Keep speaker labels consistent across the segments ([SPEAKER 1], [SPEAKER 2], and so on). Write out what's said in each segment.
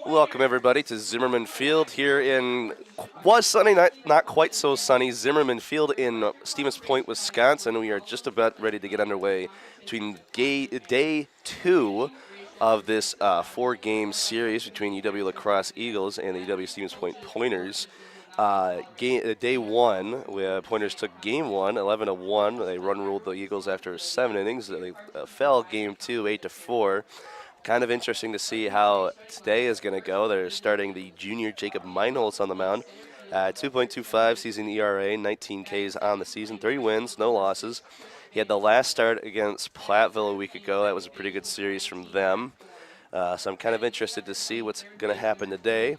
[SPEAKER 1] Welcome everybody to Zimmerman Field here in was sunny, not quite so sunny Zimmerman Field in Stevens Point, Wisconsin. We are just about ready to get underway between day 2 of this 4-game series between UW La Crosse Eagles and the UW Stevens Point Pointers. Day 1, Pointers took game 1, 11-1. They run-ruled the Eagles after 7 innings. They fell game 2, 8-4. Kind of interesting to see how today is going to go. They're starting the junior Jacob Meinholz on the mound. 2.25 season ERA, 19 Ks on the season, 30 wins, no losses. He had the last start against Platteville a week ago. That was a pretty good series from them. So I'm kind of interested to see what's going to happen today.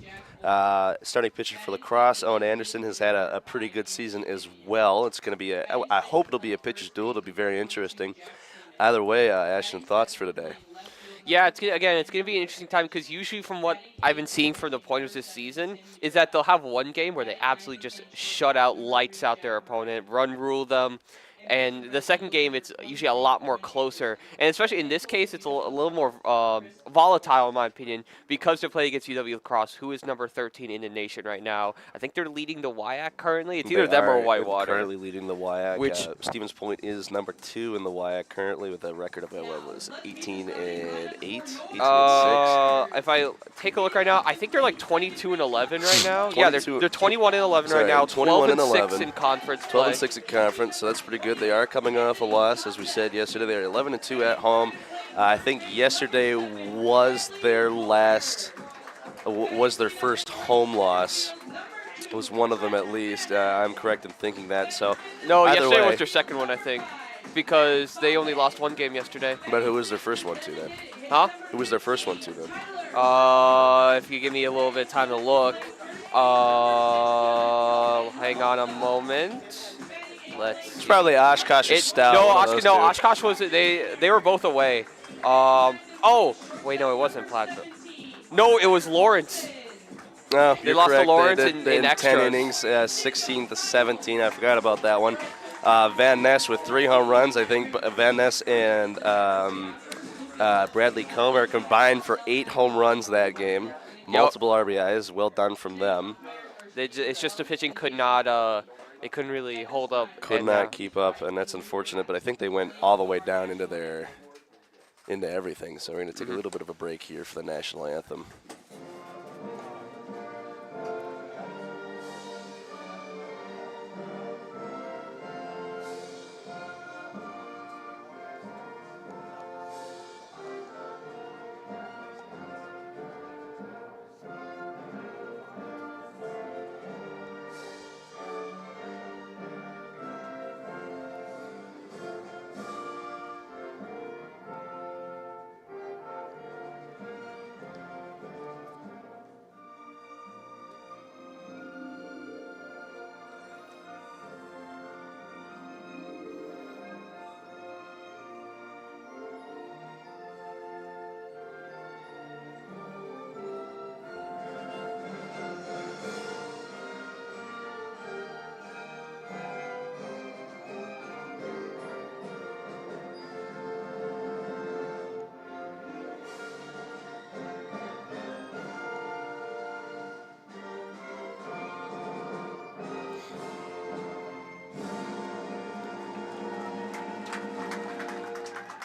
[SPEAKER 1] Starting pitcher for La Crosse, Owen Anderson, has had a pretty good season as well. It's going to be I hope it'll be a pitcher's duel. It'll be very interesting. Either way, Ashton, thoughts for today?
[SPEAKER 2] Yeah, it's going to be an interesting time because usually from what I've been seeing from the Pointers this season is that they'll have one game where they absolutely just shut out, lights out their opponent, run rule them. And the second game, it's usually a lot more closer. And especially in this case, it's a little more volatile, in my opinion, because they're playing against UW La Crosse, who is number 13 in the nation right now. I think they're leading the WIAC currently. It's either them or Whitewater.
[SPEAKER 1] Currently leading the WIAC.
[SPEAKER 2] Which
[SPEAKER 1] Stevens Point is number 2 in the WIAC currently with a record of, 18-8? 18-6?
[SPEAKER 2] If I take a look right now, I think they're like 22-11 right now. Yeah, they're 21-11 right now. 12-6 in conference play.
[SPEAKER 1] 12-6 in conference, so that's pretty good. They are coming off a loss, as we said yesterday. They're 11-2 at home. I think yesterday was their first home loss. It was one of them at least. I'm correct in thinking that. So
[SPEAKER 2] no, yesterday was their second one, I think, because they only lost one game yesterday.
[SPEAKER 1] But who was their first one to then?
[SPEAKER 2] Huh?
[SPEAKER 1] Who was their first one to then?
[SPEAKER 2] If you give me a little bit of time to look. Hang on a moment.
[SPEAKER 1] It's probably Oshkosh or Stout.
[SPEAKER 2] No, Oshkosh was they were both away. Oh, wait, no, it wasn't Platteville. No, it was Lawrence.
[SPEAKER 1] No,
[SPEAKER 2] they lost
[SPEAKER 1] correct.
[SPEAKER 2] to Lawrence
[SPEAKER 1] in
[SPEAKER 2] extras.
[SPEAKER 1] 10 innings, 16-17. I forgot about that one. Van Ness with 3 home runs. I think Van Ness and Bradley Comer combined for 8 home runs that game. Multiple RBIs. Well done from them.
[SPEAKER 2] It's just the pitching could not. They couldn't really hold up.
[SPEAKER 1] Could not keep up, and that's unfortunate. But I think they went all the way down into everything. So we're going to take a little bit of a break here for the national anthem.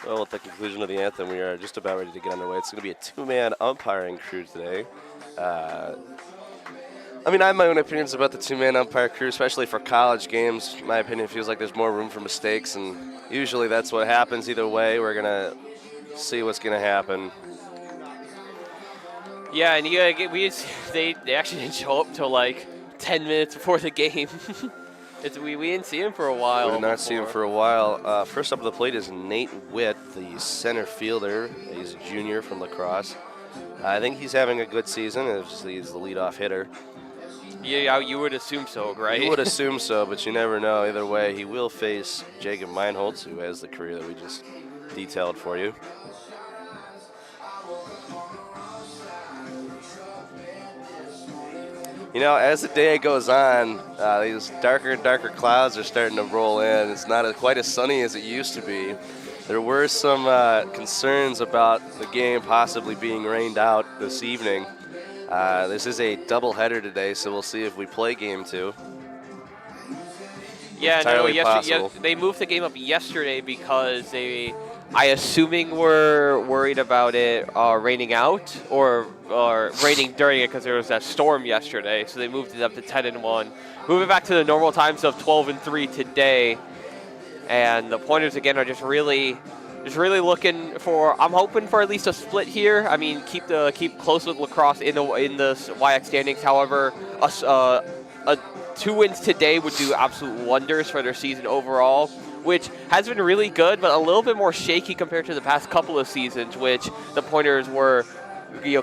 [SPEAKER 1] Well, at the conclusion of the anthem, we are just about ready to get underway. It's going to be a 2-man umpiring crew today. I have my own opinions about the 2-man umpire crew, especially for college games. My opinion feels like there's more room for mistakes, and usually that's what happens either way. We're going to see what's going to happen.
[SPEAKER 2] Yeah, and they actually didn't show up till like 10 minutes before the game. We didn't see him for a while.
[SPEAKER 1] We did not see him for a while. First up at the plate is Nate Witt, the center fielder. He's a junior from La Crosse. I think he's having a good season. He's the leadoff hitter.
[SPEAKER 2] Yeah, you would assume so, right?
[SPEAKER 1] You would assume so, but you never know. Either way, he will face Jacob Meinholz, who has the career that we just detailed for you. You know, as the day goes on, these darker and darker clouds are starting to roll in. It's not quite as sunny as it used to be. There were some concerns about the game possibly being rained out this evening. This is a doubleheader today, so we'll see if we play game 2.
[SPEAKER 2] Yeah, no,
[SPEAKER 1] Entirely
[SPEAKER 2] yesterday
[SPEAKER 1] possible.
[SPEAKER 2] they moved the game up yesterday because I assuming were worried about it raining out or raining during it because there was that storm yesterday. So they moved it up to 10-1, moving back to the normal times of 12-3 today. And the Pointers again are just really looking for. I'm hoping for at least a split here. I mean, keep close with Lacrosse in the YX standings. However, a 2 wins today would do absolute wonders for their season overall, which has been really good, but a little bit more shaky compared to the past couple of seasons, which the Pointers were,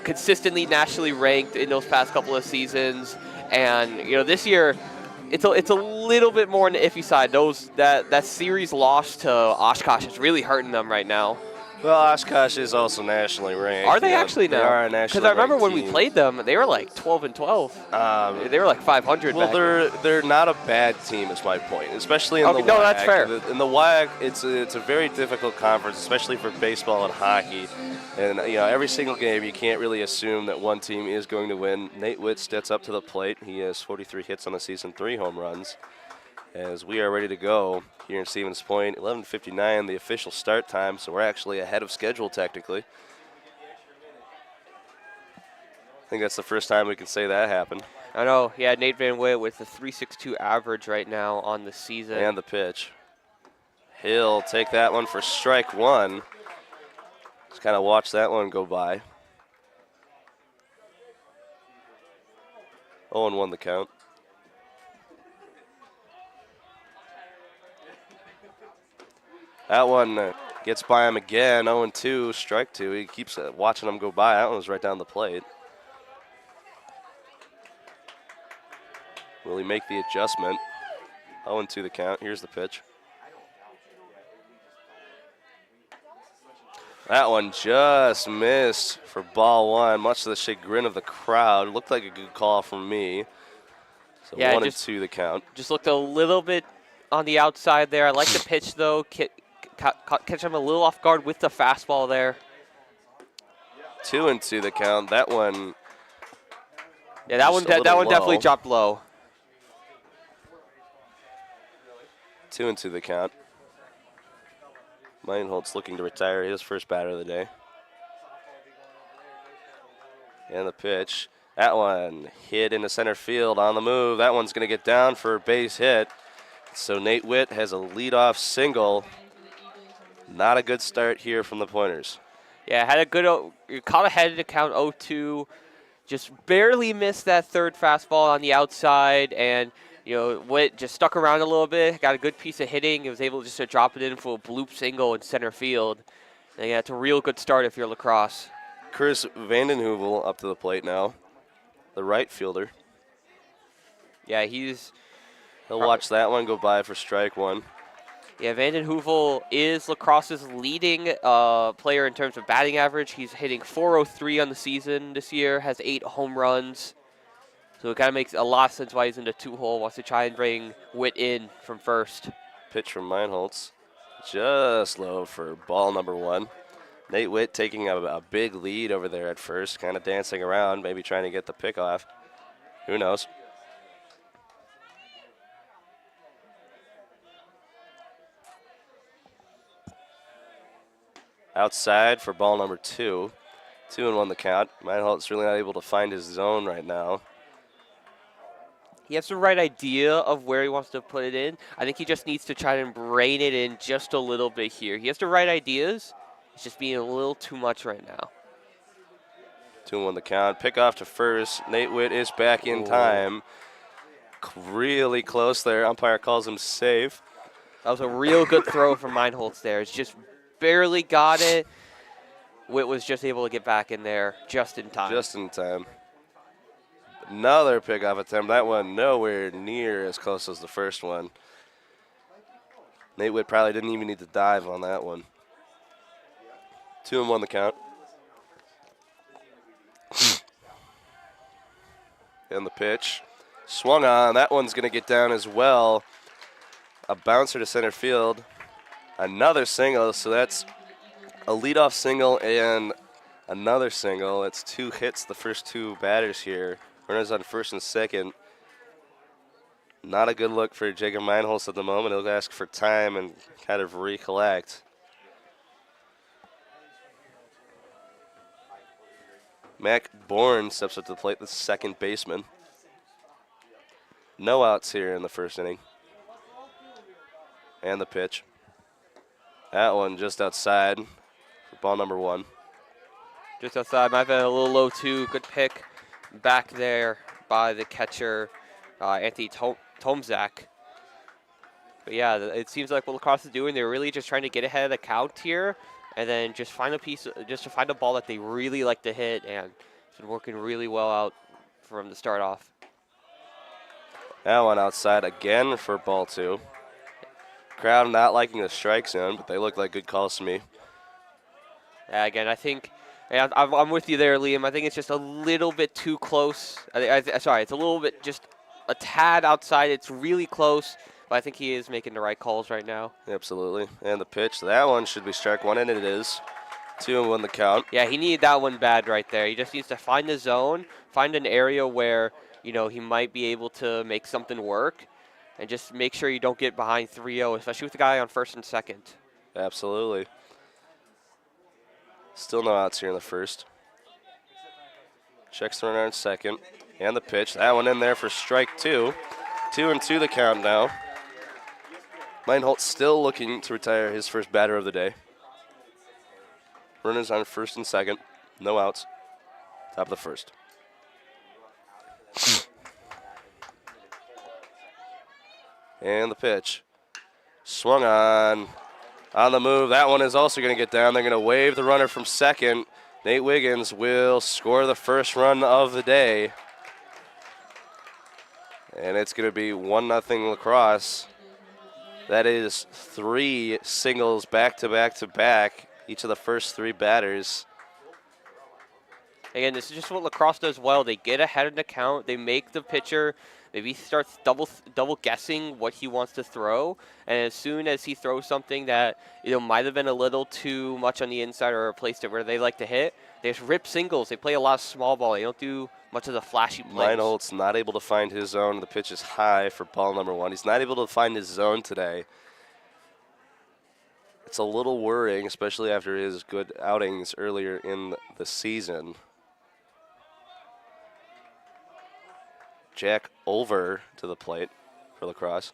[SPEAKER 2] consistently nationally ranked in those past couple of seasons. And this year, it's a little bit more on the iffy side. That series loss to Oshkosh is really hurting them right now.
[SPEAKER 1] Well, Oshkosh is also nationally ranked.
[SPEAKER 2] Are they actually now?
[SPEAKER 1] They are a nationally
[SPEAKER 2] Because I remember
[SPEAKER 1] ranked
[SPEAKER 2] when we
[SPEAKER 1] team.
[SPEAKER 2] played them, they were like 12-12. They were like 500.
[SPEAKER 1] Well,
[SPEAKER 2] back then.
[SPEAKER 1] they're not a bad team, is my point. Especially in the WAC.
[SPEAKER 2] No, that's fair.
[SPEAKER 1] In the WAC, it's a very difficult conference, especially for baseball and hockey. And every single game, you can't really assume that one team is going to win. Nate Witt steps up to the plate. He has 43 hits on the season, 3 home runs. As we are ready to go here in Stevens Point, 11:59, the official start time. So we're actually ahead of schedule technically. I think that's the first time we can say that happened.
[SPEAKER 2] I know. Yeah, Nate Van Witt with a 3.62 average right now on the season.
[SPEAKER 1] And the pitch. He'll take that one for strike 1. Just kind of watch that one go by. 0-1 the count. That one gets by him again. 0-2, strike 2. He keeps watching him go by. That one was right down the plate. Will he make the adjustment? 0-2 the count. Here's the pitch. That one just missed for ball 1, much to the chagrin of the crowd. Looked like a good call from me. So
[SPEAKER 2] Yeah,
[SPEAKER 1] 1-2 the count.
[SPEAKER 2] Just looked a little bit on the outside there. I like the pitch though. Catch him a little off guard with the fastball there.
[SPEAKER 1] 2-2 the count. That one.
[SPEAKER 2] Yeah, that one definitely dropped low.
[SPEAKER 1] 2-2 the count. Meinholtz looking to retire, his first batter of the day. And the pitch. That one hit into center field on the move. That one's going to get down for a base hit. So Nate Witt has a leadoff single. Not a good start here from the Pointers.
[SPEAKER 2] Yeah, had a good, caught ahead in the count 0-2. Just barely missed that third fastball on the outside, and Witt just stuck around a little bit, got a good piece of hitting. He was able just to drop it in for a bloop single in center field. And yeah, it's a real good start if you're Lacrosse.
[SPEAKER 1] Chris Vandenheuvel up to the plate now, the right fielder.
[SPEAKER 2] Yeah,
[SPEAKER 1] he'll watch that one go by for strike 1.
[SPEAKER 2] Yeah, Vandenheuvel is Lacrosse's leading player in terms of batting average. He's hitting .403 on the season this year, has 8 home runs. So it kind of makes a lot of sense why he's in the 2-hole, wants to try and bring Witt in from first.
[SPEAKER 1] Pitch from Meinholtz, just low for ball number 1. Nate Witt taking a big lead over there at first, kind of dancing around, maybe trying to get the pick off. Who knows? Outside for ball number 2. 2-1 the count. Meinholtz really not able to find his zone right now.
[SPEAKER 2] He has the right idea of where he wants to put it in. I think he just needs to try and rein it in just a little bit here. He has the right ideas. It's just being a little too much right now.
[SPEAKER 1] 2-1 the count. Pick off to first. Nate Witt is back in time. Really close there. Umpire calls him safe.
[SPEAKER 2] That was a real good throw from Meinholtz there. It's just barely got it. Witt was just able to get back in there just in time.
[SPEAKER 1] Just in time. Another pickoff attempt. That one nowhere near as close as the first one. Nate Witt probably didn't even need to dive on that one. 2-1 the count. And the pitch. Swung on. That one's going to get down as well. A bouncer to center field. Another single, so that's a leadoff single and another single. It's 2 hits, the first 2 batters here. Runners on first and second. Not a good look for Jacob Meinholz at the moment. He'll ask for time and kind of recollect. Mac Bourne steps up to the plate, the second baseman. No outs here in the first inning. And the pitch. That one just outside for ball number 1.
[SPEAKER 2] Just outside. Might have been a little low, too. Good pick back there by the catcher, Anthony Tomzak. But yeah, it seems like what Lacrosse is doing, they're really just trying to get ahead of the count here, and then just find a ball that they really like to hit, and it's been working really well out from the start off.
[SPEAKER 1] That one outside again for ball 2. Crowd not liking the strike zone, but they look like good calls to me.
[SPEAKER 2] Yeah, again, I think I'm with you there, Liam. I think it's just a little bit too close. Sorry, it's a little bit just a tad outside. It's really close. But I think he is making the right calls right now.
[SPEAKER 1] Absolutely. And the pitch, that one should be strike 1, and it is. 2-1 the count.
[SPEAKER 2] Yeah, he needed that one bad right there. He just needs to find the zone, find an area where, he might be able to make something work, and just make sure you don't get behind 3-0, especially with the guy on first and second.
[SPEAKER 1] Absolutely. Still no outs here in the first. Checks the runner in second. And the pitch. That one in there for strike 2. 2-2 the count now. Meinholz still looking to retire his first batter of the day. Runners on first and second. No outs. Top of the first. And the pitch. Swung on the move. That one is also going to get down. They're going to wave the runner from second. Nate Wiggins will score the first run of the day. And it's going to be 1-0 Lacrosse. That is 3 singles back-to-back to back, each of the first 3 batters.
[SPEAKER 2] Again, this is just what Lacrosse does well. They get ahead of the count. They make the pitcher maybe starts double guessing what he wants to throw. And as soon as he throws something that might have been a little too much on the inside or a place where they like to hit, they just rip singles. They play a lot of small ball. They don't do much of the flashy plays.
[SPEAKER 1] Meinholz not able to find his zone. The pitch is high for ball number 1. He's not able to find his zone today. It's a little worrying, especially after his good outings earlier in the season. Jack over to the plate for Lacrosse.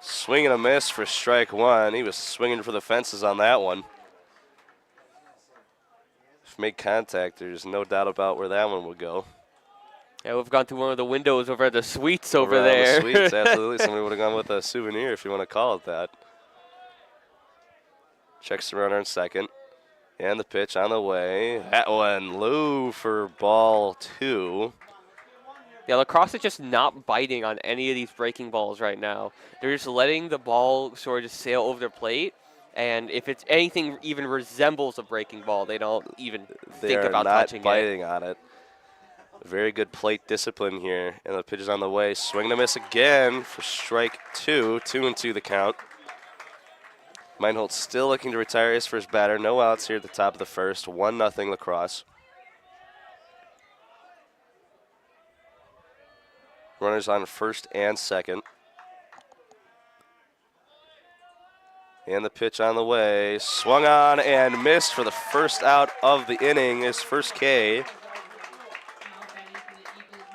[SPEAKER 1] Swing and a miss for strike 1. He was swinging for the fences on that one. If made contact, there's no doubt about where that one would go.
[SPEAKER 2] Yeah, we've gone through one of the windows over at the suites over there.
[SPEAKER 1] The suites, absolutely. Somebody would have gone with a souvenir, if you want to call it that. Checks the runner in second. And the pitch on the way. That one low for ball 2.
[SPEAKER 2] Yeah, Lacrosse is just not biting on any of these breaking balls right now. They're just letting the ball sort of just sail over their plate. And if it's anything even resembles a breaking ball, they don't even think about touching it.
[SPEAKER 1] They are not biting on it. Very good plate discipline here. And the pitch is on the way. Swing and a miss again for strike 2. 2-2 the count. Meinholz still looking to retire his first batter. No outs here at the top of the first. 1-0 Lacrosse. Runners on first and second. And the pitch on the way. Swung on and missed for the first out of the inning. His first K.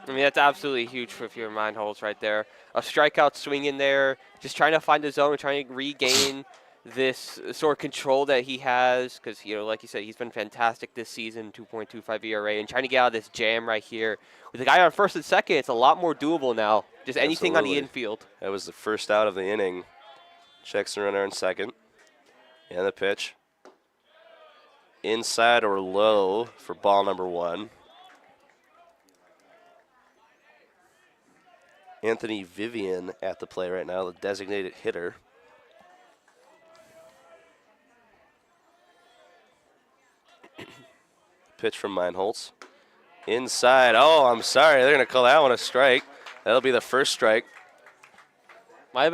[SPEAKER 2] I mean, that's absolutely huge for your Meinholz right there. A strikeout swing in there, just trying to find the zone, trying to regain this sort of control that he has, because, like you said, he's been fantastic this season, 2.25 ERA, and trying to get out of this jam right here. With the guy on first and second, it's a lot more doable now. Just anything on the infield.
[SPEAKER 1] That was the first out of the inning. Checks the runner in second. And the pitch. Inside or low for ball number 1. Anthony Vivian at the play right now, the designated hitter. Pitch from Meinholz. Inside. Oh, I'm sorry. They're going to call that one a strike. That'll be the first strike.
[SPEAKER 2] Might have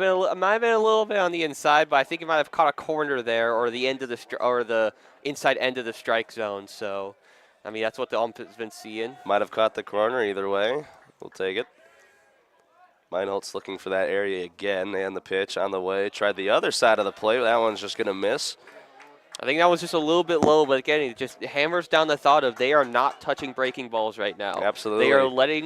[SPEAKER 2] been a little bit on the inside, but I think he might have caught a corner there, or the end of or the inside end of the strike zone. So, I mean, that's what the ump has been seeing.
[SPEAKER 1] Might have caught the corner either way. We'll take it. Meinholtz looking for that area again, and the pitch on the way. Tried the other side of the plate. That one's just going to miss.
[SPEAKER 2] I think that was just a little bit low, but again, it just hammers down the thought of they are not touching breaking balls right now.
[SPEAKER 1] Absolutely.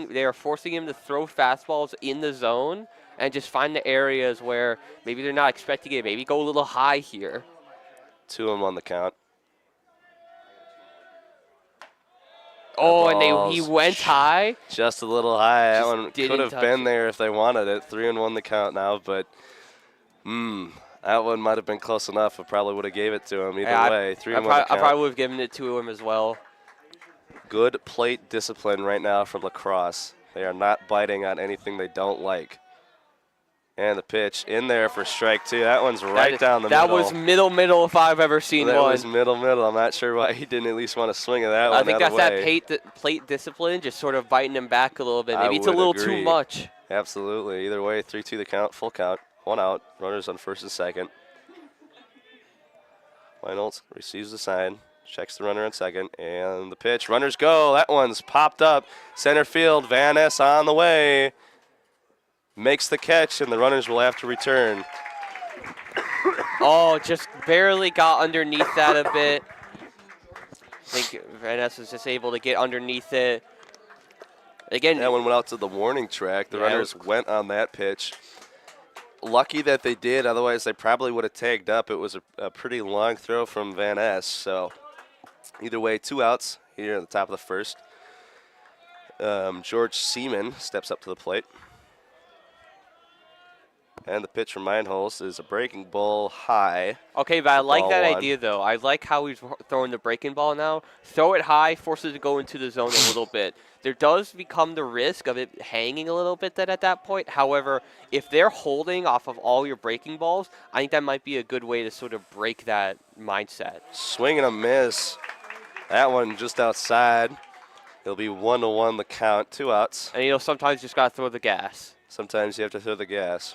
[SPEAKER 2] They are forcing him to throw fastballs in the zone and just find the areas where maybe they're not expecting it. Maybe go a little high here.
[SPEAKER 1] 2 of them on the count.
[SPEAKER 2] Oh, and he went high.
[SPEAKER 1] Just a little high. That
[SPEAKER 2] Just
[SPEAKER 1] one
[SPEAKER 2] didn't
[SPEAKER 1] could have
[SPEAKER 2] touch
[SPEAKER 1] been
[SPEAKER 2] it.
[SPEAKER 1] there if they wanted it. 3-1 the count now, but that one might have been close enough. I probably would have gave it to him either way. 3-1 the count.
[SPEAKER 2] I probably would have given it to him as well.
[SPEAKER 1] Good plate discipline right now from Crosse. They are not biting on anything they don't like. And the pitch in there for strike 2. That one's right down the middle.
[SPEAKER 2] That was middle if I've ever seen one.
[SPEAKER 1] That was middle. I'm not sure why he didn't at least want to swing at that one.
[SPEAKER 2] I think that's that plate discipline, just sort of biting him back a little bit. Maybe it's a little too much.
[SPEAKER 1] Absolutely. Either way, 3-2 the count, full count. 1 out. Runners on first and second. Meinholtz receives the sign, checks the runner on second, and the pitch. Runners go. That one's popped up. Center field. Van Ness on the way. Makes the catch, and the runners will have to return.
[SPEAKER 2] Oh, just barely got underneath that a bit. I think Van Ness was just able to get underneath it. Again,
[SPEAKER 1] that one went out to the warning track. The runners went on that pitch. Lucky that they did, otherwise they probably would have tagged up. It was a pretty long throw from Van Ness. So either way, 2 outs here at the top of the first. George Seaman steps up to the plate. And the pitch from Meinholtz is a breaking ball high.
[SPEAKER 2] Okay, but I like that idea, though. I like how he's throwing the breaking ball now. Throw it high, force it to go into the zone a little bit. There does become the risk of it hanging a little bit at that point. However, if they're holding off of all your breaking balls, I think that might be a good way to sort of break that mindset.
[SPEAKER 1] Swing and a miss. That one just outside. It'll be 1-1 the count, 2 outs.
[SPEAKER 2] And, sometimes you just got to throw the gas.
[SPEAKER 1] Sometimes you have to throw the gas.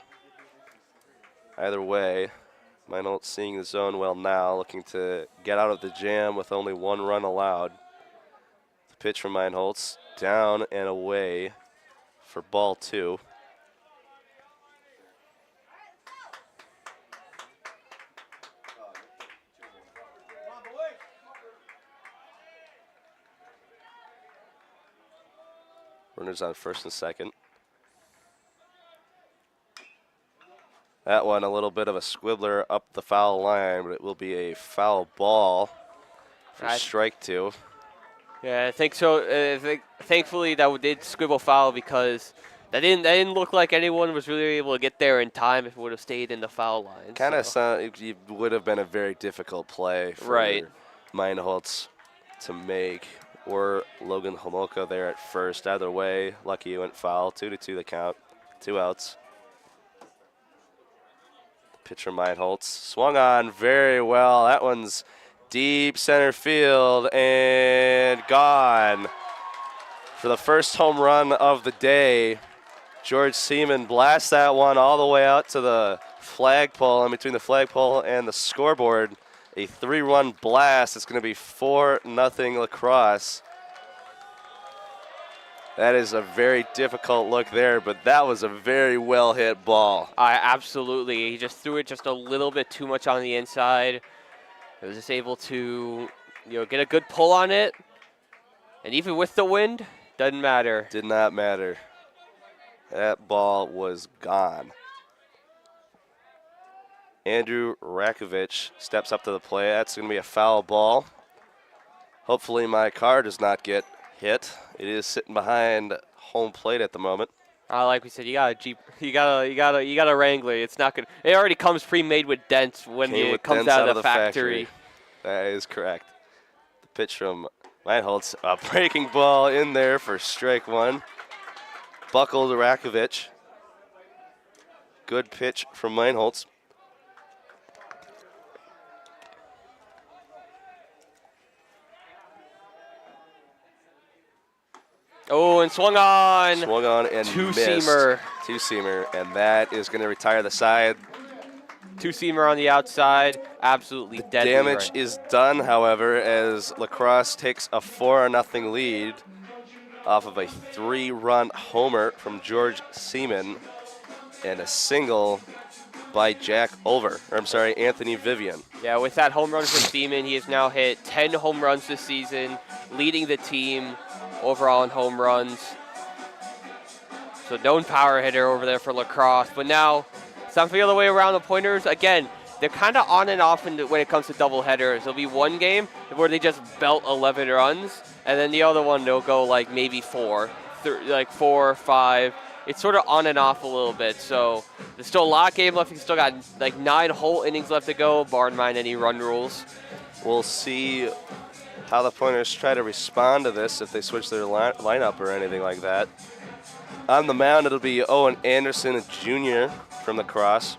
[SPEAKER 1] Either way, Meinholtz seeing the zone well now, looking to get out of the jam with only 1 run allowed. The pitch from Meinholtz, down and away for ball 2. Runners on first and second. That one a little bit of a squibbler up the foul line, but it will be a foul ball for strike 2.
[SPEAKER 2] Yeah, I think so. Thankfully, that did squibble foul because that didn't look like anyone was really able to get there in time if it would have stayed in the foul line.
[SPEAKER 1] Kind of it would have been a very difficult play for Meinholtz to make, or Logan Homolka there at first. Either way, lucky he went foul. 2-2 the count, 2 outs. Pitch from Meinholtz, swung on very well. That one's deep center field and gone. For the first home run of the day, George Seaman blasts that one all the way out to the flagpole, in between the flagpole and the scoreboard. A 3-run blast. It's going to be 4-0 La Crosse. That is a very difficult look there, but that was a very well-hit ball.
[SPEAKER 2] Absolutely. He just threw it just a little bit too much on the inside. He was just able to get a good pull on it. And even with the wind, doesn't matter.
[SPEAKER 1] Did not matter. That ball was gone. Andrew Rakovich steps up to the plate. That's going to be a foul ball. Hopefully my car does not get hit. It is sitting behind home plate at the moment.
[SPEAKER 2] Like we said, you got a Jeep, you got a Wrangler. It's not good. It already comes pre-made with dents when it comes out of the factory.
[SPEAKER 1] That is correct. The pitch from Meinholtz, a breaking ball in there for strike 1. Buckle to Rakovich. Good pitch from Meinholtz.
[SPEAKER 2] Oh, and swung on.
[SPEAKER 1] Swung on and missed.
[SPEAKER 2] Two-seamer.
[SPEAKER 1] Two-seamer, and that is going to retire the side.
[SPEAKER 2] Two-seamer on the outside. Absolutely deadly.
[SPEAKER 1] Damage is done, however, as Lacrosse takes a 4-0 lead off of a 3-run homer from George Seaman and a single by Anthony Vivian.
[SPEAKER 2] Yeah, with that home run from Seaman, he has now hit 10 home runs this season, leading the team overall in home runs. So known power hitter over there for Lacrosse. But now, something the other way around the Pointers. Again, they're kind of on and off when it comes to doubleheaders. There'll be one game where they just belt 11 runs, and then the other one they'll go like maybe 4 or 5. It's sort of on and off a little bit. So there's still a lot of game left. You still got like 9 whole innings left to go, barring mind any run rules.
[SPEAKER 1] We'll see how the Pointers try to respond to this if they switch their lineup or anything like that. On the mound, it'll be Owen Anderson Jr. from the Crosse.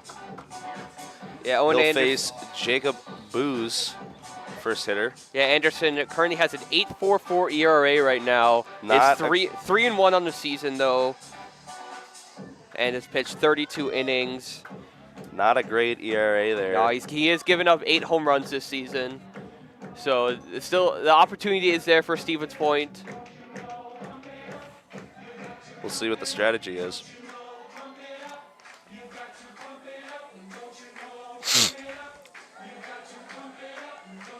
[SPEAKER 2] Yeah, Owen
[SPEAKER 1] He'll
[SPEAKER 2] Anderson.
[SPEAKER 1] face Jacob Booz, first hitter.
[SPEAKER 2] Yeah, Anderson currently has an 8.44 ERA right now.
[SPEAKER 1] Not
[SPEAKER 2] it's 3-1 on the season though, and has pitched 32 innings.
[SPEAKER 1] Not a great ERA there.
[SPEAKER 2] No, he has given up 8 home runs this season. So still, the opportunity is there for Stevens Point.
[SPEAKER 1] We'll see what the strategy is.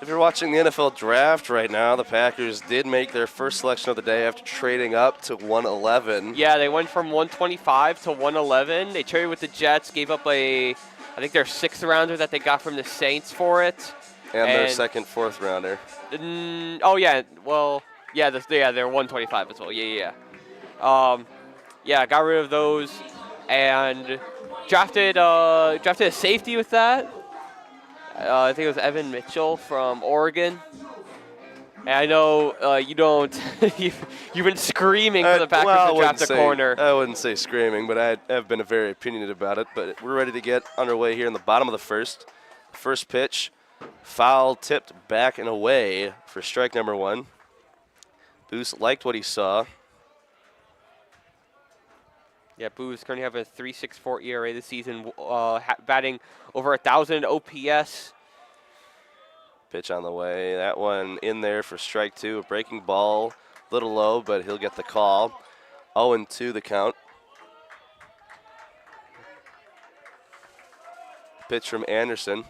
[SPEAKER 1] If you're watching the NFL draft right now, the Packers did make their first selection of the day after trading up to 111.
[SPEAKER 2] Yeah, they went from 125 to 111. They traded with the Jets, gave up I think their 6th rounder that they got from the Saints for it.
[SPEAKER 1] And their second, 4th rounder.
[SPEAKER 2] Oh, yeah. Well, yeah, they're 125 as well. Yeah. Yeah, got rid of those and drafted a safety with that. I think it was Evan Mitchell from Oregon. And I know you don't. you've been screaming for the Packers to draft a corner.
[SPEAKER 1] I wouldn't say screaming, but I have been very opinionated about it. But we're ready to get underway here in the bottom of the first. First pitch, foul tipped back and away for strike number 1. Booth liked what he saw.
[SPEAKER 2] Yeah, Booz currently have a 3.64 ERA this season, batting over 1,000 OPS.
[SPEAKER 1] Pitch on the way. That one in there for strike 2. A breaking ball, little low, but he'll get the call. 0-2 the count. Pitch from Anderson.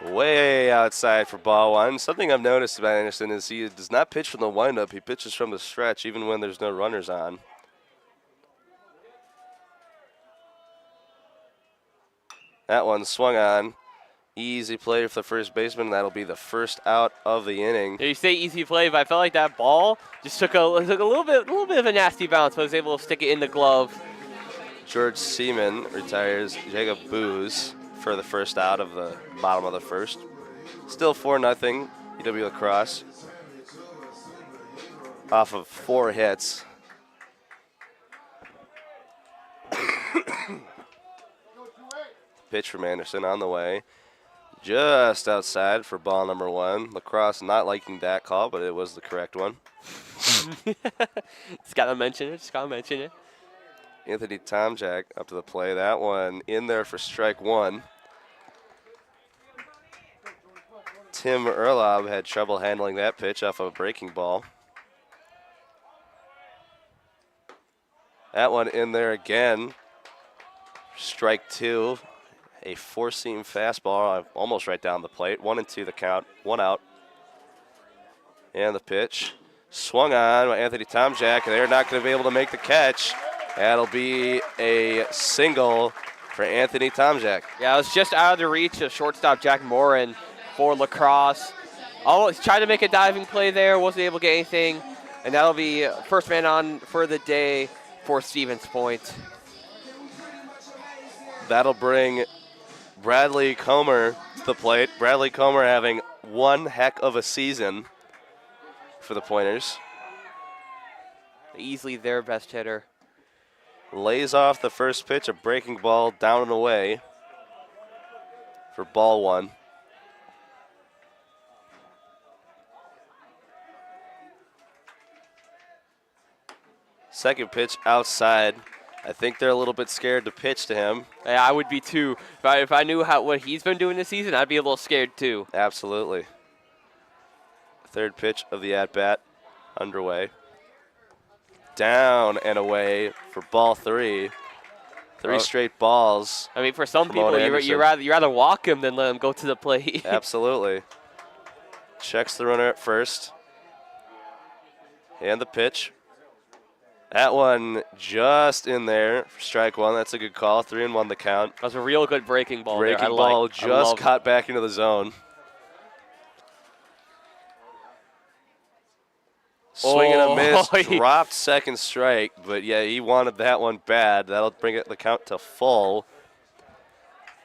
[SPEAKER 1] Way outside for ball 1. Something I've noticed about Anderson is he does not pitch from the windup. He pitches from the stretch, even when there's no runners on. That one swung on. Easy play for the first baseman. That'll be the first out of the inning.
[SPEAKER 2] Yeah, you say easy play, but I felt like that ball just took a little bit of a nasty bounce, but I was able to stick it in the glove.
[SPEAKER 1] George Seaman retires Jacob Booz for the first out of the bottom of the first. Still 4-0 UW Lacrosse off of 4 hits. Pitch from Anderson on the way. Just outside for ball number 1. Lacrosse not liking that call, but it was the correct one.
[SPEAKER 2] Just gotta mention it.
[SPEAKER 1] Anthony Tomczak up to the play. That one in there for strike 1. Tim Erlob had trouble handling that pitch off of a breaking ball. That one in there again. Strike 2. A 4-seam fastball almost right down the plate. 1-2 the count. 1 out. And the pitch. Swung on by Anthony Tomczak. They're not going to be able to make the catch. That'll be a single for Anthony Tomczak.
[SPEAKER 2] Yeah, it was just out of the reach of shortstop Jack Morin for Lacrosse. Almost tried to make a diving play there. Wasn't able to get anything. And that'll be first man on for the day for Stevens Point.
[SPEAKER 1] That'll bring Bradley Comer to the plate. Bradley Comer having one heck of a season for the Pointers.
[SPEAKER 2] Easily their best hitter.
[SPEAKER 1] Lays off the first pitch, a breaking ball down and away for ball 1. Second pitch outside. I think they're a little bit scared to pitch to him.
[SPEAKER 2] Yeah, I would be too. If I knew what he's been doing this season, I'd be a little scared too.
[SPEAKER 1] Absolutely. Third pitch of the at-bat underway. Down and away for ball 3. Three straight balls.
[SPEAKER 2] I mean, for some people, you rather walk him than let him go to the plate.
[SPEAKER 1] Absolutely. Checks the runner at first. And the pitch. That one just in there for strike 1. That's a good call. 3-1 the count.
[SPEAKER 2] That was a real good breaking ball.
[SPEAKER 1] Breaking ball just got back into the zone. Swing and a miss, dropped second strike, but yeah, he wanted that one bad. That'll bring the count to full.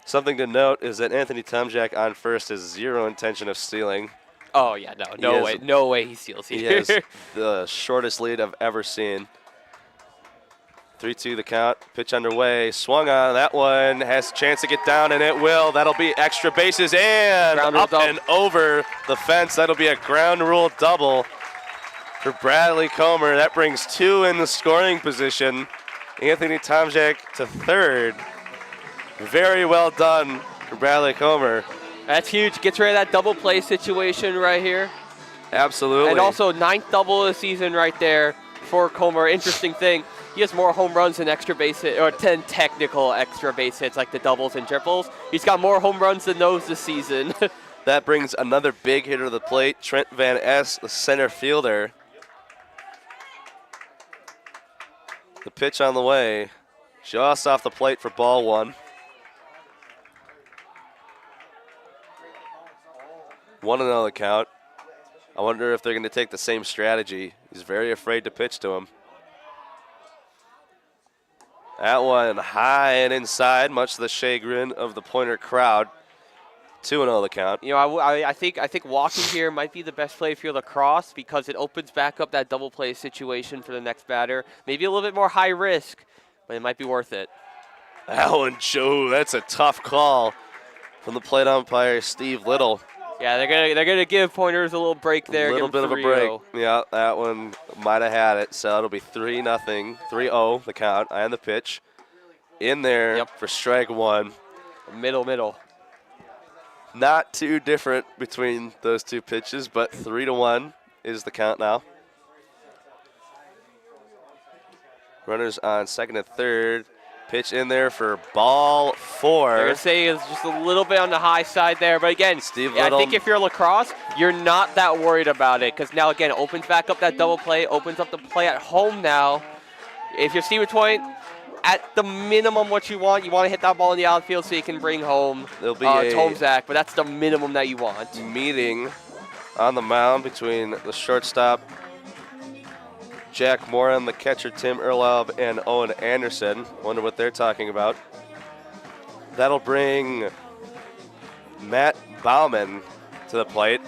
[SPEAKER 1] Something to note is that Anthony Tomczak on first has zero intention of stealing.
[SPEAKER 2] Oh yeah, no way he steals here.
[SPEAKER 1] He has the shortest lead I've ever seen. 3-2 the count, pitch underway, swung on, that one has a chance to get down, and it will. That'll be extra bases and up and over the fence. That'll be a ground rule double for Bradley Comer. That brings 2 in the scoring position. Anthony Tomczak to third. Very well done for Bradley Comer.
[SPEAKER 2] That's huge. Gets rid of that double play situation right here.
[SPEAKER 1] Absolutely.
[SPEAKER 2] And also 9th double of the season right there for Comer. Interesting thing, he has more home runs than extra base hits, or 10 technical extra base hits like the doubles and triples. He's got more home runs than those this season.
[SPEAKER 1] That brings another big hitter to the plate, Trent Van Es, the center fielder. The pitch on the way, just off the plate for ball 1. 1-0 the count. I wonder if they're going to take the same strategy. He's very afraid to pitch to him. That one high and inside, much to the chagrin of the Pointer crowd. 2-0 the count.
[SPEAKER 2] You know, I think walking here might be the best play if you're Crosse, because it opens back up that double play situation for the next batter. Maybe a little bit more high risk, but it might be worth it.
[SPEAKER 1] That one, Joe, that's a tough call from the plate umpire, Steve Little.
[SPEAKER 2] Yeah, they're gonna give Pointers a little break there.
[SPEAKER 1] A little bit of a break. Yeah, that one might have had it. So it'll be 3-0, 3-0 the count. And the pitch in there for strike 1.
[SPEAKER 2] Middle.
[SPEAKER 1] Not too different between those two pitches, but 3-1 is the count now. Runners on second and third. Pitch in there for ball 4.
[SPEAKER 2] I'm going to say it's just a little bit on the high side there. But again, I think if you're Crosse, you're not that worried about it. Because now, again, it opens back up that double play. Opens up the play at home now. If you're Stevens Point, at the minimum what you want to hit that ball in the outfield so you can bring home Tomczak. But that's the minimum that you want.
[SPEAKER 1] Meeting on the mound between the shortstop, Jack Moran, the catcher, Tim Erlaub, and Owen Anderson. Wonder what they're talking about. That'll bring Matt Bauman to the plate,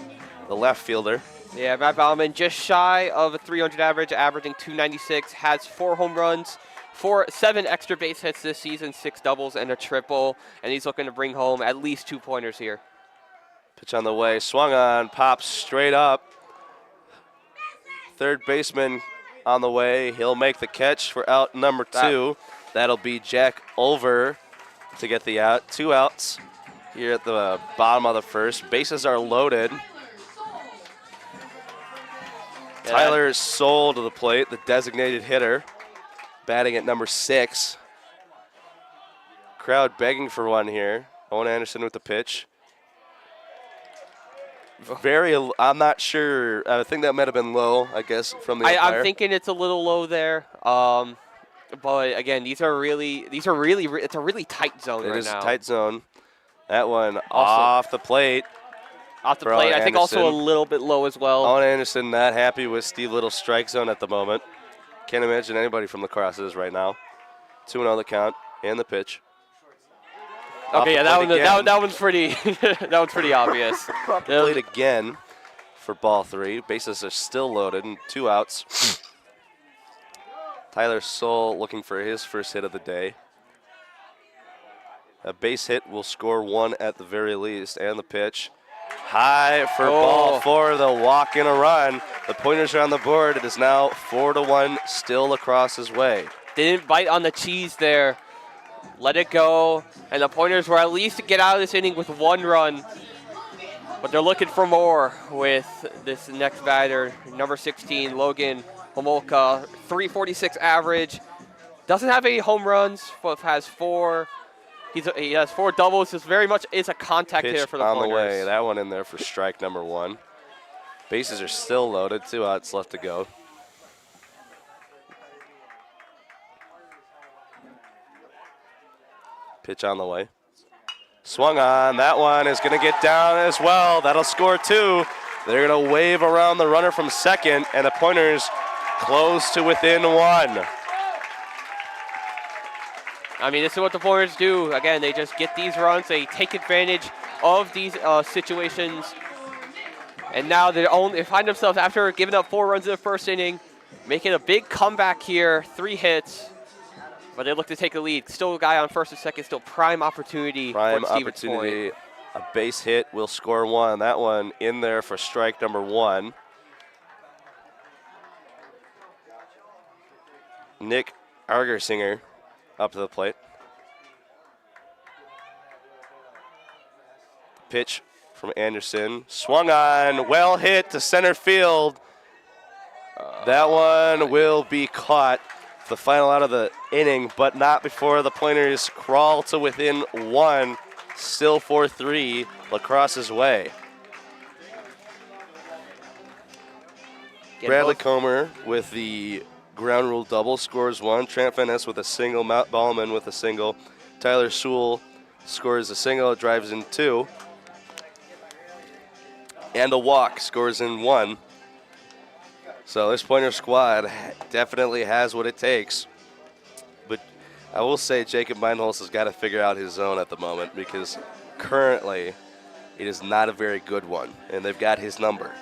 [SPEAKER 1] the left fielder.
[SPEAKER 2] Yeah, Matt Bauman just shy of a 300 average, averaging 296, has 4 home runs, 7 extra base hits this season, 6 doubles and a triple, and he's looking to bring home at least 2 pointers here.
[SPEAKER 1] Pitch on the way, swung on, pops straight up. Third baseman on the way. He'll make the catch for out number 2. That'll be Jack Over to get the out. 2 outs here at the bottom of the first. Bases are loaded. Tyler Soule to the plate, the designated hitter, batting at number 6. Crowd begging for one here. Owen Anderson with the pitch. I'm not sure. I think that might have been low, I guess, from the umpire.
[SPEAKER 2] I'm thinking it's a little low there. But again, it's a really tight zone right now. It is a
[SPEAKER 1] tight zone. That one also off the plate.
[SPEAKER 2] Off the plate, I think also a little bit low as well.
[SPEAKER 1] Owen Anderson not happy with Steve Little's strike zone at the moment. Can't imagine anybody from Crosse is right now. 2-0 the count and the pitch.
[SPEAKER 2] Okay, yeah, that one's pretty that one's pretty obvious.
[SPEAKER 1] Played again for ball 3. Bases are still loaded and 2 outs. Tyler Soule looking for his first hit of the day. A base hit will score 1 at the very least, and the pitch. High for ball 4, the walk and a run. The Pointers are on the board. It is now 4-1, still Lacrosse's way.
[SPEAKER 2] Didn't bite on the cheese there. Let it go. And the Pointers were at least to get out of this inning with 1 run. But they're looking for more with this next batter, number 16, Logan Homolka, 346 average. Doesn't have any home runs, but has 4. He has 4 doubles. This very much is a contact
[SPEAKER 1] Pitch
[SPEAKER 2] hitter for the
[SPEAKER 1] on
[SPEAKER 2] Pointers.
[SPEAKER 1] the way. That one in there for strike number 1. Bases are still loaded. 2 outs left to go. Pitch on the way. Swung on. That one is going to get down as well. That'll score 2. They're going to wave around the runner from second, and the Pointers close to within 1.
[SPEAKER 2] I mean, this is what the Pointers do. Again, they just get these runs. They take advantage of these situations. And now they find themselves, after giving up 4 runs in the first inning, making a big comeback here. 3 hits. But they look to take a lead. Still a guy on first and second. Still prime opportunity for Stevens Point.
[SPEAKER 1] A base hit will score 1. That one in there for strike number 1. Nick Argersinger up to the plate. Pitch from Anderson. Swung on. Well hit to center field. That one will be caught. The final out of the inning, but not before the Pointers crawl to within 1. Still 4-3, Lacrosse's way. Bradley Comer with the ground rule double scores 1. Trent Van Ness with a single. Matt Ballman with a single. Tyler Sewell scores a single, drives in 2. And a walk, scores in 1. So this Pointer squad definitely has what it takes. But I will say Jacob Meinholz has got to figure out his zone at the moment, because currently it is not a very good one, and they've got his number.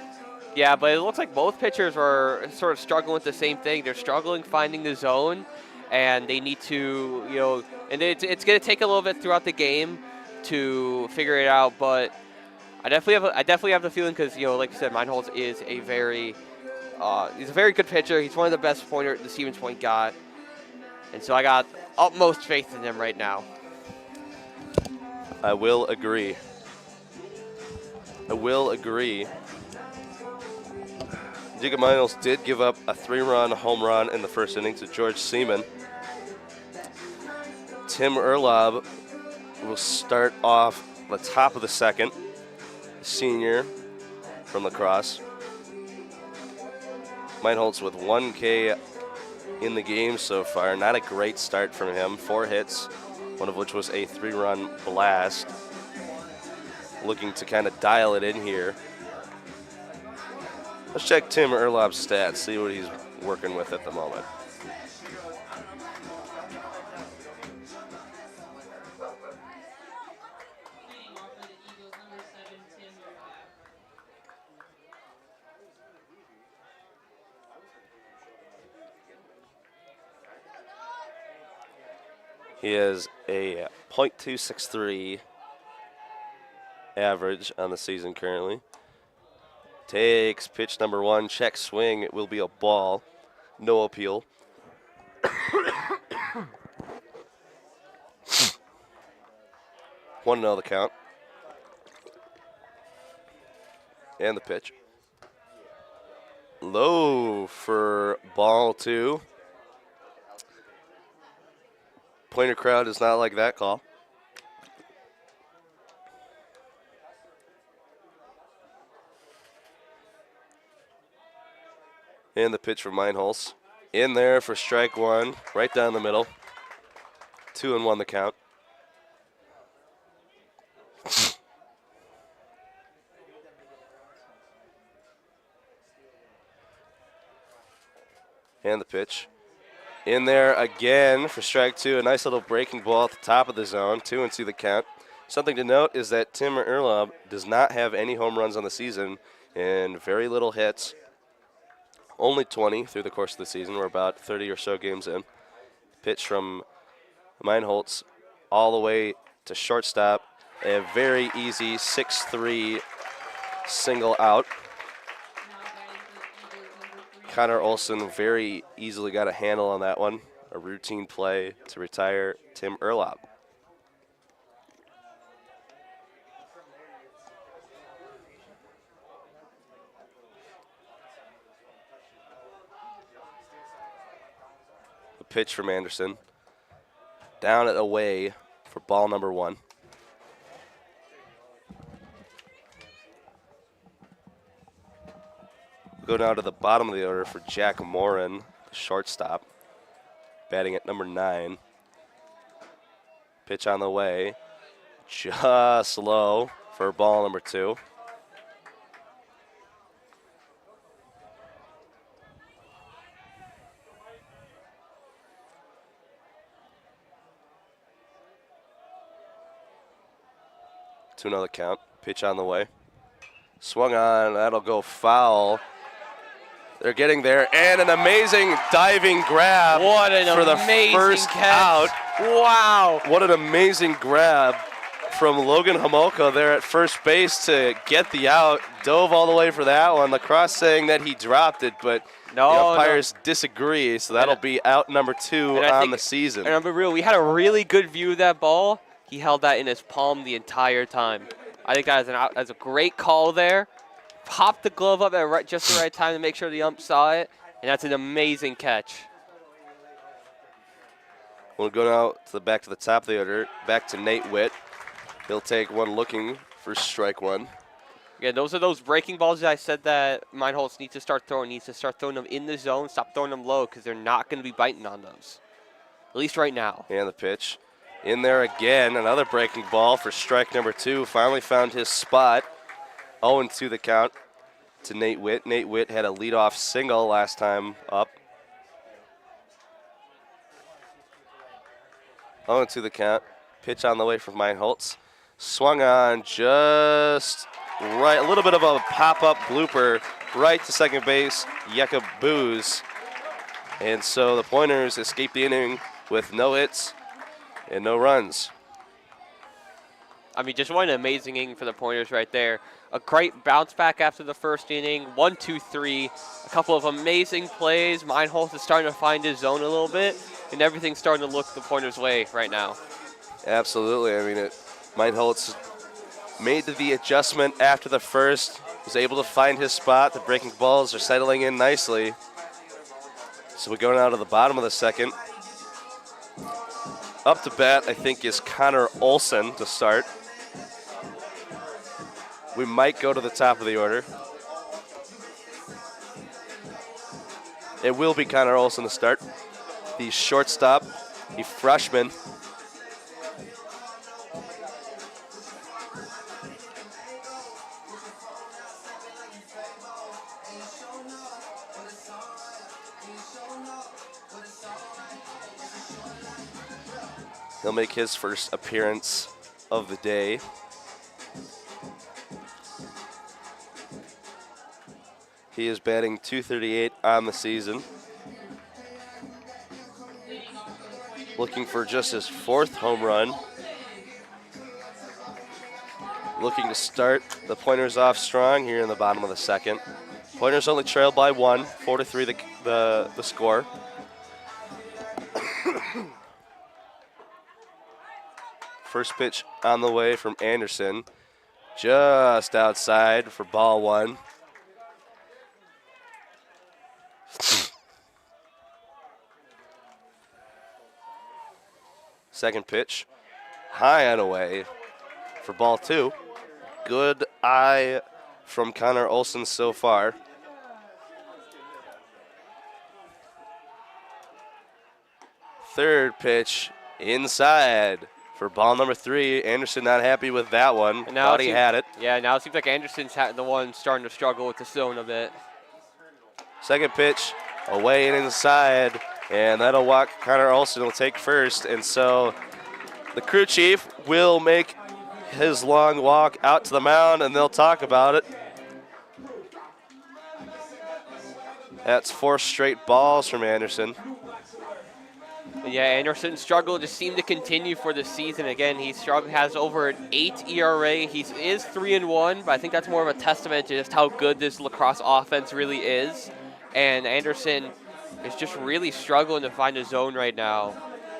[SPEAKER 2] Yeah, but it looks like both pitchers are sort of struggling with the same thing. They're struggling finding the zone, and they need to, and it's going to take a little bit throughout the game to figure it out. But I definitely have the feeling, because like you said, Meinholz is he's a very good pitcher. He's one of the best Pointer the Stevens Point got. And so I got utmost faith in him right now.
[SPEAKER 1] I will agree. Jacob Meinholz did give up a 3-run home run in the first inning to George Seaman. Tim Erlob will start off the top of the second. Senior from Lacrosse. Meinholz with 1 K in the game so far. Not a great start from him. 4 hits, one of which was a 3-run blast. Looking to kind of dial it in here. Let's check Tim Erlob's stats, see what he's working with at the moment. He has a .263 average on the season currently. Takes pitch number 1, check swing. It will be a ball. No appeal. 1-0 the count. And the pitch. Low for ball 2. Pointer crowd does not like that call. And the pitch from Meinholz. In there for strike 1, right down the middle. 2-1 the count. And the pitch. In there again for strike 2, a nice little breaking ball at the top of the zone, 2-2 the count. Something to note is that Tim Erlob does not have any home runs on the season and very little hits. Only 20 through the course of the season. We're about 30 or so games in. Pitch from Meinholz all the way to shortstop. A very easy 6-3 single out. Connor Olson very easily got a handle on that one. A routine play to retire Tim Erlop. The pitch from Anderson. Down and away for ball number 1. We'll go down to the bottom of the order for Jack Morin, the shortstop, batting at number 9. Pitch on the way, just low for ball number 2. To another count. Pitch on the way. Swung on. That'll go foul. They're getting there. And an amazing diving grab for the first out.
[SPEAKER 2] Wow.
[SPEAKER 1] What an amazing grab from Logan Homolka there at first base to get the out. Dove all the way for that one. Lacrosse saying that he dropped it, but the umpires disagree. So that'll be out number 2 on the season.
[SPEAKER 2] And I'll be real, we had a really good view of that ball. He held that in his palm the entire time. I think that's a great call there. Popped the glove up at just the right time to make sure the ump saw it, and that's an amazing catch.
[SPEAKER 1] We'll go now back to the top of the order, back to Nate Witt. He'll take one looking for strike 1.
[SPEAKER 2] Yeah, those are those breaking balls that I said that Meinholz needs to start throwing. Needs to start throwing them in the zone, stop throwing them low, because they're not going to be biting on those, at least right now.
[SPEAKER 1] And the pitch. In there again, another breaking ball for strike number 2. Finally found his spot. 0-2 the count to Nate Witt. Nate Witt had a leadoff single last time up. 0-2 the count. Pitch on the way from Meinholz. Swung on just right. A little bit of a pop-up blooper right to second base. Jakob Booz. And so the Pointers escape the inning with no hits and no runs.
[SPEAKER 2] I mean, just one amazing inning for the Pointers right there. A great bounce back after the first inning. 1, 2, 3. A couple of amazing plays. Meinholz is starting to find his zone a little bit, and everything's starting to look the Pointers' way right now.
[SPEAKER 1] Absolutely. I mean, Meinholz made the adjustment after the first, was able to find his spot. The breaking balls are settling in nicely. So we go now to the bottom of the second. Up to bat, I think, is Connor Olson to start. We might go to the top of the order. It will be Connor Olson to start. The shortstop, the freshman. He'll make his first appearance of the day. He is batting .238 on the season. Looking for just his 4th home run. Looking to start the Pointers off strong here in the bottom of the second. Pointers only trail by 1, 4-3 the score. First pitch on the way from Anderson. Just outside for ball 1. Second pitch, high and away for ball 2. Good eye from Connor Olson so far. Third pitch, inside for ball number 3. Anderson not happy with that one. Thought he had it.
[SPEAKER 2] Yeah, now it seems like Anderson's the one starting to struggle with the zone a bit.
[SPEAKER 1] Second pitch, away and inside, and that'll walk. Connor Olson will take first, and so the crew chief will make his long walk out to the mound, and they'll talk about it. That's 4 straight balls from Anderson.
[SPEAKER 2] Yeah, Anderson's struggle just seemed to continue for the season. Again, has over an 8 ERA. He is 3-1, but I think that's more of a testament to just how good this lacrosse offense really is. and Anderson is just really struggling to find a zone right now,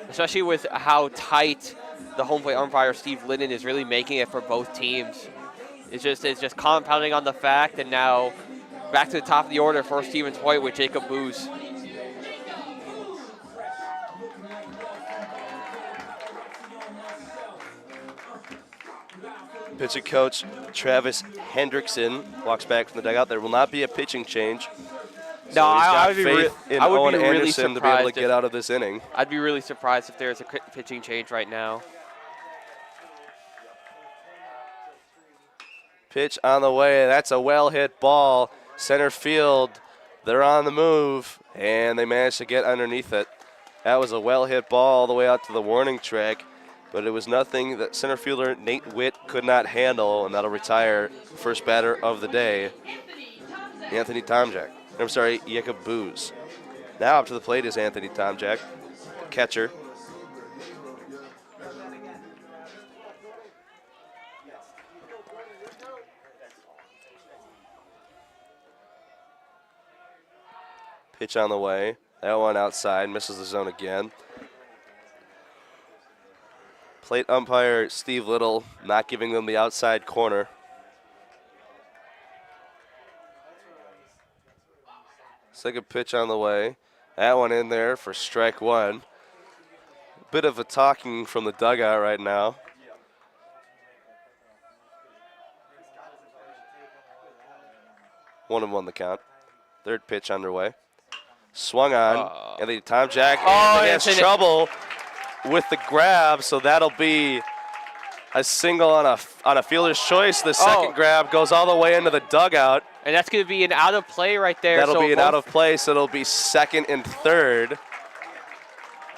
[SPEAKER 2] especially with how tight the home plate umpire Steve Linden is really making it for both teams. It's just compounding on the fact, and now back to the top of the order for Stevens Point with Jacob Booz.
[SPEAKER 1] Pitching coach Travis Hendrickson walks back from the dugout. There will not be a pitching change. So
[SPEAKER 2] I would be
[SPEAKER 1] faith in Owen
[SPEAKER 2] really
[SPEAKER 1] Anderson to be able to
[SPEAKER 2] surprised
[SPEAKER 1] get out of this inning.
[SPEAKER 2] I'd be really surprised if there's a pitching change right now.
[SPEAKER 1] Pitch on the way. That's a well-hit ball. Center field. They're on the move, and they managed to get underneath it. That was a well-hit ball all the way out to the warning track, but it was nothing that center fielder Nate Witt could not handle, and that'll retire first batter of the day, Anthony Tomczak. I'm sorry, Jacob Booz. Now up to the plate is Anthony Tomczak, catcher. Pitch on the way. That one outside, misses the zone again. Plate umpire Steve Little not giving them the outside corner. Second pitch on the way. That one in there for strike one. Bit of a talking from the dugout right now. One and one the count. Third pitch underway. Swung on, and the Tomczak has trouble with the grab, so that'll be a single on a fielder's choice. The second grab goes all the way into the dugout.
[SPEAKER 2] And that's going to be an out of play right there.
[SPEAKER 1] That'll be an out of play, so it'll be second and third.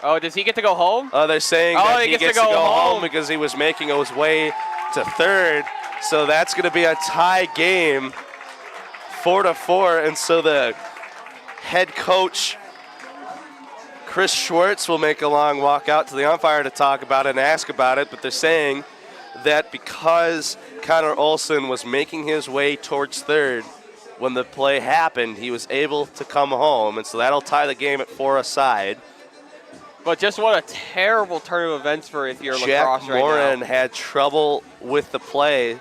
[SPEAKER 2] Oh, does he get to go home?
[SPEAKER 1] They're saying that he gets to go home because he was making his way to third. So that's going to be a tie game, 4-4, and so the head coach, Chris Schwartz, will make a long walk out to the umpire to talk about it and ask about it, but they're saying that because Connor Olson was making his way towards third when the play happened, he was able to come home, and so that'll tie the game at 4 aside.
[SPEAKER 2] But just what a terrible turn of events for if you're lacrosse right now.
[SPEAKER 1] Jack Morin had trouble with the play,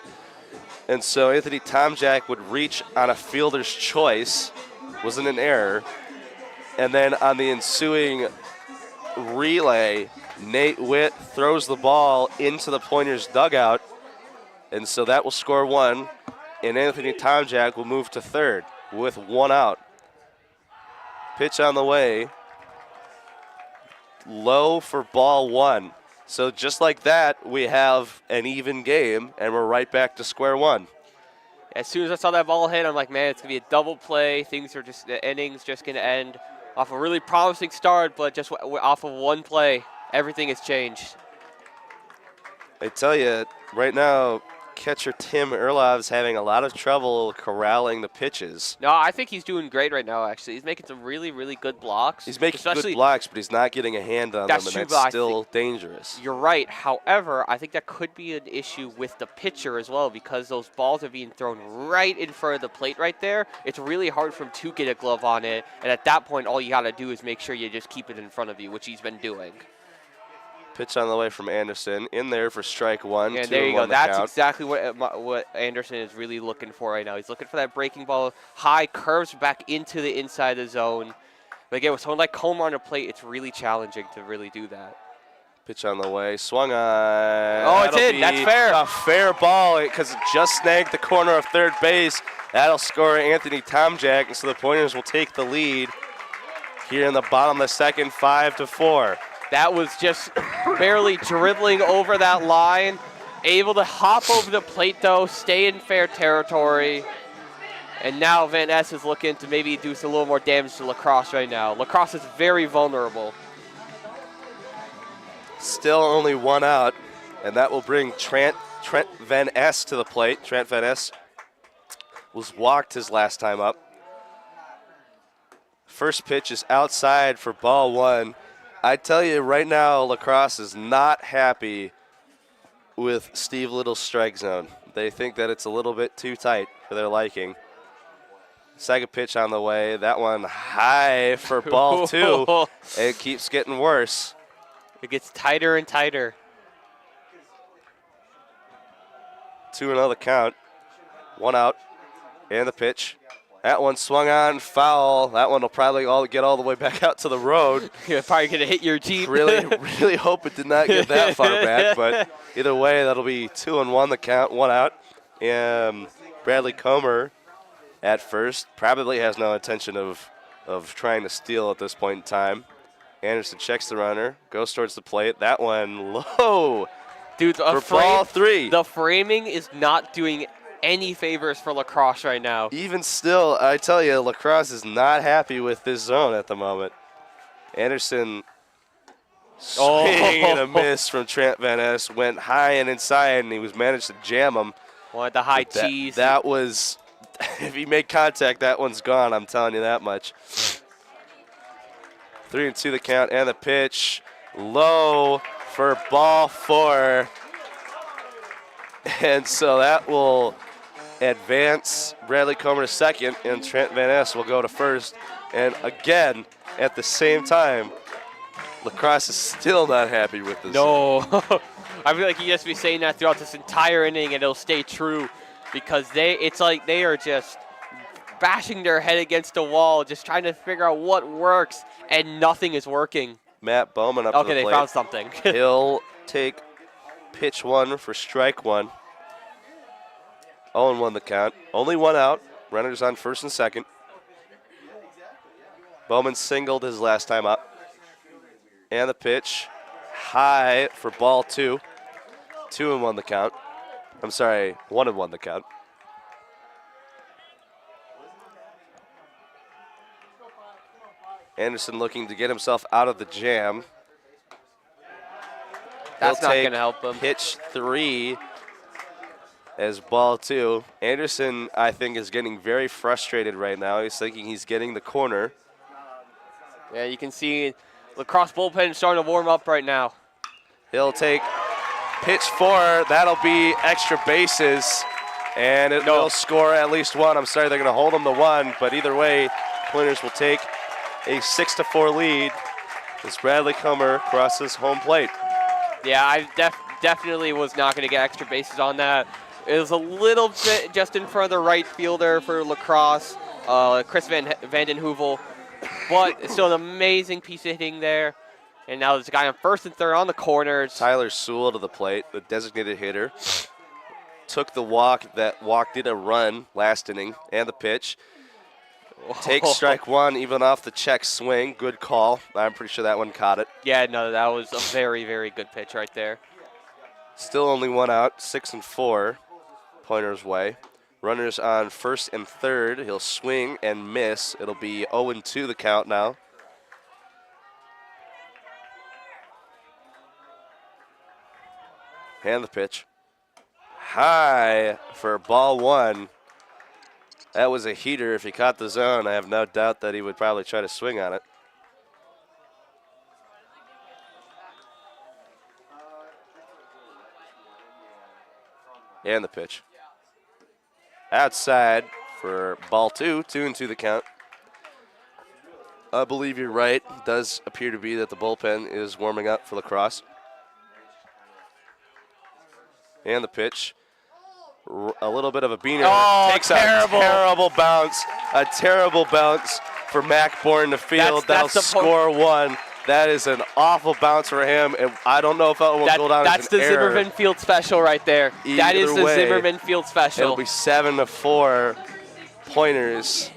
[SPEAKER 1] and so Anthony Tomczak would reach on a fielder's choice. Wasn't an error. And then on the ensuing relay, Nate Witt throws the ball into the Pointers dugout, and so that will score one, and Anthony Tomczak will move to third with one out. Pitch on the way. Low for ball one. So just like that, we have an even game, and we're right back to square one.
[SPEAKER 2] As soon as I saw that ball hit, I'm like, man, it's going to be a double play. The inning's just going to end off a really promising start, but just off of one play, everything has changed.
[SPEAKER 1] I tell you, right now, catcher Tim Erlov's having a lot of trouble corralling the pitches.
[SPEAKER 2] No, I think he's doing great right now, actually. He's making some really, really good blocks.
[SPEAKER 1] He's making good blocks, but he's not getting a hand on them, and that's still dangerous.
[SPEAKER 2] You're right. However, I think that could be an issue with the pitcher as well, because those balls are being thrown right in front of the plate right there. It's really hard for him to get a glove on it, and at that point, all you got to do is make sure you just keep it in front of you, which he's been doing.
[SPEAKER 1] Pitch on the way from Anderson, in there for strike one.
[SPEAKER 2] And there you go. That's exactly what Anderson is really looking for right now. He's looking for that breaking ball. High curves back into the inside of the zone. But again, with someone like Comer on the plate, it's really challenging to really do that.
[SPEAKER 1] Pitch on the way, swung on.
[SPEAKER 2] Oh, it's in. That's fair.
[SPEAKER 1] A fair ball because it just snagged the corner of third base. That'll score Anthony Tomczak, and so the Pointers will take the lead here in the bottom of the second, 5-4.
[SPEAKER 2] That was just barely dribbling over that line. Able to hop over the plate, though, stay in fair territory. And now Van Ness is looking to maybe do a little more damage to Lacrosse right now. Lacrosse is very vulnerable.
[SPEAKER 1] Still only one out, and that will bring Trent Van Ness to the plate. Trent Van Ness was walked his last time up. First pitch is outside for ball one. I tell you right now, Lacrosse is not happy with Steve Little's strike zone. They think that it's a little bit too tight for their liking. Second pitch on the way. That one high for ball 2. It keeps getting worse.
[SPEAKER 2] It gets tighter and tighter.
[SPEAKER 1] 2-0 the count. 1 out. And the pitch. That one swung on, foul. That one will probably get all the way back out to the road.
[SPEAKER 2] You're probably going to hit your Jeep.
[SPEAKER 1] Really hope it did not get that far back. But either way, that'll be 2-1 the count, 1 out. And Bradley Comer at first probably has no intention of trying to steal at this point in time. Anderson checks the runner, goes towards the plate. That one low.
[SPEAKER 2] Dude,
[SPEAKER 1] for ball 3.
[SPEAKER 2] The framing is not doing any favors for La Crosse right now.
[SPEAKER 1] Even still, I tell you, La Crosse is not happy with this zone at the moment. Anderson swing and a miss from Trent Van Ness. Went high and inside, and he was managed to jam him.
[SPEAKER 2] Wanted the high cheese.
[SPEAKER 1] That was, if he made contact, that one's gone. I'm telling you that much. 3-2 the count, and the pitch low for ball 4. And so that will advance Bradley Comer to second, and Trent Van Ness will go to first. And again, at the same time, La Crosse is still not happy with this.
[SPEAKER 2] No. I feel like you just be saying that throughout this entire inning, and it'll stay true because it's like they are just bashing their head against the wall, just trying to figure out what works, and nothing is working.
[SPEAKER 1] Matt Bowman up to the plate.
[SPEAKER 2] Okay, they found something.
[SPEAKER 1] He'll take pitch 1 for strike 1. 0-1 the count. Only 1 out. Runners on first and second. Bowman singled his last time up. And the pitch high for ball 2. 2-1 the count. I'm sorry, 1-1 the count. Anderson looking to get himself out of the jam.
[SPEAKER 2] That's not going to help him.
[SPEAKER 1] Pitch 3 as ball 2. Anderson, I think, is getting very frustrated right now. He's thinking he's getting the corner.
[SPEAKER 2] Yeah, you can see La Crosse bullpen starting to warm up right now.
[SPEAKER 1] He'll take pitch 4. That'll be extra bases, and it will score at least 1. I'm sorry, they're going to hold him to 1, but either way, Pointers will take a 6-4 lead as Bradley Comer crosses home plate.
[SPEAKER 2] Yeah, I definitely was not going to get extra bases on that. It was a little bit just in front of the right fielder for La Crosse, Chris Vanden Heuvel. But it's still an amazing piece of hitting there. And now there's a guy on first and third on the corners.
[SPEAKER 1] Tyler Sewell to the plate, the designated hitter. Took the walk. That walk did a run last inning. And the pitch. Takes strike 1 even off the check swing. Good call. I'm pretty sure that one caught it.
[SPEAKER 2] Yeah, no, that was a very, very good pitch right there.
[SPEAKER 1] Still only 1 out, 6-4. Pointers way. Runners on first and third. He'll swing and miss. It'll be 0-2 the count now. And the pitch. High for ball 1. That was a heater. If he caught the zone, I have no doubt that he would probably try to swing on it. And the pitch. Outside for ball 2. 2-2 the count. I believe you're right. It does appear to be that the bullpen is warming up for La Crosse. And the pitch. A little bit of a beaner.
[SPEAKER 2] Oh,
[SPEAKER 1] Takes a terrible bounce. A terrible bounce for Mac Bourne to field. That'll score 1. That is an awful bounce for him, and I don't know if that will go down as an error.
[SPEAKER 2] That's the Zimmerman Field special right there. That is the Zimmerman Field special.
[SPEAKER 1] It'll be 7-4 Pointers.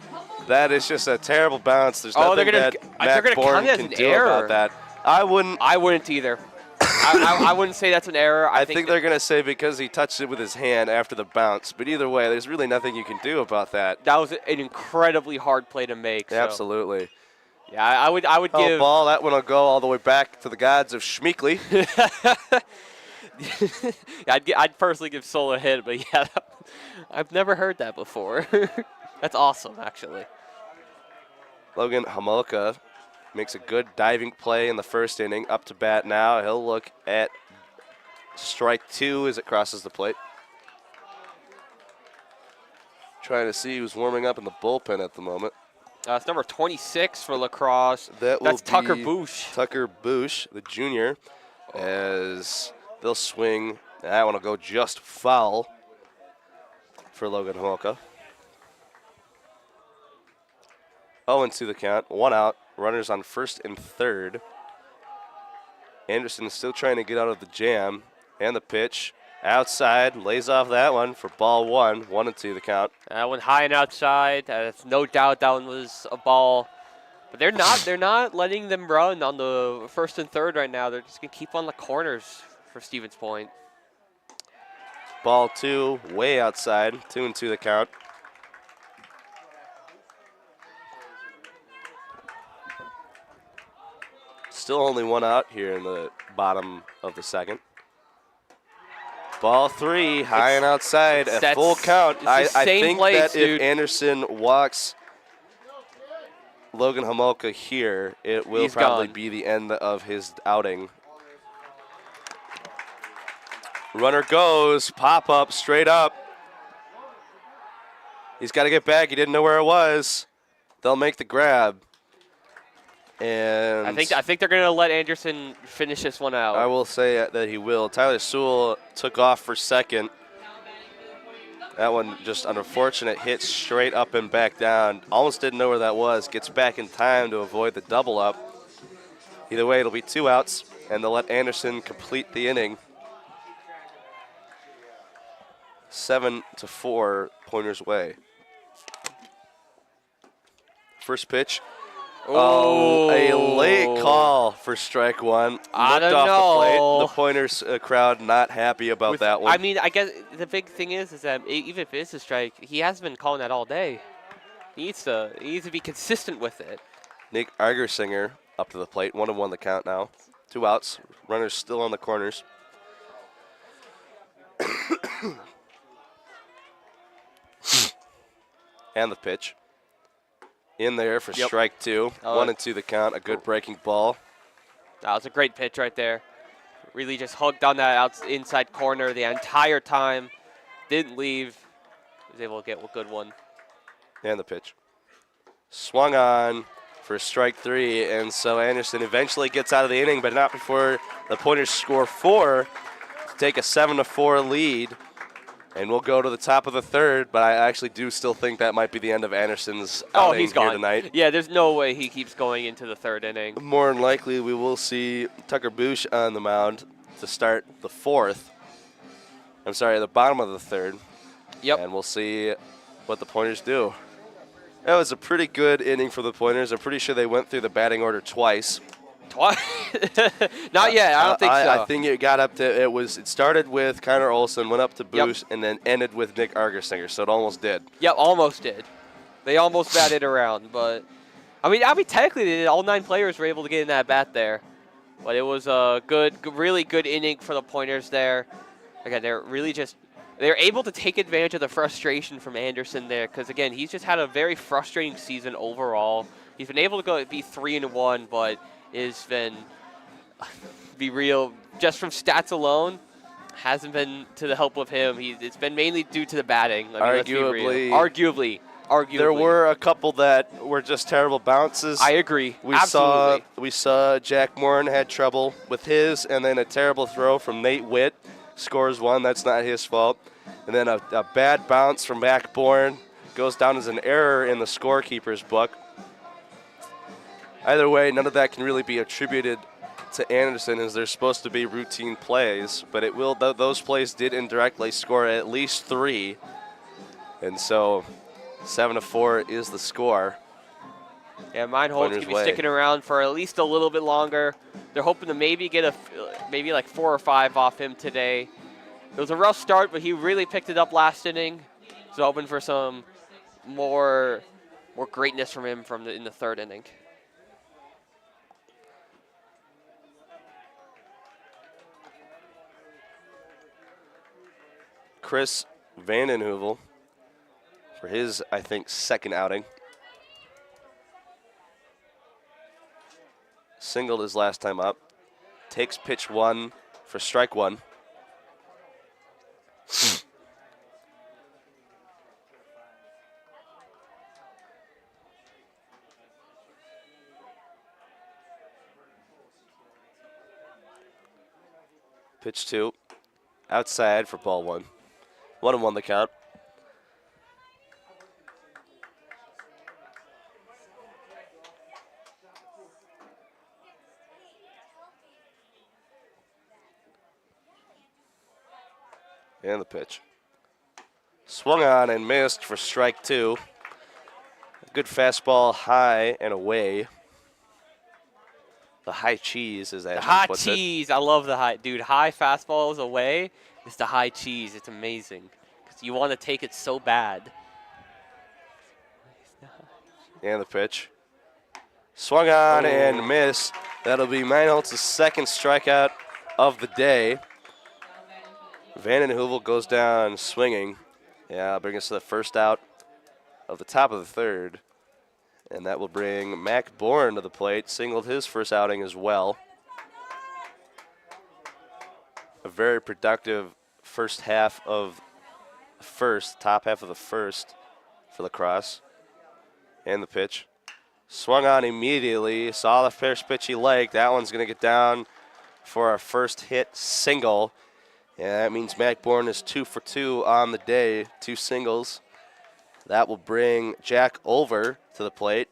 [SPEAKER 1] That is just a terrible bounce. There's nothing that Mac Bourne can do about that. I wouldn't
[SPEAKER 2] either. I wouldn't say that's an error.
[SPEAKER 1] I think they're going to say because he touched it with his hand after the bounce. But either way, there's really nothing you can do about that.
[SPEAKER 2] That was an incredibly hard play to make.
[SPEAKER 1] Absolutely.
[SPEAKER 2] So. Yeah, I would give.
[SPEAKER 1] Ball, that one will go all the way back to the gods of Schmeekley.
[SPEAKER 2] I'd personally give Sol a hit, but yeah, I've never heard that before. That's awesome, actually.
[SPEAKER 1] Logan Homolka makes a good diving play in the first inning. Up to bat now. He'll look at strike 2 as it crosses the plate. Trying to see who's warming up in the bullpen at the moment.
[SPEAKER 2] It's number 26 for Lacrosse.
[SPEAKER 1] That will
[SPEAKER 2] That's Tucker
[SPEAKER 1] be
[SPEAKER 2] Boosh.
[SPEAKER 1] Tucker Boosh, the junior, as they'll swing. That one will go just foul for Logan Homolka. 0-2 the count. 1 out. Runners on first and third. Anderson is still trying to get out of the jam. And the pitch. Outside. Lays off that one for ball 1. 1-2 the count.
[SPEAKER 2] That one high and outside. That's no doubt that one was a ball. But they're not letting them run on the first and third right now. They're just gonna keep on the corners for Stevens Point.
[SPEAKER 1] Ball 2, way outside. 2-2 the count. Still only 1 out here in the bottom of the second. Ball 3, high and outside, at full count. I think that if Anderson walks Logan Homolka here, it will probably be the end of his outing. Runner goes, pop up, straight up. He's got to get back. He didn't know where it was. They'll make the grab. And
[SPEAKER 2] I think they're going to let Anderson finish this one out.
[SPEAKER 1] I will say that he will. Tyler Sewell took off for second. That one just an unfortunate hit straight up and back down. Almost didn't know where that was. Gets back in time to avoid the double up. Either way, it'll be 2 outs, and they'll let Anderson complete the inning. 7-4 Pointers way. First pitch. Oh, a late call for strike 1.
[SPEAKER 2] I
[SPEAKER 1] Looked
[SPEAKER 2] don't
[SPEAKER 1] off
[SPEAKER 2] know.
[SPEAKER 1] the plate. The Pointers crowd not happy about that one.
[SPEAKER 2] I mean, I guess the big thing is that even if it is a strike, he hasn't been calling that all day. He needs to be consistent with it.
[SPEAKER 1] Nick Argersinger up to the plate. 1-1 the count now. 2 outs. Runners still on the corners. And the pitch. In there for strike 2. 1-2 the count. A good breaking ball.
[SPEAKER 2] That was a great pitch right there. Really just hugged on that inside corner the entire time. Didn't leave. Was able to get a good one.
[SPEAKER 1] And the pitch. Swung on for strike 3. And so Anderson eventually gets out of the inning, but not before the Pointers score 4 to take a 7-4 lead. And we'll go to the top of the third, but I actually do still think that might be the end of Anderson's outing
[SPEAKER 2] he's gone
[SPEAKER 1] here tonight.
[SPEAKER 2] Yeah, there's no way he keeps going into the third inning.
[SPEAKER 1] More than likely, we will see Tucker Boosh on the mound to start the fourth. I'm sorry, the bottom of the third.
[SPEAKER 2] Yep.
[SPEAKER 1] And we'll see what the Pointers do. That was a pretty good inning for the Pointers. I'm pretty sure they went through the batting order twice.
[SPEAKER 2] Not yet. I don't think so.
[SPEAKER 1] I think it got up to it started with Connor Olson, went up to Boosh, and then ended with Nick Argersinger. So it almost did.
[SPEAKER 2] Yep, almost did. They almost batted around, but I mean, technically, they did. All 9 players were able to get in that bat there, but it was a really good inning for the Pointers there. Again, they're able to take advantage of the frustration from Anderson there, because again, he's just had a very frustrating season overall. He's been able to be 3-1, but it's been, be real, just from stats alone, hasn't been to the help of him. It's been mainly due to the batting. I mean, arguably. There
[SPEAKER 1] were a couple that were just terrible bounces.
[SPEAKER 2] I agree.
[SPEAKER 1] Absolutely. We saw Jack Morin had trouble with his, and then a terrible throw from Nate Witt. Scores 1. That's not his fault. And then a bad bounce from Mac Bourne goes down as an error in the scorekeeper's book. Either way, none of that can really be attributed to Anderson, as they're supposed to be routine plays, but it will. Those plays did indirectly score at least 3, and so 7-4 is the score.
[SPEAKER 2] Yeah, Meinhold's gonna be sticking around for at least a little bit longer. They're hoping to maybe get maybe like 4 or 5 off him today. It was a rough start, but he really picked it up last inning. So hoping for some more greatness from him in the third inning.
[SPEAKER 1] Chris Vandenheuvel for his, I think, second outing. Singled his last time up. Takes pitch 1 for strike 1. Pitch 2. Outside for ball 1. 1-1 the count. And the pitch. Swung on and missed for strike 2. Good fastball high and away. The high cheese, as
[SPEAKER 2] The
[SPEAKER 1] Ashton
[SPEAKER 2] hot
[SPEAKER 1] puts
[SPEAKER 2] cheese. I love the high. Dude, high fastballs away. It's the high cheese. It's amazing. Because you want to take it so bad.
[SPEAKER 1] it. And the pitch. Swung on and missed. That'll be Meinholz's second strikeout of the day. Vanden Heuvel goes down swinging. Yeah, bring us to the first out of the top of the third. And that will bring Mac Bourne to the plate. Singled his first outing as well. A very productive first half of the first, top half of the first for the Crosse. And the pitch. Swung on immediately. Saw the first pitch he liked. That one's going to get down for our first hit single. And that means Mac Bourne is 2 for 2 on the day. 2 singles. That will bring Jack Over to the plate.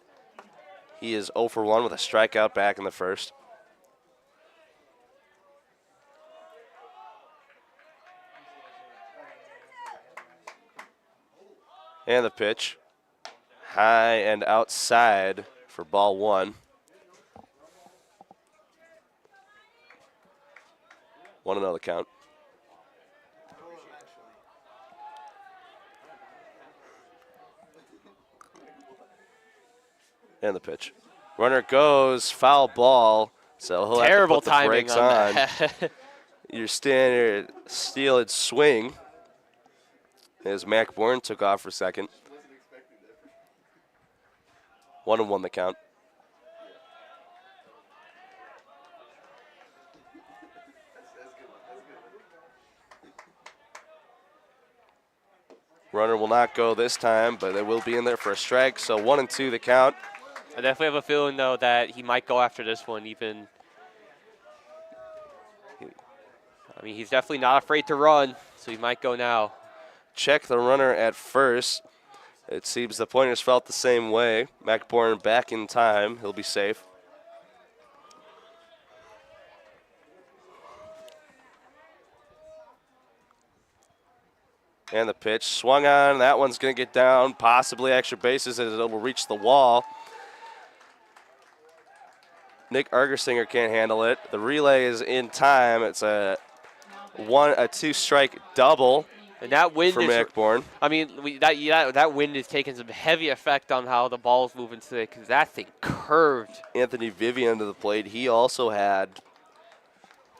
[SPEAKER 1] He is 0 for 1 with a strikeout back in the first. And the pitch. High and outside for ball 1. 1-0 the count. And the pitch. Runner goes, foul ball. So he'll
[SPEAKER 2] Terrible
[SPEAKER 1] have to put the
[SPEAKER 2] timing
[SPEAKER 1] brakes
[SPEAKER 2] on
[SPEAKER 1] on.
[SPEAKER 2] that.
[SPEAKER 1] Your standard steeled swing as Mac Bourne took off for second. 1-1 the count. Runner will not go this time, but it will be in there for a strike. So 1-2 the count.
[SPEAKER 2] I definitely have a feeling, though, that he might go after this one even. I mean, he's definitely not afraid to run, so he might go now.
[SPEAKER 1] Check the runner at first. It seems the Pointers felt the same way. Mac Bourne back in time. He'll be safe. And the pitch swung on. That one's going to get down, possibly extra bases as it will reach the wall. Nick Argersinger can't handle it. The relay is in time. It's a 2-strike double.
[SPEAKER 2] And that wind
[SPEAKER 1] for
[SPEAKER 2] is,
[SPEAKER 1] Mac Bourne.
[SPEAKER 2] I mean, that wind is taking some heavy effect on how the ball's moving today because that thing curved.
[SPEAKER 1] Anthony Vivian to the plate. He also had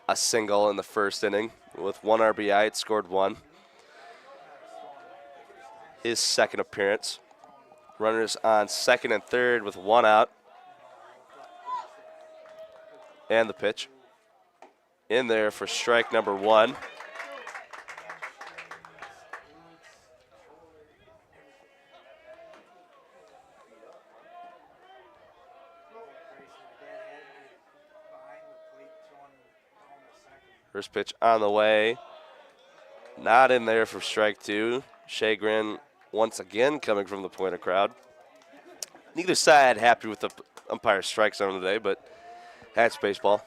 [SPEAKER 1] a single in the first inning with 1 RBI. It scored 1. His second appearance. Runners on second and third with 1 out. And the pitch. In there for strike number 1. First pitch on the way. Not in there for strike 2. Chagrin once again coming from the Pointer crowd. Neither side happy with the umpire strike zone today, but that's baseball.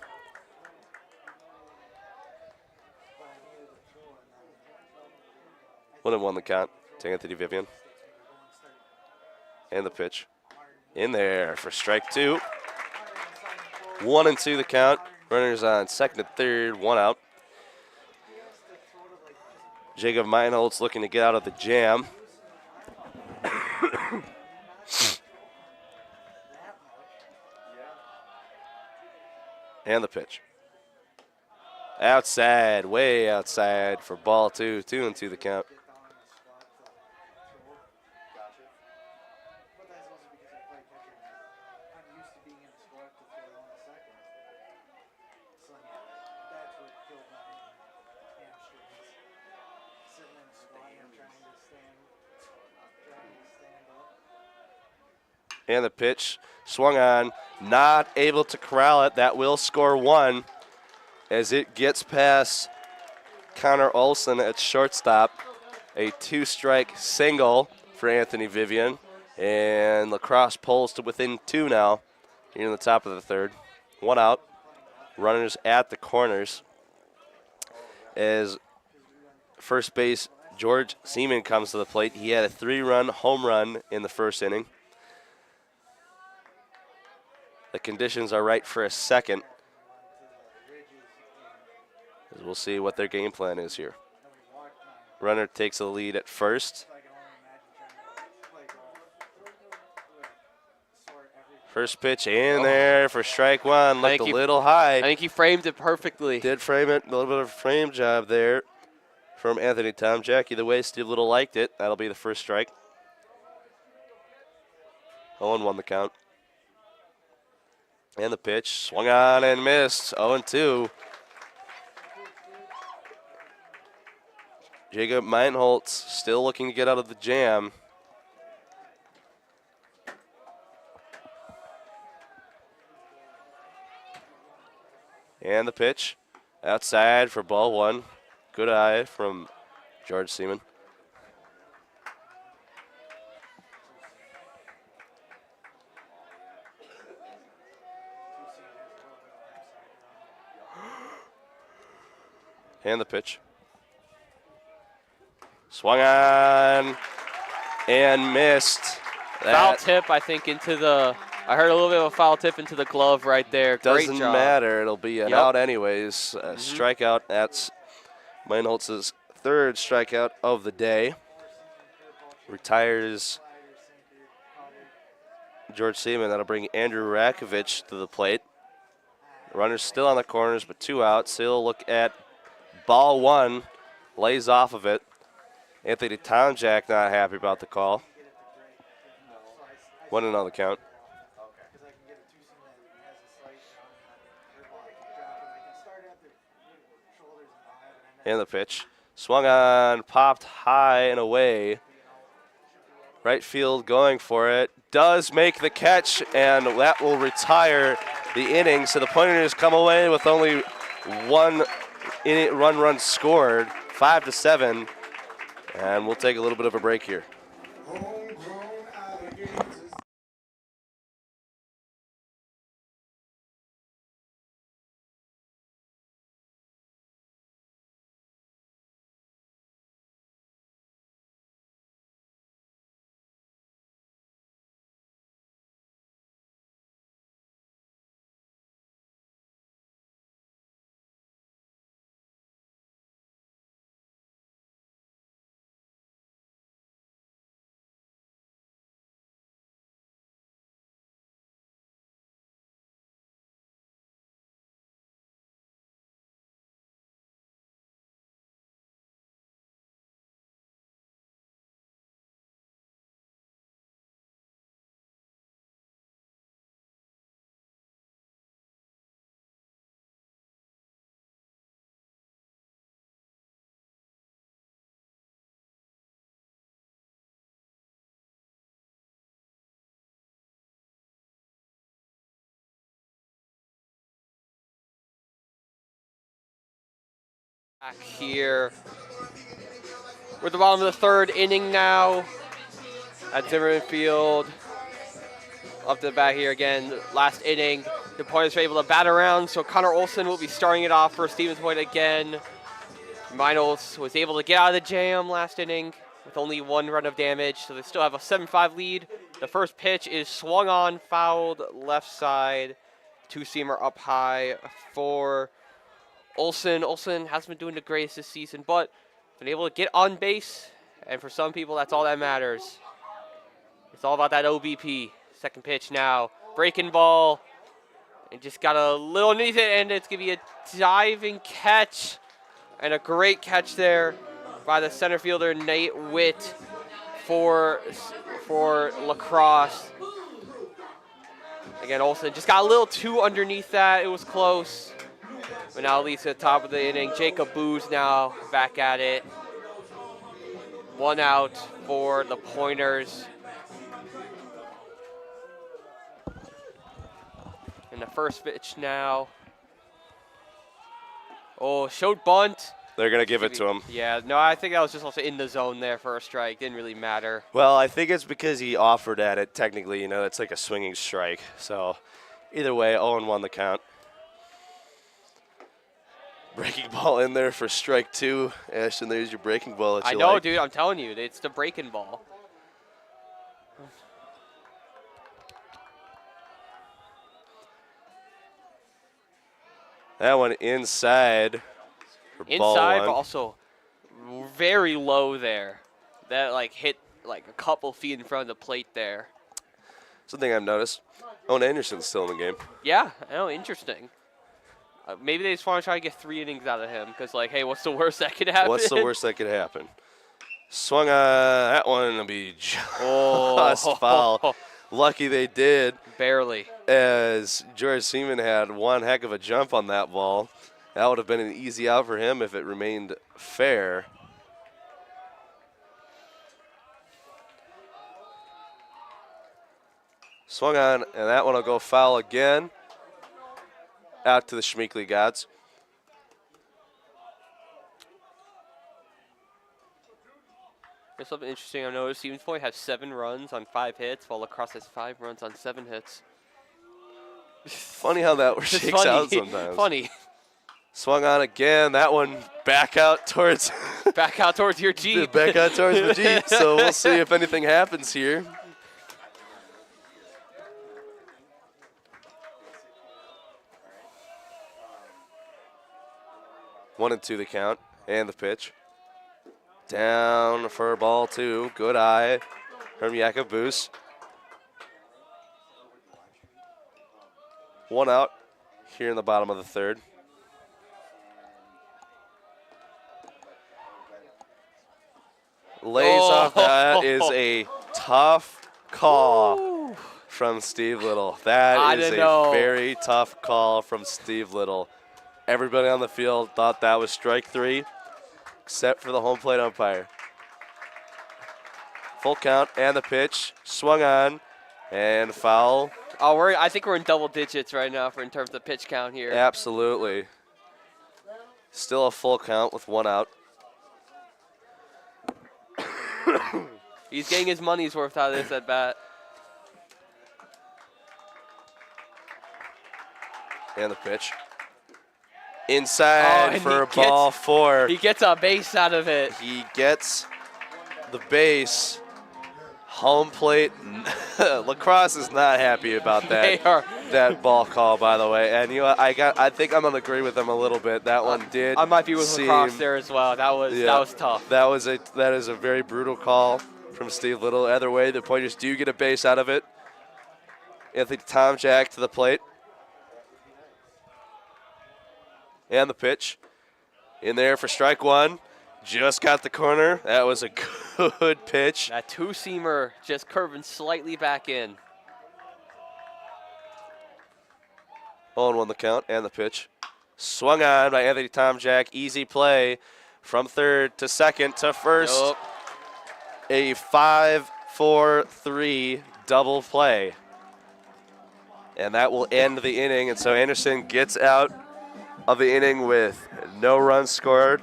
[SPEAKER 1] One and one the count to Anthony Vivian. And the pitch. In there for strike 2. 1-2 the count. Runners on second and third, 1 out. Jacob Meinholz looking to get out of the jam. And the pitch. Outside, way outside for ball 2. 2-2 the count. And the pitch swung on, not able to corral it. That will score 1 as it gets past Connor Olson at shortstop. A 2-strike single for Anthony Vivian. And Lacrosse pulls to within 2 now here in the top of the third. 1 out. Runners at the corners. As first base George Seaman comes to the plate. He had a 3-run home run in the first inning. The conditions are right for a second. As we'll see what their game plan is here. Runner takes the lead at first. First pitch in there for strike 1. Looked a little high.
[SPEAKER 2] I think he framed it perfectly.
[SPEAKER 1] Did frame it. A little bit of a frame job there from Anthony Tomjack. Either way, Steve Little liked it. That'll be the first strike. 0-1 the count. And the pitch. Swung on and missed. 0-2. Jacob Meinholz still looking to get out of the jam. And the pitch. Outside for ball 1. Good eye from George Seaman. And the pitch. Swung on and missed.
[SPEAKER 2] Foul tip, I think, into the. I heard a little bit of a foul tip into the glove right there. Great
[SPEAKER 1] Doesn't
[SPEAKER 2] job.
[SPEAKER 1] matter. It'll be an out anyways. A strikeout. That's Meinholz's 3rd strikeout of the day. Retires George Seaman. That'll bring Andrew Rakovich to the plate. Runners still on the corners, but 2 outs. He'll look at ball 1. Lays off of it. Anthony Tomjack not happy about the call. 1-0 the count. And the pitch. Swung on, popped high and away. Right field going for it. Does make the catch, and that will retire the inning. So the Pointers come away with only 1 run scored, 5-7. And we'll take a little bit of a break here.
[SPEAKER 2] Back here. We're at the bottom of the 3rd inning now at Zimmerman Field. Up to the bat here again. Last inning. The Pointers are able to bat around, so Connor Olson will be starting it off for Stevens Point again. Meinholz was able to get out of the jam last inning with only 1 run of damage, so they still have a 7-5 lead. The first pitch is swung on, fouled left side. 2-seamer up high for Olson. Olson hasn't been doing the greatest this season, but been able to get on base, and for some people, that's all that matters. It's all about that OBP. Second pitch now. Breaking ball. And just got a little underneath it, and it's going to be a diving catch. And a great catch there by the center fielder, Nate Witt, for Lacrosse. Again, Olson just got a little too underneath that. It was close. But now at least at the top of the inning, Jacob Booz now back at it. 1 out for the Pointers. And the first pitch now. Oh, showed bunt.
[SPEAKER 1] They're going to give it to him.
[SPEAKER 2] Yeah, no, I think that was just also in the zone there for a strike. Didn't really matter.
[SPEAKER 1] Well, I think it's because he offered at it. Technically, it's like a swinging strike. So either way, 0-1 the count. Breaking ball in there for strike 2. Ashton, there's your breaking ball that
[SPEAKER 2] I
[SPEAKER 1] you
[SPEAKER 2] know,
[SPEAKER 1] like.
[SPEAKER 2] dude. I'm telling you, it's the breaking ball.
[SPEAKER 1] That one inside.
[SPEAKER 2] Inside, but also very low there. That hit a couple feet in front of the plate there.
[SPEAKER 1] Something I've noticed. Owen Anderson's still in the game.
[SPEAKER 2] Yeah, I know. Interesting. Maybe they just want to try to get 3 innings out of him because, hey, what's the worst that could happen?
[SPEAKER 1] What's the worst that could happen? Swung on that one will be just foul. Lucky they did.
[SPEAKER 2] Barely.
[SPEAKER 1] As George Seaman had one heck of a jump on that ball. That would have been an easy out for him if it remained fair. Swung on, and that one will go foul again. Out to the Schmeekley gods.
[SPEAKER 2] There's something interesting I noticed. Stevens Point has 7 runs on 5 hits, while Lacrosse has 5 runs on 7 hits.
[SPEAKER 1] Funny how that shakes out sometimes.
[SPEAKER 2] Funny.
[SPEAKER 1] Swung on again. That one back out towards
[SPEAKER 2] back out towards your Jeep.
[SPEAKER 1] Back out towards the Jeep. So we'll see if anything happens here. One and 2 the count, and the pitch. Down for ball 2. Good eye from Jakobus. 1 out here in the bottom of the 3rd. Lays off. That is a tough call from Steve Little. That is a very tough call from Steve Little. Everybody on the field thought that was strike 3, except for the home plate umpire. Full count and the pitch. Swung on and foul.
[SPEAKER 2] Oh, I think we're in double digits right now in terms of pitch count here.
[SPEAKER 1] Absolutely. Still a full count with 1 out.
[SPEAKER 2] He's getting his money's worth out of this at bat.
[SPEAKER 1] And the pitch. Inside for ball 4.
[SPEAKER 2] He gets a base out of it.
[SPEAKER 1] He gets the base. Home plate. Lacrosse is not happy about that. That ball call, by the way. And I think I'm gonna agree with them a little bit. That one did.
[SPEAKER 2] I might be with Lacrosse there as well. That was tough.
[SPEAKER 1] That is a very brutal call from Steve Little. Either way, the Pointers do get a base out of it. Anthony Tomjack to the plate. And the pitch. In there for strike 1. Just got the corner. That was a good pitch.
[SPEAKER 2] That 2-seamer just curving slightly back in.
[SPEAKER 1] 0-1 the count and the pitch. Swung on by Anthony Tomjack. Easy play from 3rd to 2nd to 1st.
[SPEAKER 2] Nope.
[SPEAKER 1] A 5-4-3 double play. And that will end the inning. And so Anderson gets out of the inning with no runs scored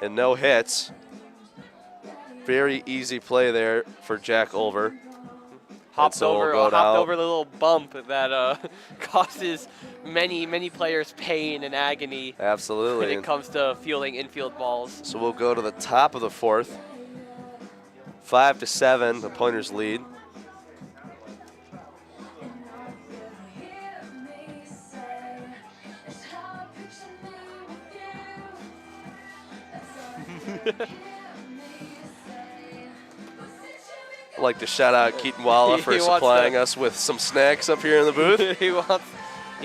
[SPEAKER 1] and no hits. Very easy play there for Jack Ulver.
[SPEAKER 2] Hopped over the little bump that causes many players pain and agony.
[SPEAKER 1] Absolutely.
[SPEAKER 2] When it comes to fielding infield balls.
[SPEAKER 1] So we'll go to the top of the 4th. 5-7, the Pointers lead. I'd like to shout out Keaton Walla for supplying us with some snacks up here in the booth.
[SPEAKER 2] he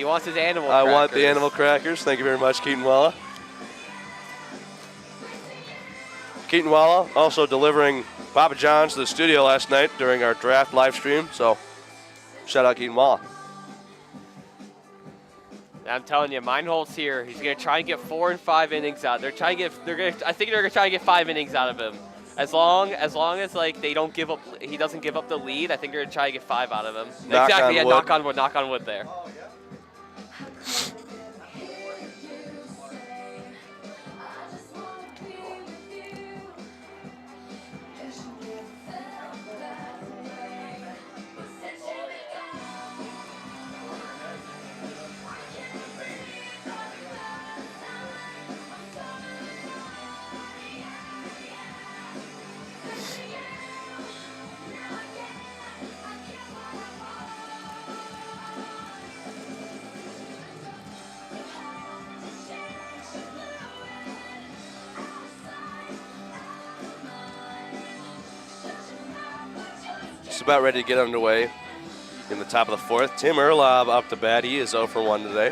[SPEAKER 2] wants his animal crackers.
[SPEAKER 1] I want the animal crackers. Thank you very much, Keaton Walla. Keaton Walla also delivering Papa John's to the studio last night during our draft live stream. So shout out Keaton Walla.
[SPEAKER 2] I'm telling you, Meinholtz here. He's gonna try and get 4 and 5 innings out. I think they're gonna try and get 5 innings out of him. As long as they don't give up, he doesn't give up the lead. I think they're gonna try and get 5 out of him. Exactly. Yeah, knock on wood. Knock on wood there.
[SPEAKER 1] Just about ready to get underway in the top of the fourth. Tim Erlob up to bat. He is 0 for 1 today.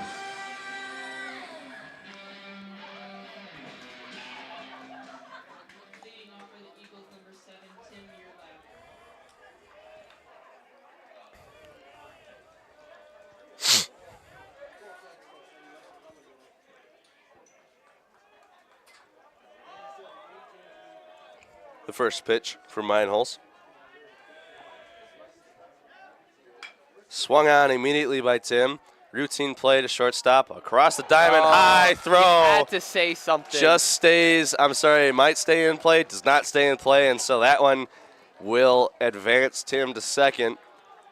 [SPEAKER 1] The first pitch from Meinholz. Swung on immediately by Tim. Routine play to shortstop. Across the diamond. High throw.
[SPEAKER 2] You had to say something.
[SPEAKER 1] Just stays, I'm sorry, it might stay in play. Does not stay in play. And so that one will advance Tim to second.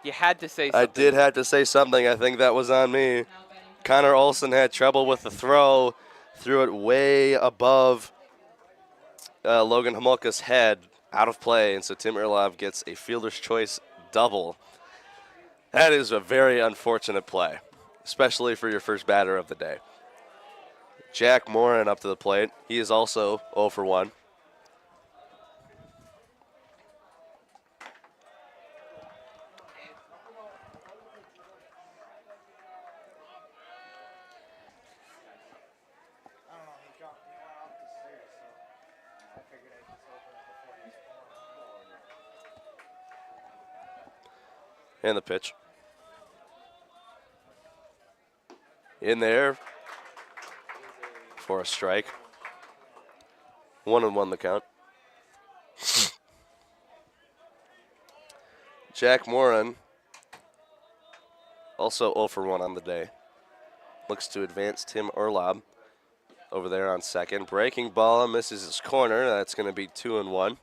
[SPEAKER 2] You had to say something.
[SPEAKER 1] I did have to say something. I think that was on me. Connor Olson had trouble with the throw. Threw it way above Logan Homolka's head, out of play, and so Tim Erlob gets a fielder's choice double. That is a very unfortunate play, especially for your first batter of the day. Jack Morin up to the plate. He is also 0 for 1. And the pitch. In there for a strike. 1-1 the count. Jack Morin also 0 for 1 on the day. Looks to advance Tim Erlob over there on second. Breaking ball misses his corner. That's going to be 2-1.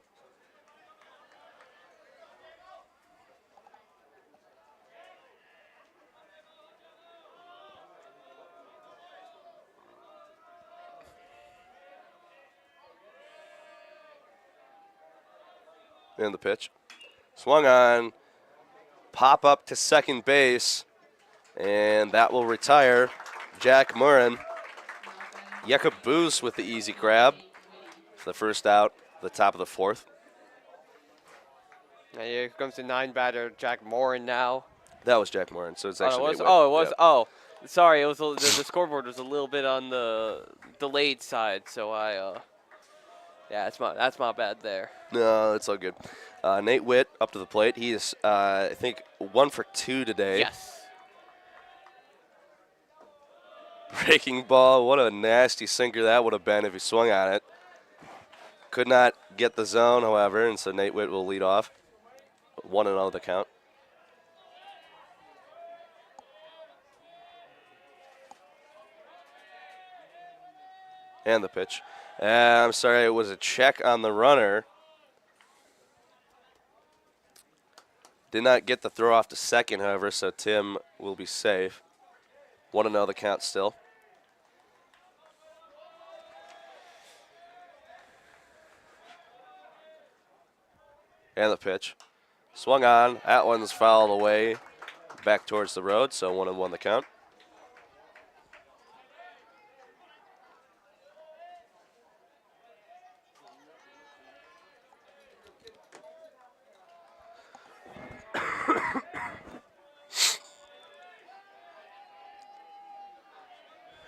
[SPEAKER 1] And the pitch. Swung on. Pop up to second base. And that will retire Jack Morin. Jakob Boos with the easy grab for the first out, the top of the fourth.
[SPEAKER 2] And here comes the 9-batter, Jack Morin now.
[SPEAKER 1] That was Jack Morin, so it's actually
[SPEAKER 2] it was.
[SPEAKER 1] Yeah.
[SPEAKER 2] Oh, sorry. It was the scoreboard was a little bit on the delayed side, so yeah, that's my bad there.
[SPEAKER 1] No, it's all good. Nate Witt up to the plate. He is, I think, 1 for 2 today.
[SPEAKER 2] Yes.
[SPEAKER 1] Breaking ball. What a nasty sinker that would have been if he swung on it. Could not get the zone, however, and so Nate Witt will lead off. 1-0 the count. And the pitch. I'm sorry, it was a check on the runner. Did not get the throw off to second, however, so Tim will be safe. 1-0 the count still. And the pitch. Swung on. That one's fouled away back towards the road, so 1-1 the count.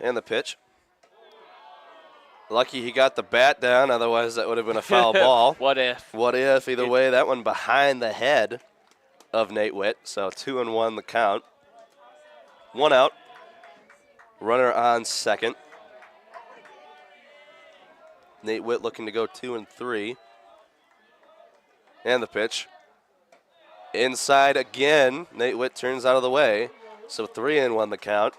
[SPEAKER 1] And the pitch. Lucky he got the bat down, otherwise that would have been a foul ball.
[SPEAKER 2] What if?
[SPEAKER 1] What if? Either way, that one behind the head of Nate Witt. So 2-1 the count. 1 out. Runner on second. Nate Witt looking to go 2-3. And the pitch. Inside again. Nate Witt turns out of the way. So 3-1 the count.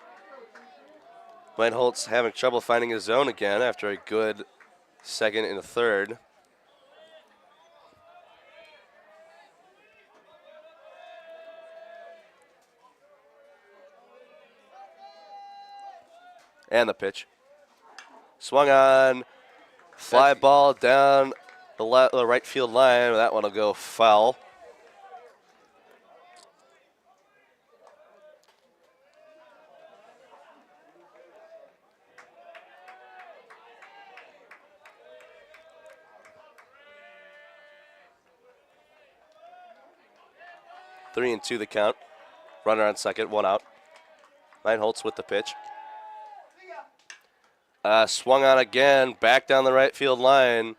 [SPEAKER 1] Meinholz having trouble finding his zone again after a good second and a third. And the pitch. Swung on. Fly ball down the right field line. That one will go foul. 3-2 the count. Runner on second, 1 out. Meinholz with the pitch. Swung on again, back down the right field line.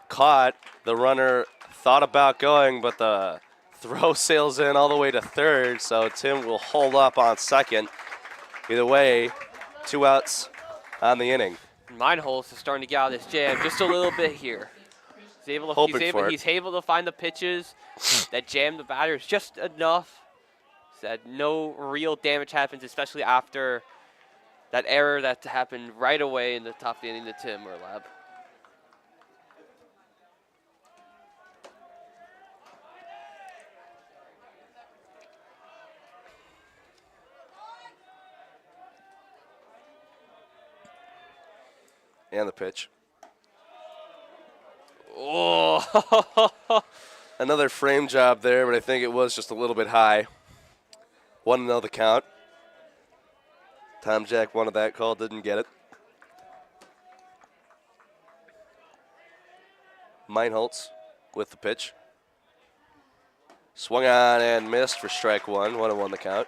[SPEAKER 1] Caught. The runner thought about going, but the throw sails in all the way to third, so Tim will hold up on second. Either way, 2 outs on the inning.
[SPEAKER 2] Meinholz is starting to get out of this jam just a little bit here. He's able to find the pitches that jam the batters just enough so that no real damage happens, especially after that error that happened right away in the top of the inning to Tim Merlab.
[SPEAKER 1] And the pitch.
[SPEAKER 2] Oh,
[SPEAKER 1] Another frame job there, but I think it was just a little bit high. 1-0 the count. Tom Jack wanted that call, didn't get it. Meinholz with the pitch. Swung on and missed for strike 1. 1-1 the count.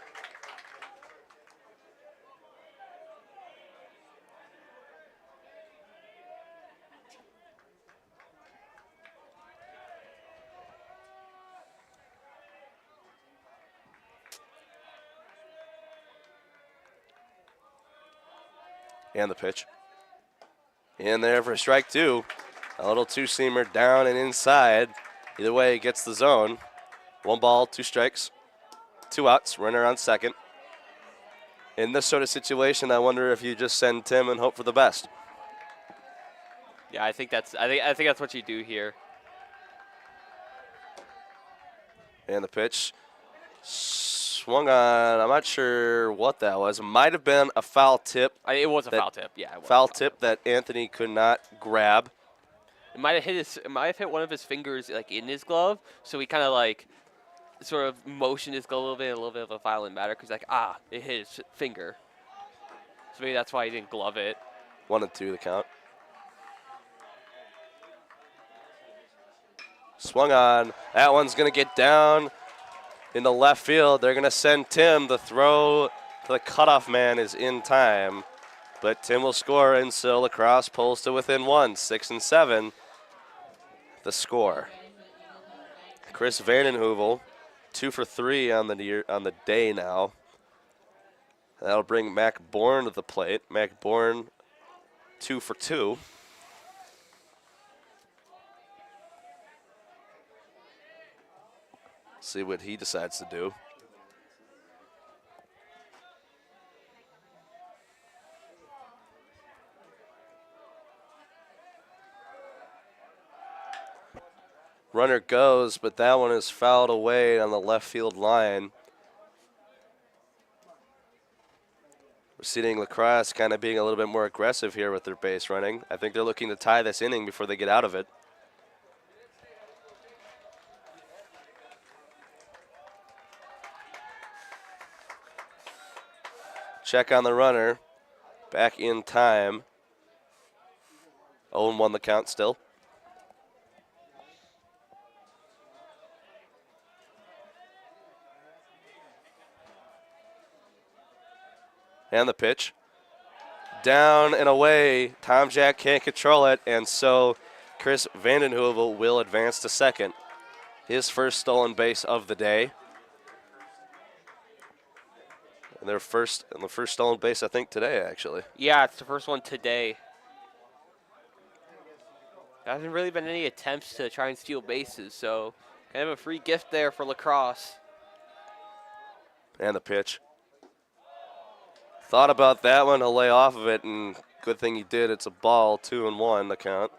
[SPEAKER 1] And the pitch. In there for strike 2. A little two-seamer down and inside. Either way, it gets the zone. 1 ball, 2 strikes. 2 outs, runner on second. In this sort of situation, I wonder if you just send Tim and hope for the best.
[SPEAKER 2] yeah, I think that's what you do here.
[SPEAKER 1] And the pitch. Swung on, I'm not sure what that was. It might have been a foul tip.
[SPEAKER 2] It was a foul tip. Yeah, it was
[SPEAKER 1] Foul tip that Anthony could not grab.
[SPEAKER 2] It might have hit one of his fingers like in his glove, so he kind of like sort of motioned his glove a little bit of a violent matter because like it hit his finger. So maybe that's why he didn't glove it.
[SPEAKER 1] 1-2 the count. Swung on. That one's gonna get down into left field. They're gonna send Tim. The throw to the cutoff man is in time, but Tim will score, and so Lacrosse pulls to within 1, 6-7. The score. Chris Vandenheuvel, 2 for 3 on the day now. That'll bring Mac Bourne to the plate. Mac Bourne, 2 for 2. See what he decides to do. Runner goes, but that one is fouled away on the left field line. We're seeing Lacrosse kind of being a little bit more aggressive here with their base running. I think they're looking to tie this inning before they get out of it. Check on the runner. Back in time. 0-1 the count still. And the pitch. Down and away. Tom Jack can't control it, and so Chris Vandenheuvel will advance to second. His first stolen base of the day. And the first stolen base, I think, today, actually.
[SPEAKER 2] Yeah, it's the first one today. There hasn't really been any attempts to try and steal bases, so kind of a free gift there for Lacrosse.
[SPEAKER 1] And the pitch. Thought about that one to lay off of it, and good thing he did. It's a ball, 2-1 the count.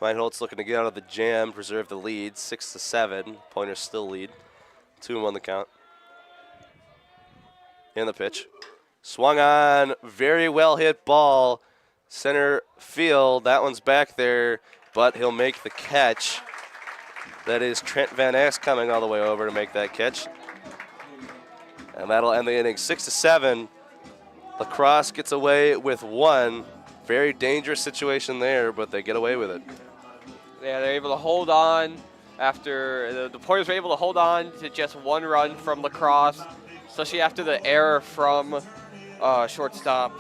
[SPEAKER 1] Meinholz looking to get out of the jam, preserve the lead, 6-7. Pointers still lead, 2-1 the count. And the pitch. Swung on, very well hit ball, center field. That one's back there, but he'll make the catch. That is Trent Van Ass coming all the way over to make that catch. And that'll end the inning 6-7. Lacrosse gets away with 1. Very dangerous situation there, but they get away with it.
[SPEAKER 2] Yeah, they're able to hold on after the Pointers were able to hold on to just one run from Lacrosse, especially after the error from shortstop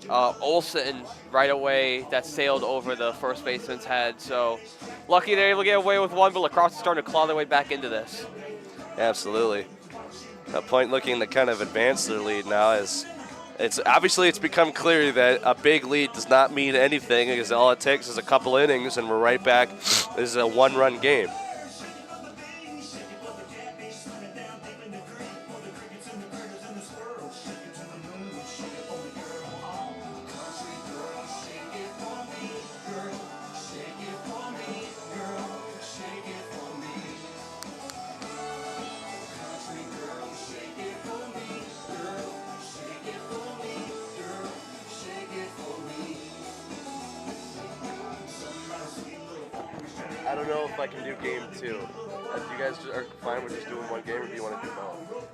[SPEAKER 2] Olsen right away that sailed over the first baseman's head. So lucky they're able to get away with one, but Lacrosse is starting to claw their way back into this.
[SPEAKER 1] Absolutely. A Point looking to kind of advance their lead now as it's become clear that a big lead does not mean anything because all it takes is a couple innings and we're right back. This is a one-run game. I don't know if I can do game two. If you guys are fine with just doing one game, or do you want to do both?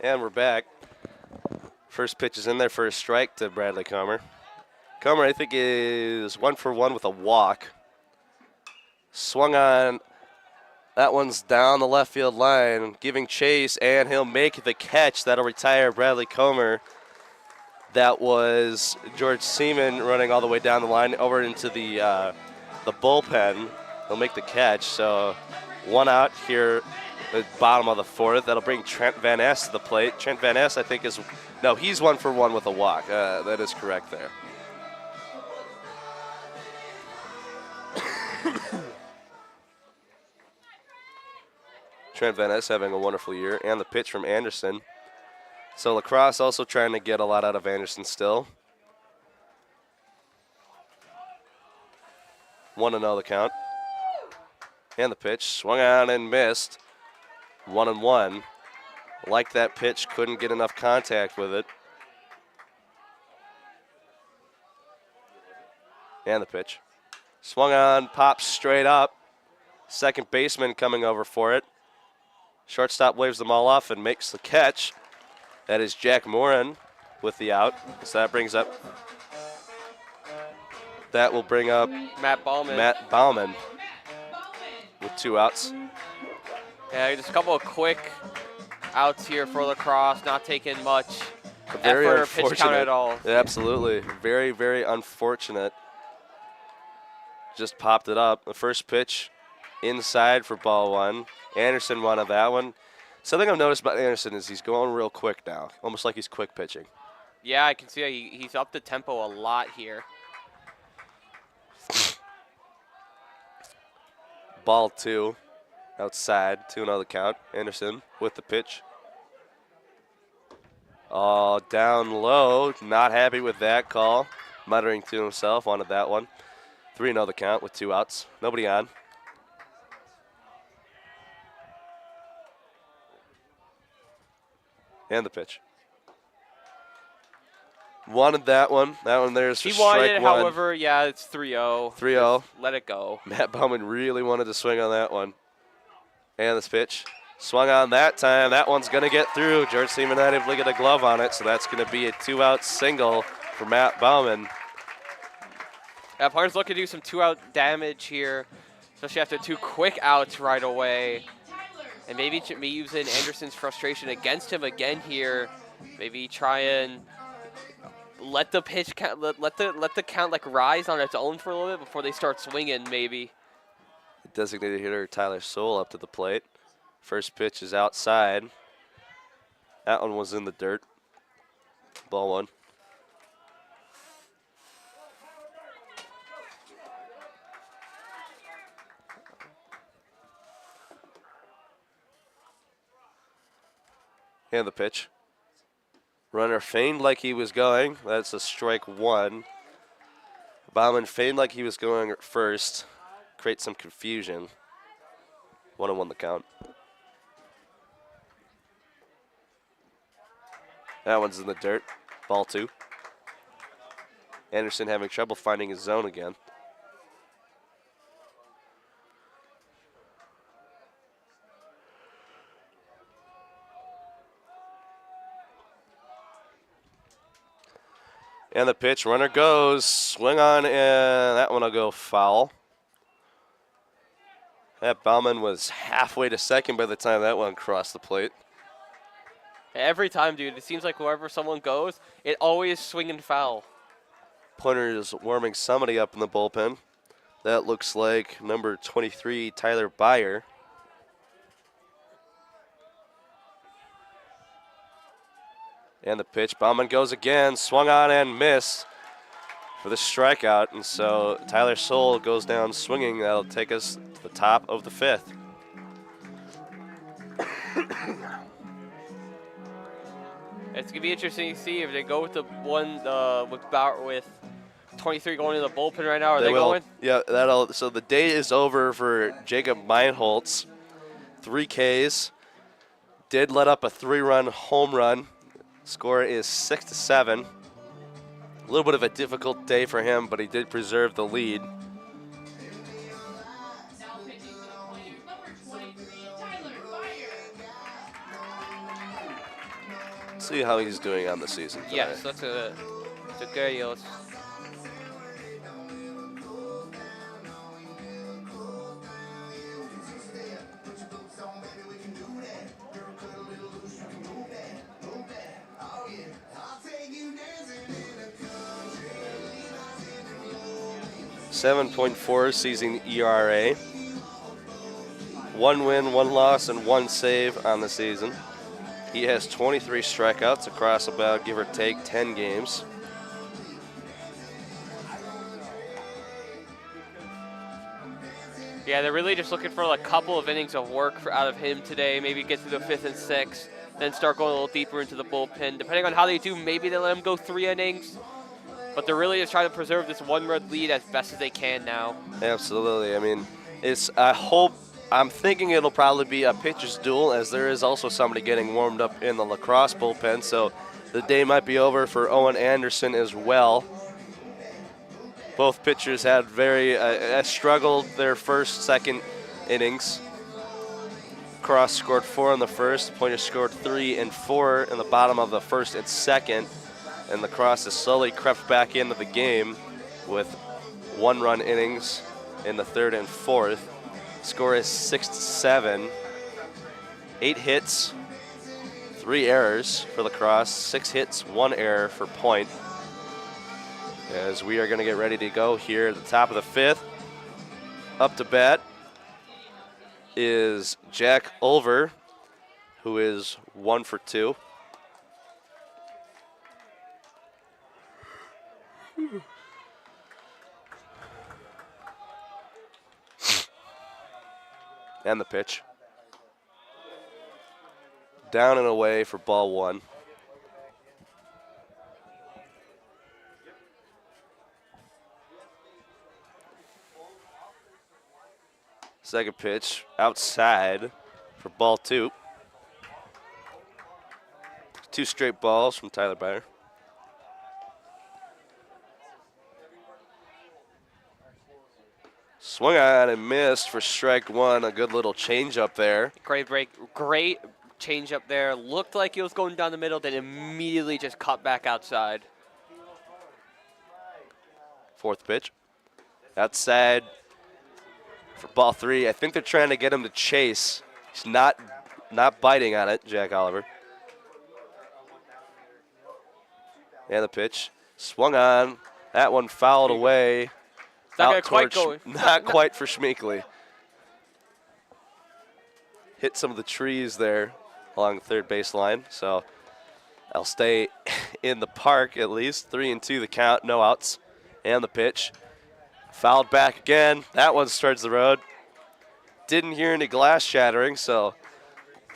[SPEAKER 1] And we're back. First pitch is in there for a strike to Bradley Comer. Comer, I think, is 1 for 1 with a walk. Swung on. That one's down the left field line, giving chase, and he'll make the catch. That'll retire Bradley Comer. That was George Seaman running all the way down the line over into the bullpen. He'll make the catch. So 1 out here at the bottom of the 4th. That'll bring Trent Van Ness to the plate. Trent Van Ness, I think, he's 1 for 1 with a walk. That is correct there. Trent Van Ness having a wonderful year, and the pitch from Anderson. So Lacrosse also trying to get a lot out of Anderson still. 1-0 the count. And the pitch, swung on and missed. 1-1. Like that pitch, couldn't get enough contact with it. And the pitch. Swung on, pops straight up. Second baseman coming over for it. Shortstop waves them all off and makes the catch. That is Jack Morin with the out. So that will bring up
[SPEAKER 2] Matt
[SPEAKER 1] Bauman with 2 outs.
[SPEAKER 2] Yeah, just a couple of quick outs here for Lacrosse, not taking much
[SPEAKER 1] Very
[SPEAKER 2] effort or
[SPEAKER 1] unfortunate.
[SPEAKER 2] pitch count at all.
[SPEAKER 1] Yeah, absolutely. Very, very unfortunate. Just popped it up. The first pitch inside for ball 1. Anderson wanted that one. Something I've noticed about Anderson is he's going real quick now, almost like he's quick pitching.
[SPEAKER 2] Yeah, I can see he's upped the tempo a lot here.
[SPEAKER 1] Ball 2, outside, 2-0 the count. Anderson with the pitch. Oh, down low, not happy with that call. Muttering to himself, wanted that one. 3-0 the count with 2 outs. Nobody on. And the pitch. Wanted that one. That one there's for
[SPEAKER 2] He wanted
[SPEAKER 1] strike
[SPEAKER 2] it,
[SPEAKER 1] 1.
[SPEAKER 2] however, yeah, it's 3-0.
[SPEAKER 1] 3-0.
[SPEAKER 2] Just let it go.
[SPEAKER 1] Matt Bauman really wanted to swing on that one. And this pitch. Swung on that time. That one's going to get through. George Seaman not able to get a glove on it, so that's going to be a 2-out single for Matt Bauman.
[SPEAKER 2] Yeah, Parnes looking to do some 2-out damage here, especially after 2 quick outs right away. And maybe using Anderson's frustration against him again here. Maybe try and let the pitch count, let the count like rise on its own for a little bit before they start swinging. Maybe.
[SPEAKER 1] Designated hitter Tyler Soule up to the plate. First pitch is outside. That one was in the dirt. Ball 1. And the pitch. Runner feigned like he was going. That's a strike one. Bauman feigned like he was going at first. Create some confusion. 1-1 the count. That one's in the dirt. Ball 2. Anderson having trouble finding his zone again. And the pitch, runner goes, swing on, and that one will go foul. That Bauman was halfway to second by the time that one crossed the plate.
[SPEAKER 2] Every time, dude, it seems like wherever someone goes, it always swinging foul.
[SPEAKER 1] Pointer is warming somebody up in the bullpen. That looks like number 23, Tyler Byer. And the pitch, Bauman goes again, swung on and missed for the strikeout. And so Tyler Soule goes down swinging. That'll take us to the top of the 5th.
[SPEAKER 2] It's gonna be interesting to see if they go with the one with 23 going in the bullpen right now. Are they going?
[SPEAKER 1] Yeah, that'll. So the day is over for Jacob Meinholz. 3 Ks. Did let up a 3-run home run. Score is 6-7. A little bit of a difficult day for him, but he did preserve the lead. See how he's doing on the season today.
[SPEAKER 2] Yes, that's a good deal.
[SPEAKER 1] 7.4 season ERA. 1 win, 1 loss, and 1 save on the season. He has 23 strikeouts across about, give or take, 10 games.
[SPEAKER 2] Yeah, they're really just looking for a couple of innings of work out of him today. Maybe get through the 5th and 6th, then start going a little deeper into the bullpen. Depending on how they do, maybe they let him go 3 innings. But they're really just trying to preserve this 1-run lead as best as they can now.
[SPEAKER 1] Absolutely. I mean, I'm thinking it'll probably be a pitcher's duel, as there is also somebody getting warmed up in the lacrosse bullpen. So the day might be over for Owen Anderson as well. Both pitchers had struggled their first, second innings. Crosse scored 4 in the first. Pointer scored 3 and 4 in the bottom of the first and second. And Crosse has slowly crept back into the game with 1-run innings in the 3rd and 4th. Score is 6-7. 8 hits, 3 errors for Crosse. 6 hits, 1 error for Point. As we are going to get ready to go here at the top of the 5th. Up to bat is Jack Ulver, who is 1 for 2. And the pitch. Down and away for ball 1. Second pitch outside for ball 2. 2 straight balls from Tyler Byer. Swung on and missed for strike 1. A good little change up there.
[SPEAKER 2] Great break. Great change up there. Looked like he was going down the middle, then immediately just cut back outside.
[SPEAKER 1] 4th pitch. Outside for ball 3. I think they're trying to get him to chase. He's not biting on it, Jack Oliver. And the pitch. Swung on. That one fouled away.
[SPEAKER 2] Not quite going.
[SPEAKER 1] Not quite for Schmeekley. Hit some of the trees there along the 3rd baseline. So I'll stay in the park at least. 3-2 the count, no outs. And the pitch. Fouled back again. That one starts the road. Didn't hear any glass shattering, so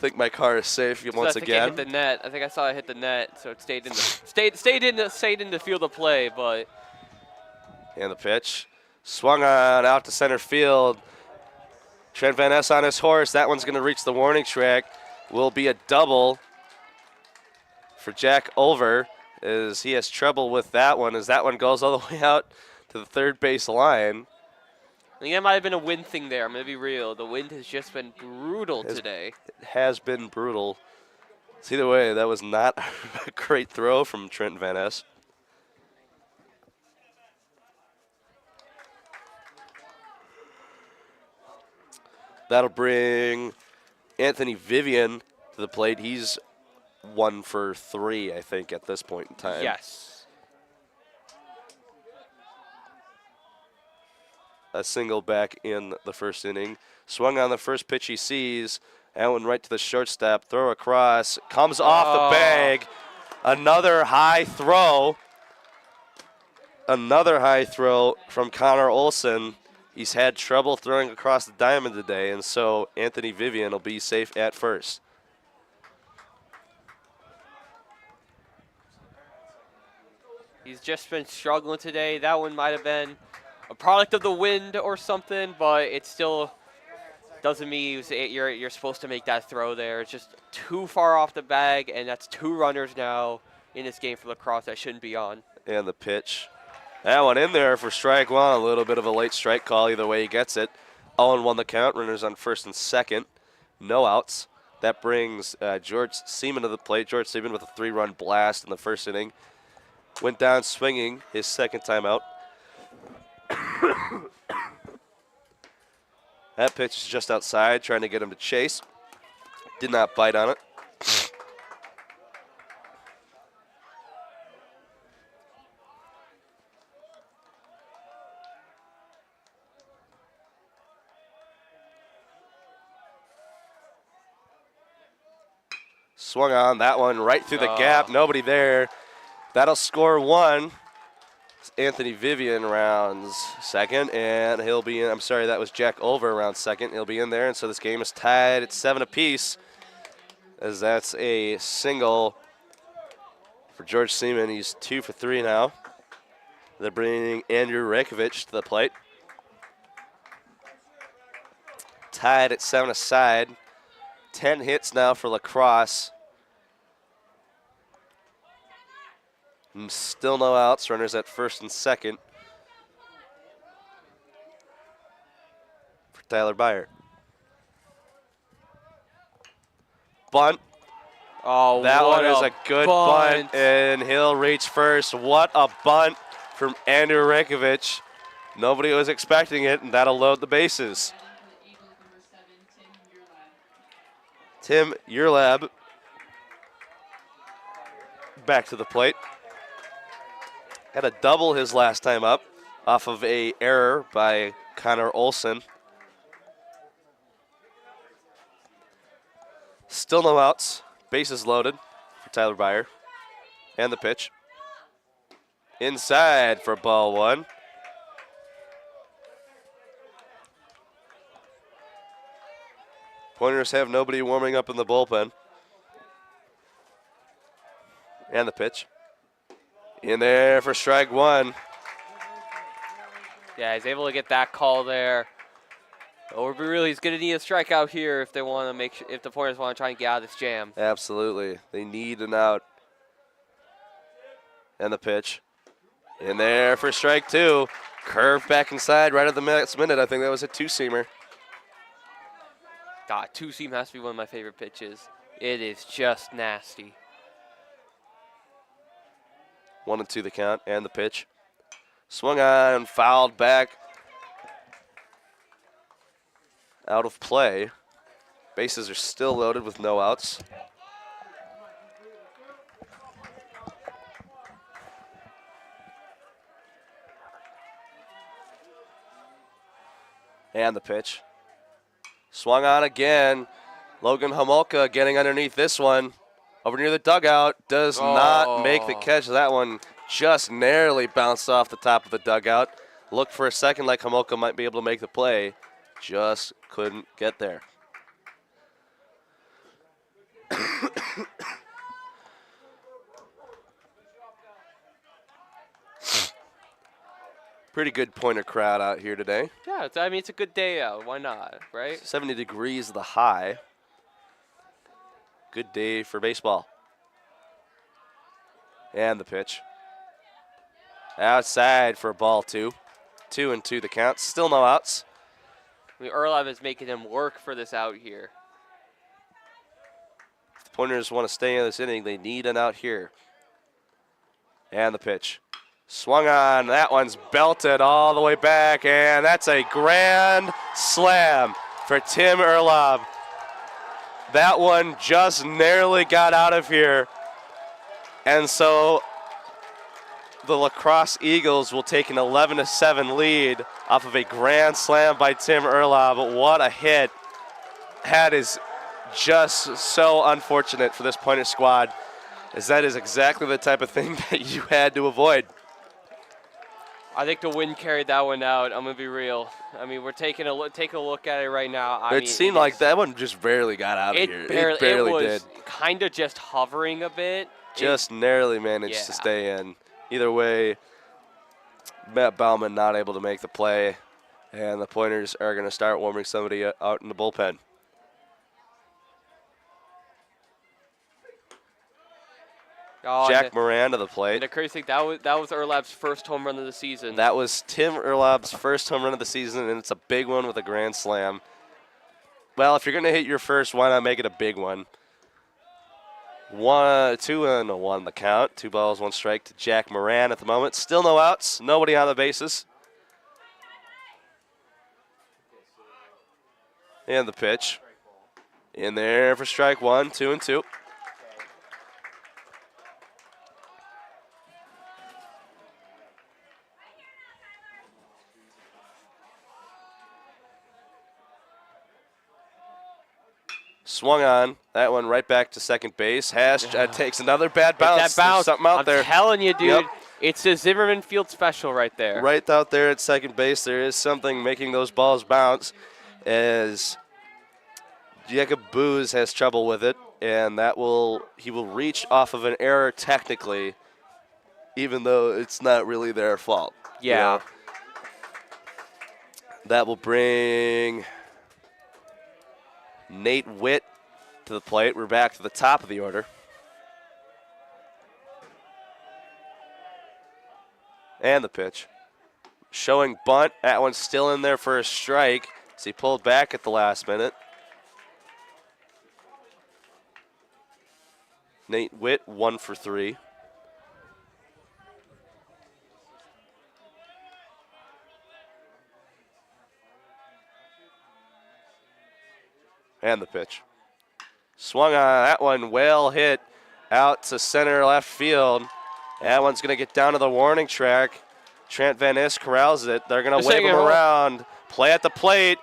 [SPEAKER 1] think my car is safe once
[SPEAKER 2] I think
[SPEAKER 1] again.
[SPEAKER 2] it hit the net. I think I saw it hit the net, so it stayed in the stayed in the field of play. But
[SPEAKER 1] And the pitch. Swung on out to center field. Trent Van Ness on his horse. That one's going to reach the warning track. Will be a double for Jack Ulver as he has trouble with that one as that one goes all the way out to the third base line.
[SPEAKER 2] I think that might have been a wind thing there. I'm going to be real. The wind has just been brutal today.
[SPEAKER 1] It has been brutal. So either way, that was not a great throw from Trent Van Ness. That'll bring Anthony Vivian to the plate. He's 1 for 3, I think, at this point in time.
[SPEAKER 2] Yes.
[SPEAKER 1] A single back in the first inning. Swung on the first pitch he sees. That one right to the shortstop. Throw across. Comes off the bag. Another high throw. Another high throw from Connor Olson. He's had trouble throwing across the diamond today, and so Anthony Vivian will be safe at first.
[SPEAKER 2] He's just been struggling today. That one might have been a product of the wind or something, but it still doesn't mean you're supposed to make that throw there. It's just too far off the bag, and that's 2 runners now in this game for Crosse that shouldn't be on.
[SPEAKER 1] And the pitch. That one in there for strike one. A little bit of a late strike call. Either way he gets it. 0-1 the count. Runners on first and second. No outs. That brings George Seaman to the plate. George Seaman with a 3-run blast in the first inning. Went down swinging his second time out. That pitch is just outside, trying to get him to chase. Did not bite on it. Swung on that one right through the gap. Nobody there. That'll score 1. Anthony Vivian rounds second, and he'll be in. I'm sorry, that was Jack Ulver around second. He'll be in there, and so this game is tied at 7 apiece, as that's a single for George Seaman. He's 2 for 3 now. They're bringing Andrew Rakovic to the plate. Tied at 7 aside. 10 hits now for Crosse. And still no outs. Runners at first and second for Tyler Byer. Bunt.
[SPEAKER 2] Oh,
[SPEAKER 1] that
[SPEAKER 2] what
[SPEAKER 1] one is a good bunt, and he'll reach first. What a bunt from Andrew Rakovic. Nobody was expecting it, and that'll load the bases. Tim Urlab back to the plate. Had a double his last time up off of a error by Connor Olson. Still no outs. Bases loaded for Tyler Byer. And the pitch. Inside for ball 1. Pointers have nobody warming up in the bullpen. And the pitch. In there for strike 1.
[SPEAKER 2] Yeah, he's able to get that call there. He's going to need a strikeout here if they want to make sure, if the Pointers want to try and get out of this jam.
[SPEAKER 1] Absolutely. They need an out. And the pitch. In there for strike 2. Curve back inside right at the next minute. I think that was a 2-seamer.
[SPEAKER 2] God, 2-seam has to be one of my favorite pitches. It is just nasty.
[SPEAKER 1] 1-2 the count and the pitch. Swung on, fouled back. Out of play. Bases are still loaded with no outs. And the pitch. Swung on again. Logan Homolka getting underneath this one. Over near the dugout. Does not make the catch. That one just narrowly bounced off the top of the dugout. Looked for a second like Homolka might be able to make the play. Just couldn't get there. Pretty good pointer crowd out here today.
[SPEAKER 2] Yeah, I mean, it's a good day out. Why not, right?
[SPEAKER 1] 70 degrees the high. Good day for baseball. And the pitch. Outside for a ball 2. 2-2 the count. Still no outs.
[SPEAKER 2] I mean, Erlab is making him work for this out here.
[SPEAKER 1] If the Pointers want to stay in this inning, they need an out here. And the pitch. Swung on. That one's belted all the way back, and that's a grand slam for Tim Erlab. That one just narrowly got out of here. And so the La Crosse Eagles will take an 11-7 lead off of a grand slam by Tim Erlab. What a hit. That is just so unfortunate for this Pointer squad, as that is exactly the type of thing that you had to avoid.
[SPEAKER 2] I think the wind carried that one out. I'm gonna be real. I mean, we're taking a look at it right now.
[SPEAKER 1] It seemed like that one just barely got out of here. It barely did.
[SPEAKER 2] Kind of just hovering a bit.
[SPEAKER 1] Just narrowly managed to stay in. Either way, Matt Bauman not able to make the play, and the Pointers are going to start warming somebody out in the bullpen.
[SPEAKER 2] Oh,
[SPEAKER 1] Jack Moran to the plate.
[SPEAKER 2] And the crazy thing, that was Erlab's first home run of the season.
[SPEAKER 1] That was Tim Erlab's first home run of the season, and it's a big one with a grand slam. Well, if you're going to hit your first, why not make it a big one? 2-1 the count. 2 balls, 1 strike to Jack Moran at the moment. Still no outs. Nobody on the bases. And the pitch. In there for strike 1, 2-2. Swung on. That one right back to second base. Takes another bad bounce.
[SPEAKER 2] That bounce.
[SPEAKER 1] There's something out there.
[SPEAKER 2] I'm telling you, dude.
[SPEAKER 1] Yep.
[SPEAKER 2] It's a Zimmerman Field special right there.
[SPEAKER 1] Right out there at second base, there is something making those balls bounce, as Jacob Booz has trouble with it, and he will reach off of an error technically, even though it's not really their fault.
[SPEAKER 2] Yeah.
[SPEAKER 1] You know? That will bring Nate Witt to the plate. We're back to the top of the order. And the pitch. Showing bunt. That one's still in there for a strike as he pulled back at the last minute. Nate Witt, 1 for 3. And the pitch. Swung on. That one well hit out to center left field. That one's going to get down to the warning track. Trent Van Ness corrals it. They're going to wave him around. Play at the plate.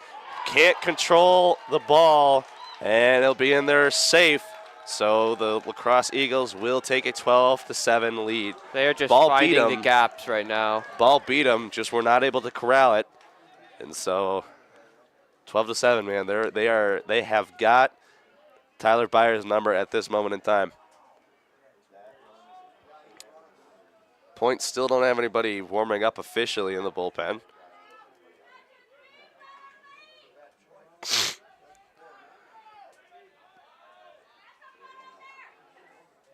[SPEAKER 1] Can't control the ball. And it'll be in there safe. So the La Crosse Eagles will take a 12-7 lead.
[SPEAKER 2] They are just finding the gaps right now.
[SPEAKER 1] Ball beat them, just were not able to corral it. And so 12-7, man. They have got Tyler Byers' number at this moment in time. Points still don't have anybody warming up officially in the bullpen.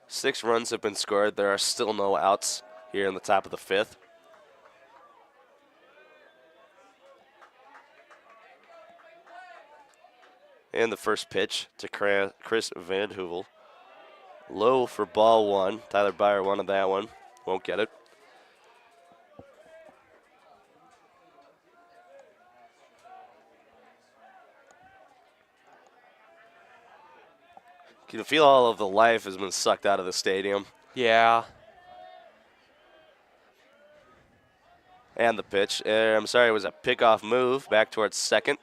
[SPEAKER 1] Six runs have been scored. There are still no outs here in the top of the 5th. And the first pitch to Chris Van Hoovel. Low for ball 1. Tyler Byer wanted that one. Won't get it. You can feel all of the life has been sucked out of the stadium.
[SPEAKER 2] Yeah.
[SPEAKER 1] And the pitch. I'm sorry, it was a pickoff move back towards second.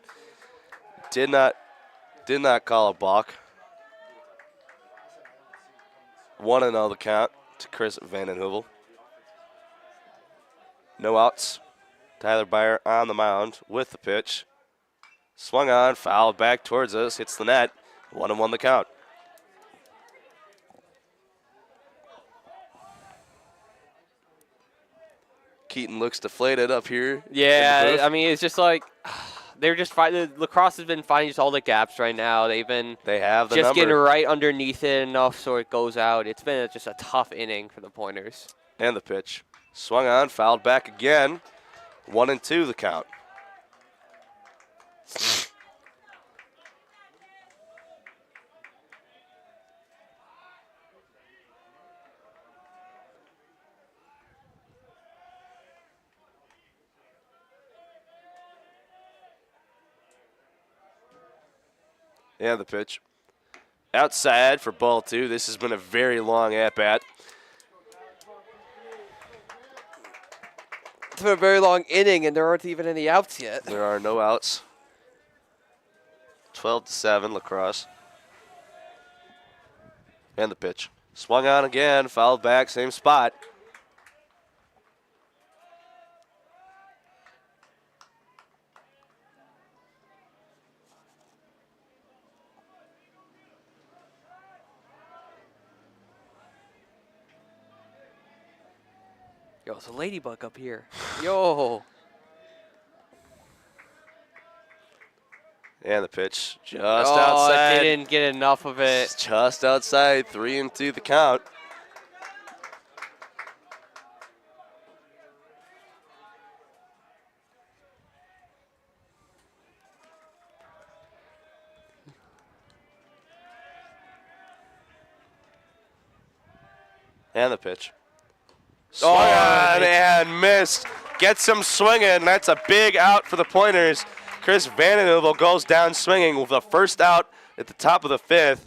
[SPEAKER 1] Did not call a balk. 1-0 the count to Chris Van Hoovel. No outs. Tyler Byer on the mound with the pitch. Swung on, fouled back towards us, hits the net. 1-1 the count. Keaton looks deflated up here. in the
[SPEAKER 2] Yeah,
[SPEAKER 1] booth.
[SPEAKER 2] I mean, it's just like they're just fighting. Lacrosse has been finding just all the gaps right now. They've been
[SPEAKER 1] They have the
[SPEAKER 2] just
[SPEAKER 1] number.
[SPEAKER 2] getting right underneath it enough so it goes out. It's been just a tough inning for the Pointers.
[SPEAKER 1] And the pitch. Swung on, fouled back again. 1-2 the count. And the pitch. Outside for ball 2. This has been a very long at-bat.
[SPEAKER 2] It's been a very long inning, and there aren't even any outs yet.
[SPEAKER 1] There are no outs. 12-7 Lacrosse. And the pitch. Swung on again, fouled back, same spot.
[SPEAKER 2] Yo, it's a ladybug up here. Yo.
[SPEAKER 1] And the pitch. Just
[SPEAKER 2] Oh,
[SPEAKER 1] outside.
[SPEAKER 2] didn't get enough of it.
[SPEAKER 1] Just outside. 3-2 the count. And the pitch. Swung on and missed. Gets him swinging. That's a big out for the Pointers. Chris Vandenheuvel goes down swinging with the first out at the top of the 5th.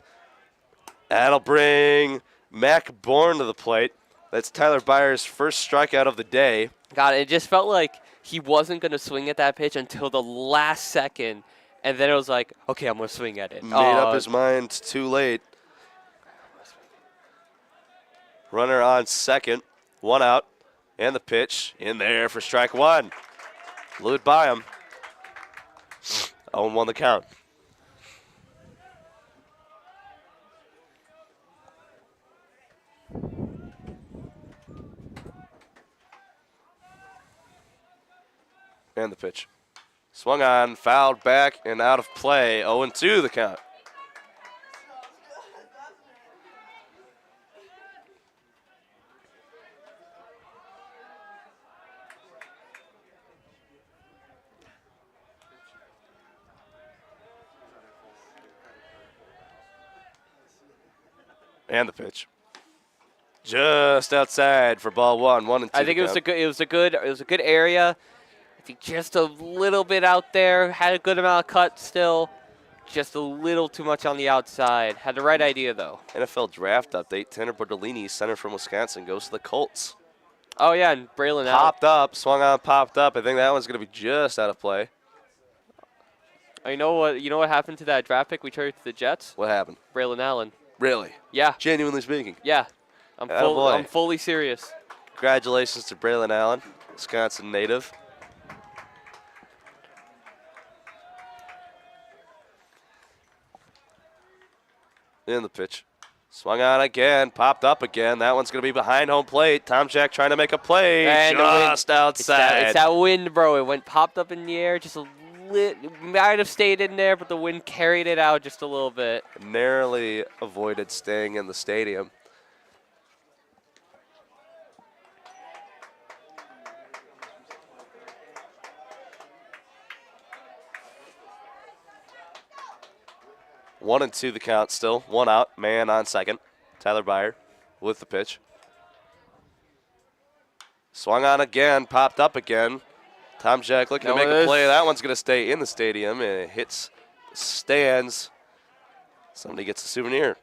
[SPEAKER 1] That'll bring Mac Bourne to the plate. That's Tyler Byers' first strikeout of the day.
[SPEAKER 2] God, it just felt like he wasn't going to swing at that pitch until the last second. And then it was like, okay, I'm going to swing at it.
[SPEAKER 1] Made up his mind too late. Runner on second. 1 out. And the pitch in there for strike 1. Blew it by him. 0-1 the count. And the pitch. Swung on, fouled back, and out of play. 0-2 the count. And the pitch. Just outside for ball 1. 1-2.
[SPEAKER 2] I think it was a good area. I think just a little bit out there. Had a good amount of cut still. Just a little too much on the outside. Had the right idea though.
[SPEAKER 1] NFL draft update. Tanner Bordolini, center from Wisconsin, goes to the Colts.
[SPEAKER 2] Oh yeah, and Braylon out.
[SPEAKER 1] Popped up, swung on, popped up. I think that one's going to be just out of play.
[SPEAKER 2] Oh, you know what happened to that draft pick we traded to the Jets?
[SPEAKER 1] What happened?
[SPEAKER 2] Braylon Allen.
[SPEAKER 1] Really?
[SPEAKER 2] Yeah.
[SPEAKER 1] Genuinely speaking.
[SPEAKER 2] Yeah. I'm fully serious.
[SPEAKER 1] Congratulations to Braylon Allen, Wisconsin native. In the pitch. Swung on again, popped up again. That one's going to be behind home plate. Tom Jack trying to make a play.
[SPEAKER 2] And
[SPEAKER 1] just outside.
[SPEAKER 2] It's that wind, bro. It went popped up in the air. Just a it might have stayed in there, but the wind carried it out just a little bit.
[SPEAKER 1] Narrowly avoided staying in the stadium. One and two the count still. 1 out. Man on second. Tyler Byer with the pitch. Swung on again. Popped up again. Tom Jack looking to make a play. That one's going to stay in the stadium, and it hits the stands. Somebody gets a souvenir.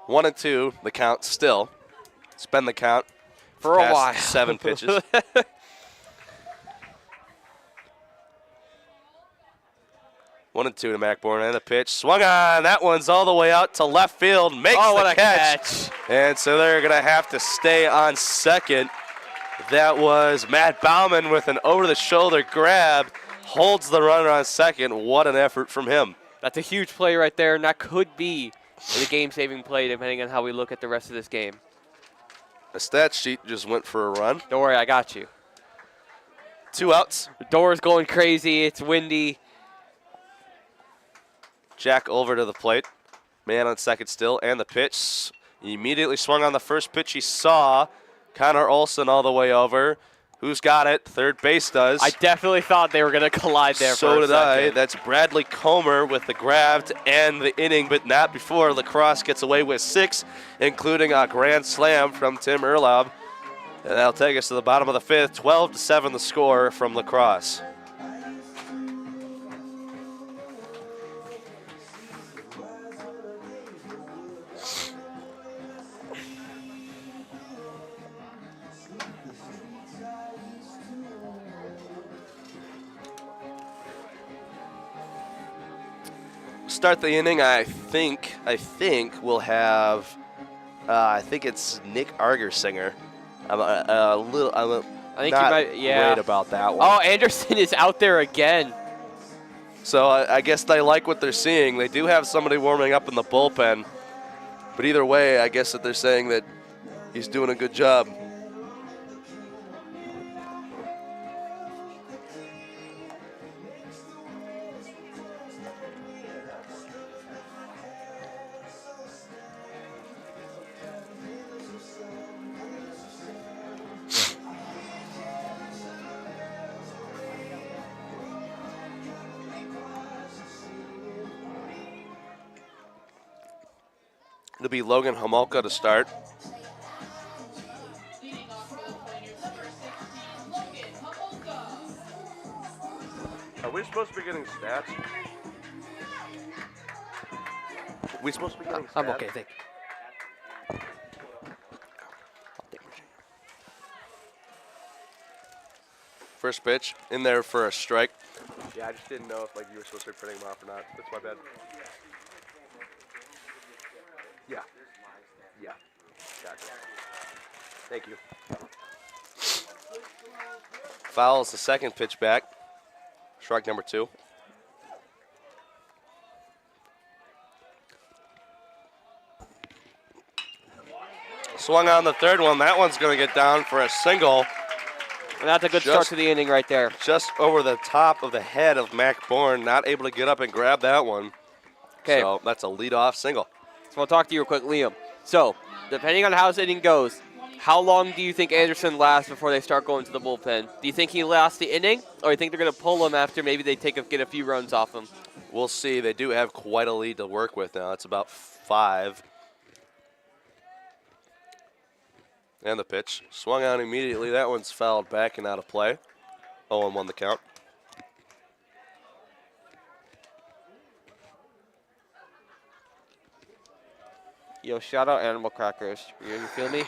[SPEAKER 1] 1-2, the count still. It's been the count
[SPEAKER 2] for a while.
[SPEAKER 1] 7 pitches. 1-2 to Mac Bourne, and a pitch. Swung on. That one's all the way out to left field. Makes the catch. And so they're going to have to stay on second. That was Matt Bauman with an over-the-shoulder grab. Holds the runner on second. What an effort from him.
[SPEAKER 2] That's a huge play right there, and that could be the game-saving play depending on how we look at the rest of this game.
[SPEAKER 1] The stat sheet just went for a run.
[SPEAKER 2] Don't worry, I got you.
[SPEAKER 1] 2 outs.
[SPEAKER 2] The door's going crazy. It's windy.
[SPEAKER 1] Jack over to the plate. Man on second still, and the pitch. He immediately swung on the first pitch he saw. Connor Olson all the way over. Who's got it? Third base does.
[SPEAKER 2] I definitely thought they were going to collide there
[SPEAKER 1] So
[SPEAKER 2] for a
[SPEAKER 1] did I.
[SPEAKER 2] second.
[SPEAKER 1] That's Bradley Comer with the grab to end the inning, but not before Crosse gets away with 6, including a grand slam from Tim Erlaub. And that'll take us to the bottom of the 5th. 12-7 the score from Crosse. Start the inning. I think we'll have. I think it's Nick Argersinger. I'm a little. I'm
[SPEAKER 2] I think
[SPEAKER 1] not
[SPEAKER 2] you might. Yeah.
[SPEAKER 1] worried about that one.
[SPEAKER 2] Oh, Anderson is out there again.
[SPEAKER 1] So I guess they like what they're seeing. They do have somebody warming up in the bullpen, but either way, I guess that they're saying that he's doing a good job. It'll be Logan Homolka to start. Are we supposed to be getting stats? Are we supposed to be getting stats?
[SPEAKER 2] I'm okay, thank you.
[SPEAKER 1] First pitch in there for a strike. Yeah, I just didn't know if you were supposed to be putting him off or not. That's my bad. Yeah. Yeah. Gotcha. Thank you. Fouls the second pitch back. Strike number 2. Swung on the third one. That one's going to get down for a single.
[SPEAKER 2] And that's a good start to the inning right there.
[SPEAKER 1] Just over the top of the head of Mac Bourne. Not able to get up and grab that one.
[SPEAKER 2] Okay.
[SPEAKER 1] So that's a leadoff single.
[SPEAKER 2] So I'll talk to you real quick, Liam. So, depending on how this inning goes, how long do you think Anderson lasts before they start going to the bullpen? Do you think he lasts the inning, or do you think they're going to pull him after maybe they get a few runs off him?
[SPEAKER 1] We'll see. They do have quite a lead to work with now. It's about 5. And the pitch. Swung on immediately. That one's fouled back and out of play. 0-1 the count.
[SPEAKER 2] Yo, shout out Animal Crackers. You feel me?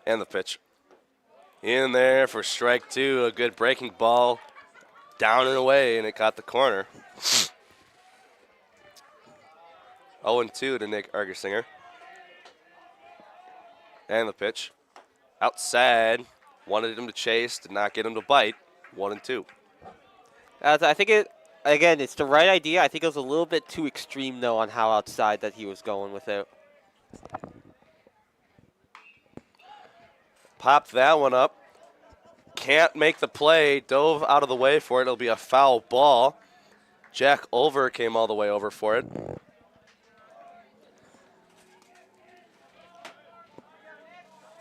[SPEAKER 1] And the pitch. In there for strike 2. A good breaking ball. Down and away, and it caught the corner. 0-2 to Nick Argersinger. And the pitch. Outside. Wanted him to chase. Did not get him to bite. 1-2.
[SPEAKER 2] I think again, it's the right idea. I think it was a little bit too extreme, though, on how outside that he was going with it.
[SPEAKER 1] Popped that one up. Can't make the play. Dove out of the way for it. It'll be a foul ball. Jack Over came all the way over for it.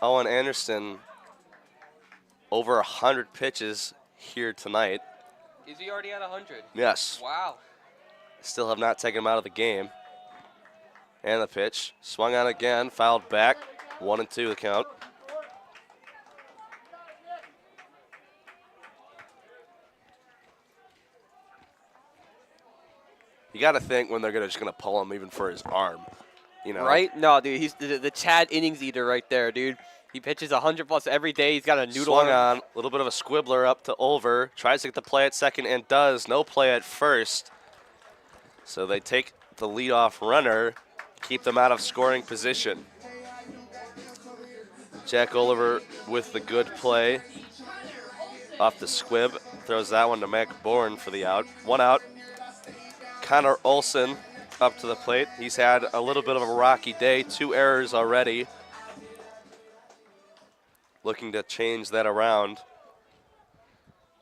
[SPEAKER 1] Owen Anderson, over 100 pitches here tonight.
[SPEAKER 2] Is he already at 100?
[SPEAKER 1] Yes.
[SPEAKER 2] Wow.
[SPEAKER 1] Still have not taken him out of the game. And the pitch. Swung on again. Fouled back. 1-2 the count. You got to think when they're just going to pull him even for his arm. You know?
[SPEAKER 2] Right? No, dude. He's the Chad innings eater right there, dude. He pitches 100+ every day. He's got a noodle
[SPEAKER 1] Swung
[SPEAKER 2] arm.
[SPEAKER 1] on. A little bit of a squibbler up to Over. Tries to get the play at second and does. No play at first. So they take the leadoff runner, keep them out of scoring position. Jack Oliver with the good play. off the squib. Throws that one to Mac Bourne for the out. 1 out. Connor Olson up to the plate. He's had a little bit of a rocky day. 2 errors already. Looking to change that around.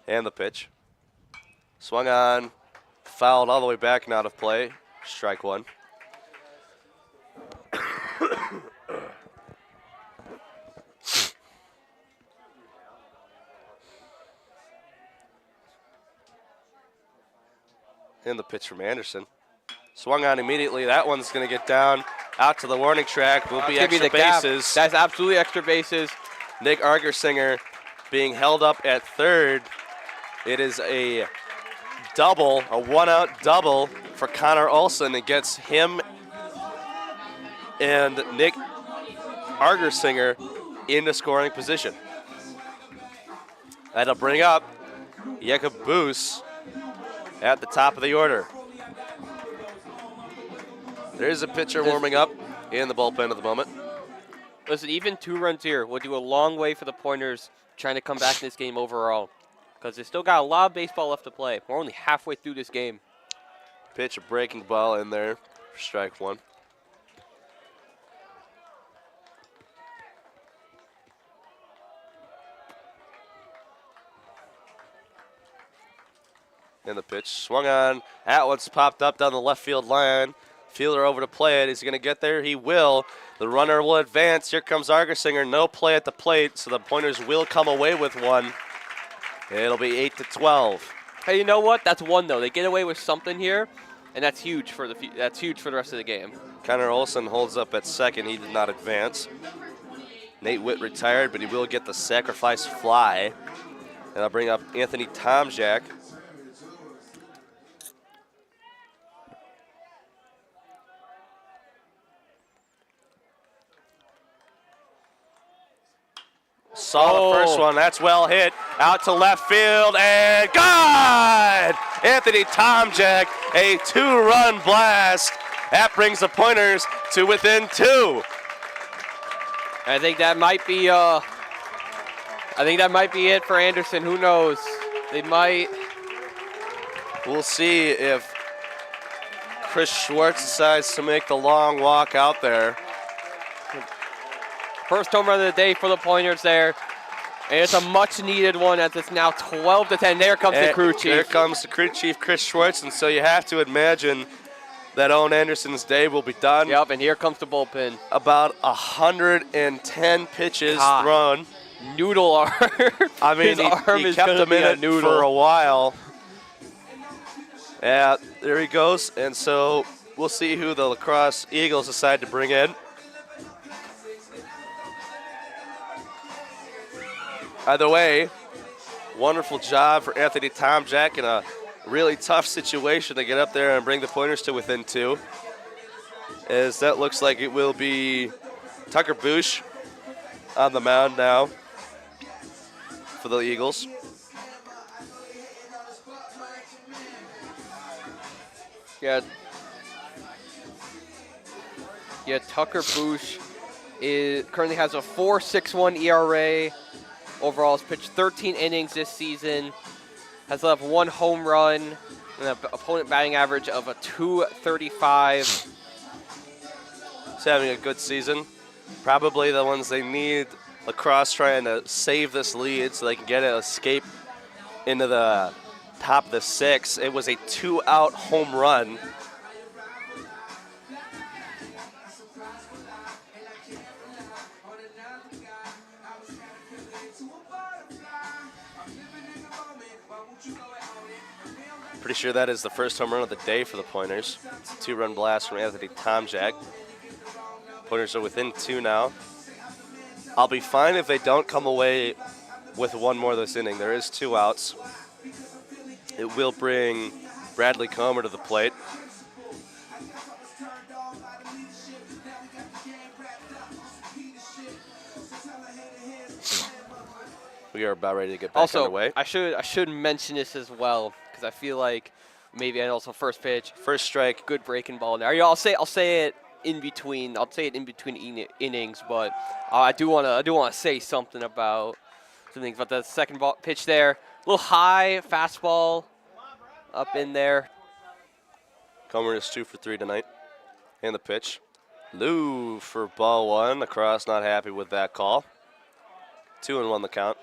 [SPEAKER 1] And the pitch. Swung on. Fouled all the way back and out of play. Strike 1. And the pitch from Anderson. Swung on immediately. That one's going to get down out to the warning track. Will be extra bases.
[SPEAKER 2] That's absolutely extra bases.
[SPEAKER 1] Nick Argersinger being held up at third. It is a double, a 1-out double for Connor Olson. It gets him and Nick Argersinger into scoring position. That'll bring up Jakob Boos at the top of the order. There's a pitcher warming up in the bullpen at the moment.
[SPEAKER 2] Listen, even 2 runs here will do a long way for the Pointers trying to come back in this game overall, because they still got a lot of baseball left to play. We're only halfway through this game.
[SPEAKER 1] Pitch, a breaking ball in there for strike 1. And the pitch swung on. That one's popped up down the left field line. Fielder over to play it. Is he going to get there? He will. The runner will advance. Here comes Argersinger. No play at the plate, so the Pointers will come away with one. It'll be 8-12.
[SPEAKER 2] Hey, you know what? That's one though. They get away with something here, and that's huge for the rest of the game.
[SPEAKER 1] Connor Olson holds up at second. He did not advance. Nate Witt retired, but he will get the sacrifice fly. And I'll bring up Anthony Tomjak. Saw the first one. That's well hit. Out to left field and gone! Anthony Tomjak, a 2-run blast. That brings the Pointers to within 2.
[SPEAKER 2] I think that might be it for Anderson. Who knows? They might.
[SPEAKER 1] We'll see if Chris Schwartz decides to make the long walk out there.
[SPEAKER 2] First home run of the day for the Pointers there. And it's a much-needed one as it's now 12-10. There comes the crew chief.
[SPEAKER 1] There comes the crew chief, Chris Schwartz. And so you have to imagine that Owen Anderson's day will be done.
[SPEAKER 2] Yep, and here comes the bullpen.
[SPEAKER 1] About 110 pitches thrown.
[SPEAKER 2] Noodle arm.
[SPEAKER 1] I mean, he kept him in it for a while. Yeah, there he goes. And so we'll see who the La Crosse Eagles decide to bring in. Either way, wonderful job for Anthony Tomjak in a really tough situation to get up there and bring the Pointers to within 2. As that looks like it will be Tucker Bush on the mound now for the Eagles.
[SPEAKER 2] Yeah, Tucker Bush currently has a 4.61 ERA. Overall, has pitched 13 innings this season, has left 1 home run, and an opponent batting average of a .235.
[SPEAKER 1] He's having a good season. Probably the ones they need. La Crosse trying to save this lead so they can get an escape into the top of the 6. It was a 2-out home run. Pretty sure that is the first home run of the day for the Pointers. It's a 2-run blast from Anthony Tomjak. Pointers are within 2 now. I'll be fine if they don't come away with 1 more this inning. There is 2 outs. It will bring Bradley Comer to the plate. We are about ready to get back underway.
[SPEAKER 2] I should mention this as well, because I feel like maybe, and also first pitch,
[SPEAKER 1] first strike,
[SPEAKER 2] good breaking ball there. I'll say it in between. I'll say it in between innings, but I do want to say something about something. But the second ball pitch there, a little high, fastball up in there.
[SPEAKER 1] Comer is 2 for 3 tonight. And the pitch. Lou for ball 1. The Crosse not happy with that call. 2-1 the count.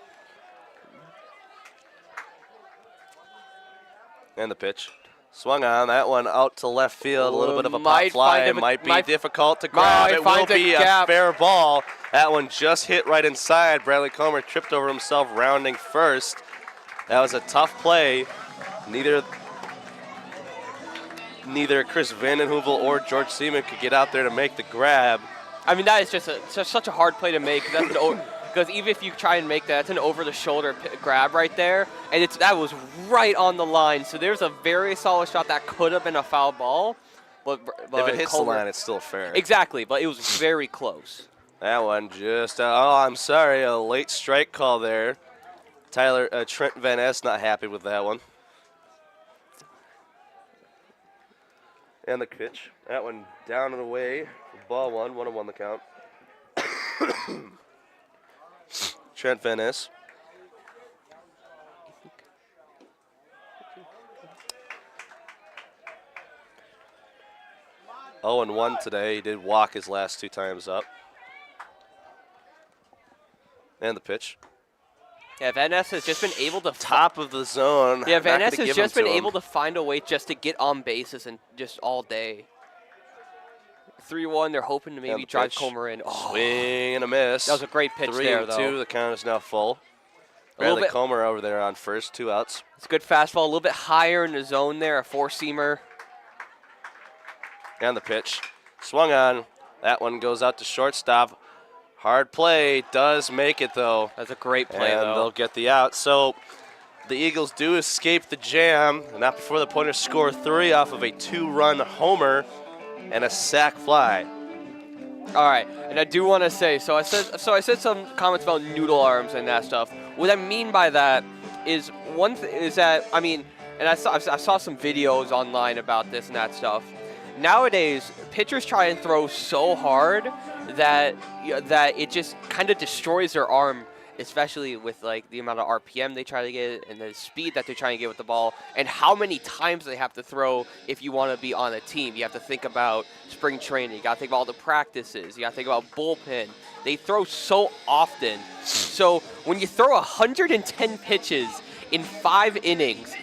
[SPEAKER 1] And the pitch. Swung on. That one out to left field. A little bit of a pop fly. It might be difficult to grab. It will be a fair ball. That one just hit right inside. Bradley Comer tripped over himself rounding first. That was a tough play. Neither Chris Vandenhoevel or George Seaman could get out there to make the grab.
[SPEAKER 2] I mean, that is just such a hard play to make. Because even if you try and make that, it's an over-the-shoulder grab right there, and that was right on the line. So there's a very solid shot that could have been a foul ball. But
[SPEAKER 1] if it hits the line, it's still fair.
[SPEAKER 2] Exactly, but it was very close.
[SPEAKER 1] That one just, I'm sorry, a late strike call there. Trent Van Ness not happy with that one. And the pitch. That one down and away. Ball 1, 1-1 the count. Trent Van Ness. Oh, and 1 today. He did walk his last 2 times up. And the pitch.
[SPEAKER 2] Yeah, Van Ness has just been able to
[SPEAKER 1] top of the zone.
[SPEAKER 2] Yeah, Van Ness has just been able to find a way just to get on bases and just all day. 3-1. They're hoping to maybe drive Comer in.
[SPEAKER 1] Oh. Swing and a miss.
[SPEAKER 2] That was a great pitch there, though.
[SPEAKER 1] 3-2. The count is now full. Bradley Comer over there on first, 2 outs.
[SPEAKER 2] It's a good fastball, a little bit higher in the zone there, a 4-seamer.
[SPEAKER 1] And the pitch. Swung on. That one goes out to shortstop. Hard play. Does make it, though.
[SPEAKER 2] That's a great play,
[SPEAKER 1] and
[SPEAKER 2] though.
[SPEAKER 1] They'll get the out. So the Eagles do escape the jam. Not before the Pointers score 3 off of a 2-run homer and a sac fly.
[SPEAKER 2] All right, and I do want to say, so I said some comments about noodle arms and that stuff. What I mean by that is I mean, and I saw some videos online about this and that stuff. Nowadays, pitchers try and throw so hard that it just kind of destroys their arm, especially with like the amount of RPM they try to get and the speed that they're trying to get with the ball and how many times they have to throw if you want to be on a team. You have to think about spring training. You got to think about all the practices. You got to think about bullpen. They throw so often. So when you throw 110 pitches in 5 innings,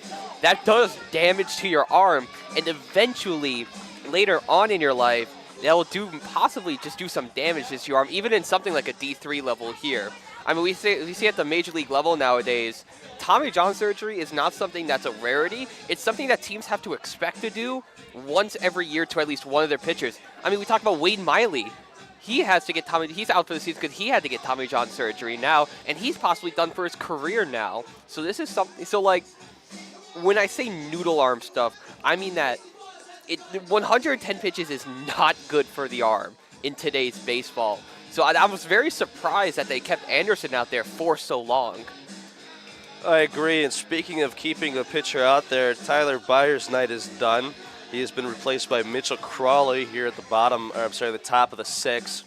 [SPEAKER 2] that does damage to your arm, and eventually later on in your life, that will possibly just do some damage to your arm, even in something like a D3 level here. I mean, we see at the major league level nowadays, Tommy John surgery is not something that's a rarity. It's something that teams have to expect to do once every year to at least one of their pitchers. I mean, we talk about Wade Miley. He's out for the season because he had to get Tommy John surgery now, and he's possibly done for his career now. So this is something, so like, when I say noodle arm stuff, I mean that 110 pitches is not good for the arm in today's baseball. So I was very surprised that they kept Anderson out there for so long.
[SPEAKER 1] I agree. And speaking of keeping a pitcher out there, Tyler Byers' night is done. He has been replaced by Mitchell Crawley here at the the top of the 6th.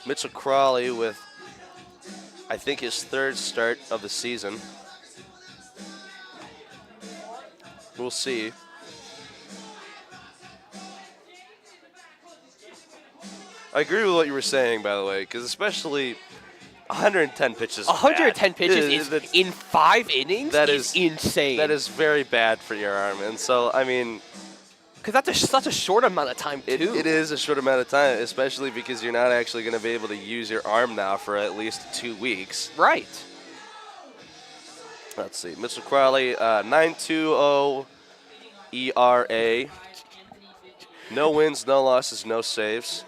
[SPEAKER 1] Mitchell Crawley with, I think, his 3rd start of the season. We'll see. I agree with what you were saying, by the way, because especially 110 pitches.
[SPEAKER 2] 110 pitches in 5 innings is insane.
[SPEAKER 1] That is very bad for your arm, and so I mean,
[SPEAKER 2] because that's such a short amount of time too.
[SPEAKER 1] It is a short amount of time, especially because you're not actually going to be able to use your arm now for at least 2 weeks.
[SPEAKER 2] Right.
[SPEAKER 1] Let's see, Mitchell Crawley, 9.20 ERA. No wins, no losses, no saves.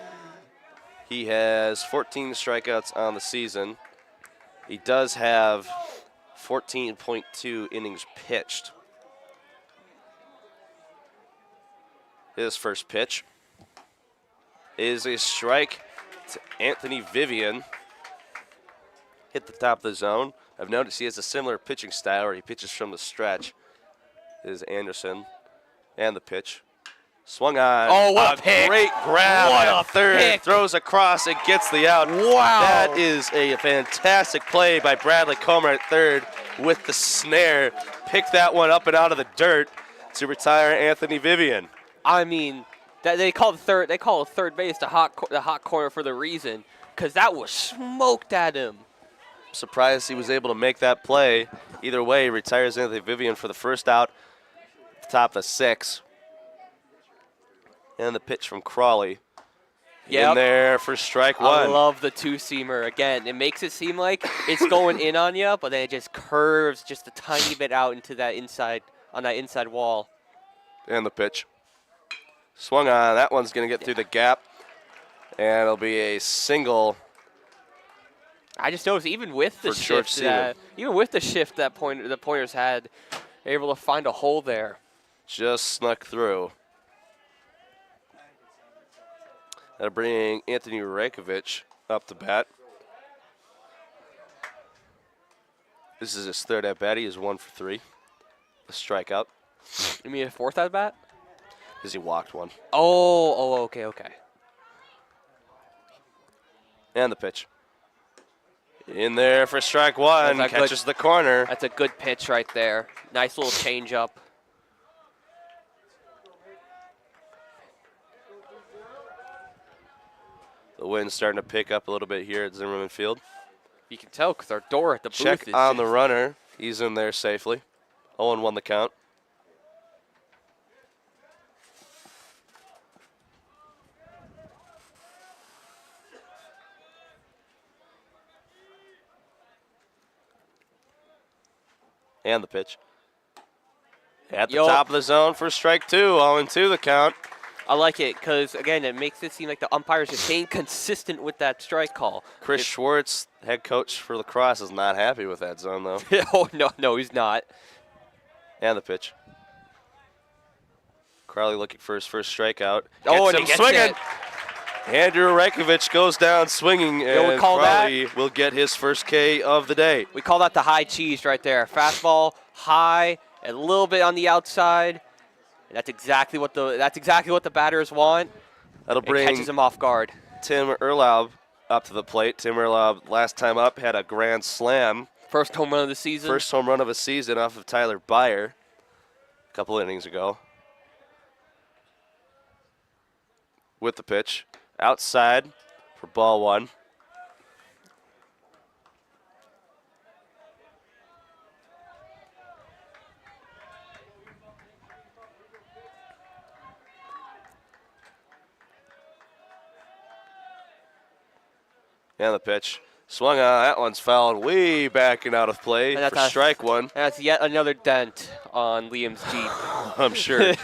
[SPEAKER 1] He has 14 strikeouts on the season. He does have 14.2 innings pitched. His first pitch is a strike to Anthony Vivian. Hit the top of the zone. I've noticed he has a similar pitching style where he pitches from the stretch. Is Anderson. And the pitch. Swung on.
[SPEAKER 2] Oh, what a pick.
[SPEAKER 1] Great grab
[SPEAKER 2] What
[SPEAKER 1] at
[SPEAKER 2] a
[SPEAKER 1] third.
[SPEAKER 2] pick.
[SPEAKER 1] Throws across and gets the out.
[SPEAKER 2] Wow.
[SPEAKER 1] That is a fantastic play by Bradley Comer at third with the snare. Pick that one up and out of the dirt to retire Anthony Vivian.
[SPEAKER 2] I mean, they call third base the hot corner for the reason, because that was smoked at him.
[SPEAKER 1] Surprised he was able to make that play. Either way, he retires Anthony Vivian for the first out, top of the 6. And the pitch from Crawley.
[SPEAKER 2] Yep.
[SPEAKER 1] In there for strike 1.
[SPEAKER 2] I love the two-seamer. Again, it makes it seem like it's going in on you, but then it just curves just a tiny bit out into that inside wall.
[SPEAKER 1] And the pitch. Swung on. That one's going to get through the gap. And it'll be a single.
[SPEAKER 2] I just noticed even with the
[SPEAKER 1] George
[SPEAKER 2] shift
[SPEAKER 1] Seaman.
[SPEAKER 2] that the Pointers had, they were able to find a hole there.
[SPEAKER 1] Just snuck through. That'll bring Anthony Rajkovic up to bat. This is his third at bat. He is 1 for 3. A strikeout.
[SPEAKER 2] You mean a fourth at bat?
[SPEAKER 1] Because he walked one.
[SPEAKER 2] Okay.
[SPEAKER 1] And the pitch. In there for strike 1.
[SPEAKER 2] That's a
[SPEAKER 1] Catches the corner.
[SPEAKER 2] That's a good pitch right there. Nice little changeup.
[SPEAKER 1] The wind's starting to pick up a little bit here at Zimmerman Field.
[SPEAKER 2] You can tell because our door at the booth
[SPEAKER 1] Check
[SPEAKER 2] is
[SPEAKER 1] on the runner. He's in there safely. 0-1 the count. And the pitch. At the top of the zone for strike 2. 0-2 the count.
[SPEAKER 2] I like it because, again, it makes it seem like the umpires are staying consistent with that strike call.
[SPEAKER 1] Chris Schwartz, head coach for La Crosse, is not happy with that zone, though.
[SPEAKER 2] Oh, no, he's not.
[SPEAKER 1] And the pitch. Crowley looking for his first strikeout.
[SPEAKER 2] Oh, and
[SPEAKER 1] him
[SPEAKER 2] he gets
[SPEAKER 1] swinging.
[SPEAKER 2] it.
[SPEAKER 1] Andrew Rajkovic goes down swinging, and Crowley will get his first K of the day.
[SPEAKER 2] We call that the high cheese right there. Fastball, high, a little bit on the outside. That's exactly what the batters want.
[SPEAKER 1] That'll bring
[SPEAKER 2] it catches him off guard.
[SPEAKER 1] Tim Erlaub up to the plate. Tim Erlaub, last time up, had a grand slam.
[SPEAKER 2] First home run of the season.
[SPEAKER 1] First home run of a season off of Tyler Byer a couple innings ago. With the pitch. Outside for ball 1. And the pitch. Swung on. That one's fouled way back and out of play for strike 1.
[SPEAKER 2] That's yet another dent on Liam's Jeep.
[SPEAKER 1] I'm sure.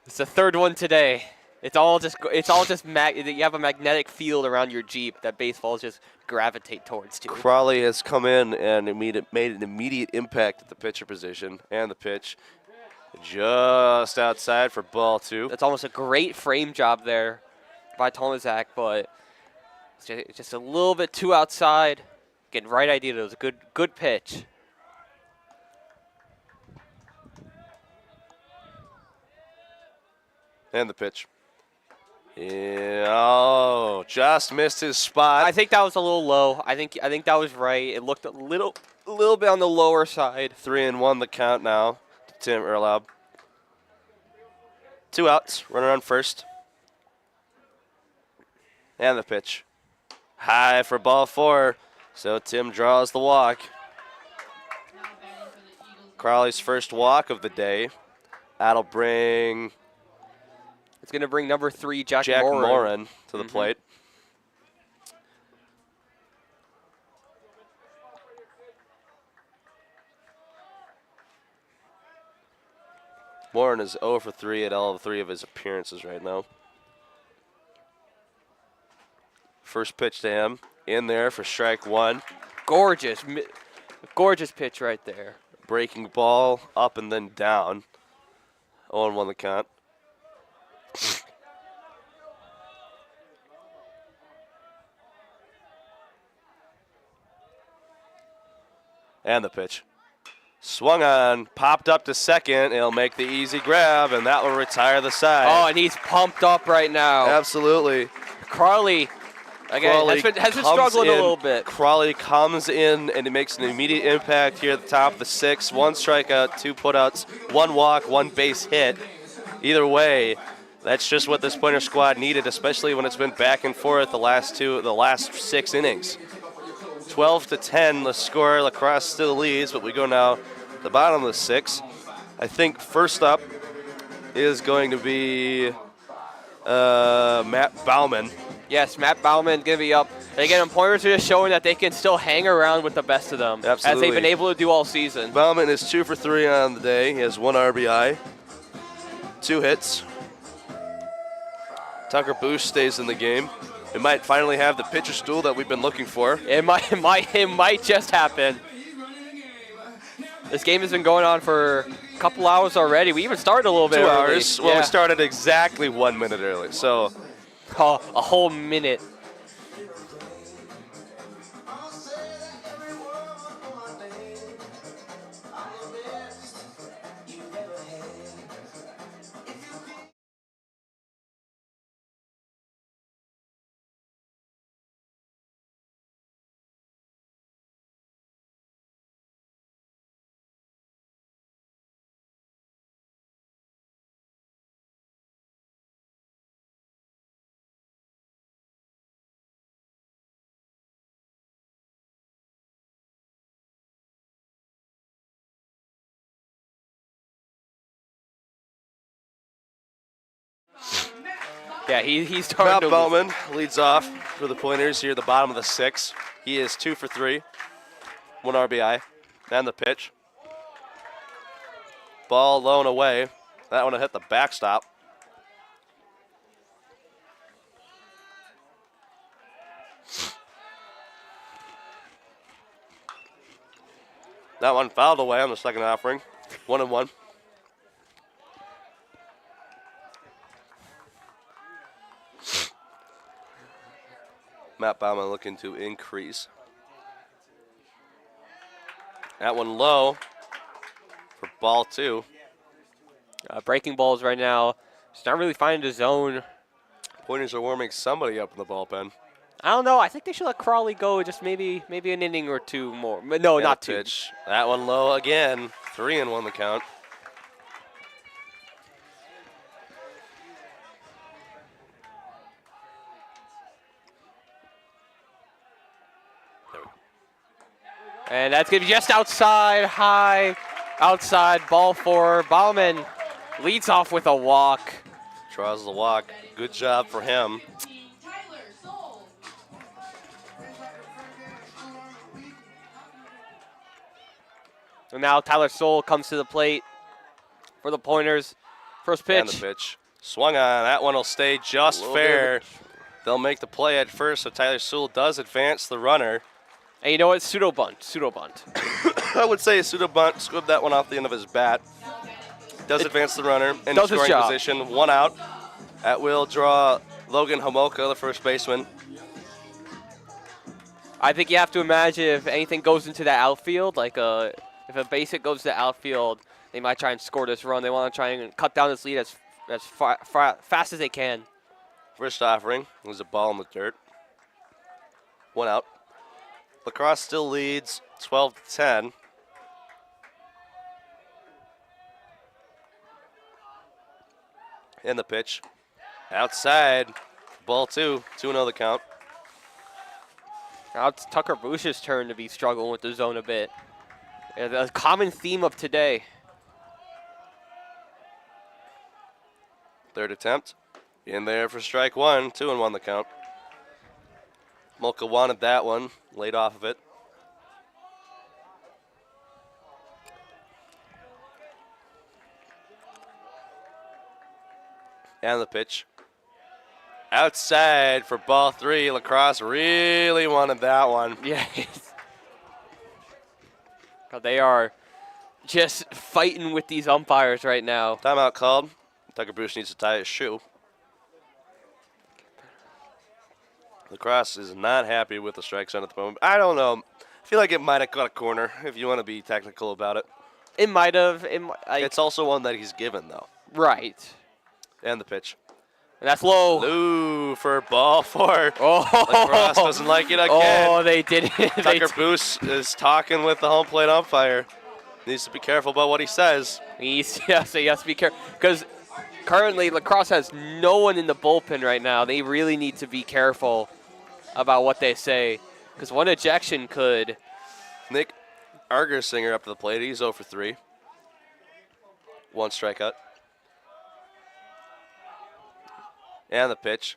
[SPEAKER 2] It's the third one today. You have a magnetic field around your Jeep that baseballs just gravitate towards too.
[SPEAKER 1] Crawley has come in and made an immediate impact at the pitcher position. And the pitch just outside for ball 2.
[SPEAKER 2] That's almost a great frame job there by Tomaszak, but it's just a little bit too outside. Getting right idea. It was a good pitch.
[SPEAKER 1] And the pitch. Yeah, just missed his spot.
[SPEAKER 2] I think that was a little low. I think that was right. It looked a little bit on the lower side.
[SPEAKER 1] 3-1 the count now to Tim Erlaub. 2 outs, runner on first. And the pitch. High for ball 4. So Tim draws the walk. Crowley's first walk of the day. That'll bring...
[SPEAKER 2] It's going to bring number 3, Jack
[SPEAKER 1] Morin to the plate. Morin is 0 for 3 at all 3 of his appearances right now. First pitch to him. In there for strike 1.
[SPEAKER 2] Gorgeous pitch right there.
[SPEAKER 1] Breaking ball up and then down. 0-1 the count. And the pitch. Swung on, popped up to second. He'll make the easy grab, and that will retire the side.
[SPEAKER 2] Oh, and he's pumped up right now.
[SPEAKER 1] Absolutely.
[SPEAKER 2] Crawley, again, has been struggling a little bit.
[SPEAKER 1] Crawley comes in, and he makes an immediate impact here at the top of the 6th. 1 strikeout, 2 putouts, 1 walk, 1 base hit. Either way, that's just what this Pointer squad needed, especially when it's been back and forth the last 6 innings. 12-10, the score. La Crosse still leads, but we go now to the bottom of the 6th. I think first up is going to be Matt Bauman.
[SPEAKER 2] Yes, Matt Bauman going to be up. And again, Pointers are just showing that they can still hang around with the best of them.
[SPEAKER 1] Absolutely.
[SPEAKER 2] As they've been able to do all season.
[SPEAKER 1] Bauman is 2 for 3 on the day. He has 1 RBI, 2 hits. Tucker Bush stays in the game. We might finally have the pitcher stool that we've been looking for.
[SPEAKER 2] It might just happen. This game has been going on for a couple hours already. We even started a little bit
[SPEAKER 1] 2
[SPEAKER 2] early.
[SPEAKER 1] hours. Well, we started exactly 1 minute early. So,
[SPEAKER 2] a whole minute. Yeah, he's starting
[SPEAKER 1] Matt
[SPEAKER 2] to
[SPEAKER 1] Bauman leads off for the Pointers here at the bottom of the 6th. He is 2 for 3, 1 RBI, and the pitch. Ball low and away. That one will hit the backstop. That one fouled away on the second offering. 1-1. Matt Bauman looking to increase. That one low for ball 2.
[SPEAKER 2] breaking balls right now. Just not really finding the zone.
[SPEAKER 1] Pointers are warming somebody up in the bullpen.
[SPEAKER 2] I don't know. I think they should let Crawley go just maybe an inning or 2 more. But no, not 2.
[SPEAKER 1] Pitch. That one low again. 3-1 the count.
[SPEAKER 2] And that's going to be just outside, high, outside, ball 4. Bauman leads off with a walk.
[SPEAKER 1] Draws the walk. Good job for him.
[SPEAKER 2] And now Tyler Soule comes to the plate for the Pointers. First pitch.
[SPEAKER 1] And the pitch. Swung on. That one will stay just fair. They'll make the play at first, so Tyler Soule does advance the runner.
[SPEAKER 2] And you know what? Pseudo bunt.
[SPEAKER 1] I would say a pseudo bunt. Squibbed that one off the end of his bat. Does advance the runner in scoring position. 1 out. That will draw Logan Homolka, the first baseman.
[SPEAKER 2] I think you have to imagine if anything goes into that outfield, like if a base hit goes to the outfield, they might try and score this run. They want to try and cut down this lead as fast as they can.
[SPEAKER 1] First offering was a ball in the dirt. 1 out. La Crosse still leads 12-10. In the pitch. Outside. Ball 2. 2-0 the count.
[SPEAKER 2] Now it's Tucker Bush's turn to be struggling with the zone a bit. A common theme of today.
[SPEAKER 1] Third attempt. In there for strike 1. 2-1 the count. Molka wanted that one. Laid off of it. And the pitch. Outside for ball 3. La Crosse really wanted that one.
[SPEAKER 2] Yes. They are just fighting with these umpires right now.
[SPEAKER 1] Timeout called. Tucker Bush needs to tie his shoe. La Crosse is not happy with the strike zone at the moment. I don't know. I feel like it might have got a corner if you want to be technical about it.
[SPEAKER 2] It might have.
[SPEAKER 1] It's also one that he's given, though.
[SPEAKER 2] Right.
[SPEAKER 1] And the pitch.
[SPEAKER 2] And that's low.
[SPEAKER 1] Low for ball 4.
[SPEAKER 2] Oh.
[SPEAKER 1] Lacrosse doesn't like it again.
[SPEAKER 2] Oh, they did it.
[SPEAKER 1] Tucker Boos is talking with the home plate umpire. Needs to be careful about what he says.
[SPEAKER 2] Yes, he has to be careful. Because currently, Lacrosse has no one in the bullpen right now. They really need to be careful about what they say. Because one ejection could.
[SPEAKER 1] Nick Argersinger up to the plate. He's 0 for 3. 1 strikeout. And the pitch.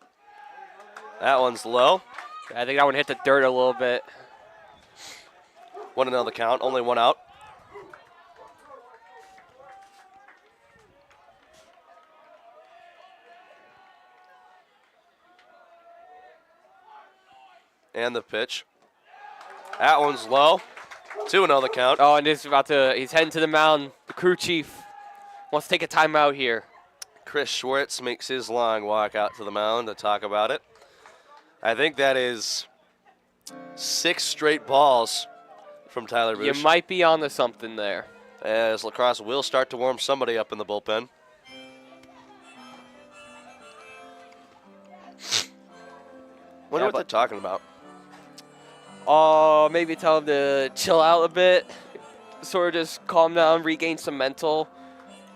[SPEAKER 1] That one's low.
[SPEAKER 2] I think that one hit the dirt a little bit.
[SPEAKER 1] 1-0 the count. Only 1 out. And the pitch. That one's low. 2-0 the count.
[SPEAKER 2] Oh, and he's heading to the mound. The crew chief wants to take a timeout here.
[SPEAKER 1] Chris Schwartz makes his long walk out to the mound to talk about it. I think that is 6 straight balls from Tyler Bush.
[SPEAKER 2] You might be onto something there.
[SPEAKER 1] As Lacrosse will start to warm somebody up in the bullpen. Wonder what they're talking about.
[SPEAKER 2] Maybe tell him to chill out a bit, sort of just calm down, regain some mental,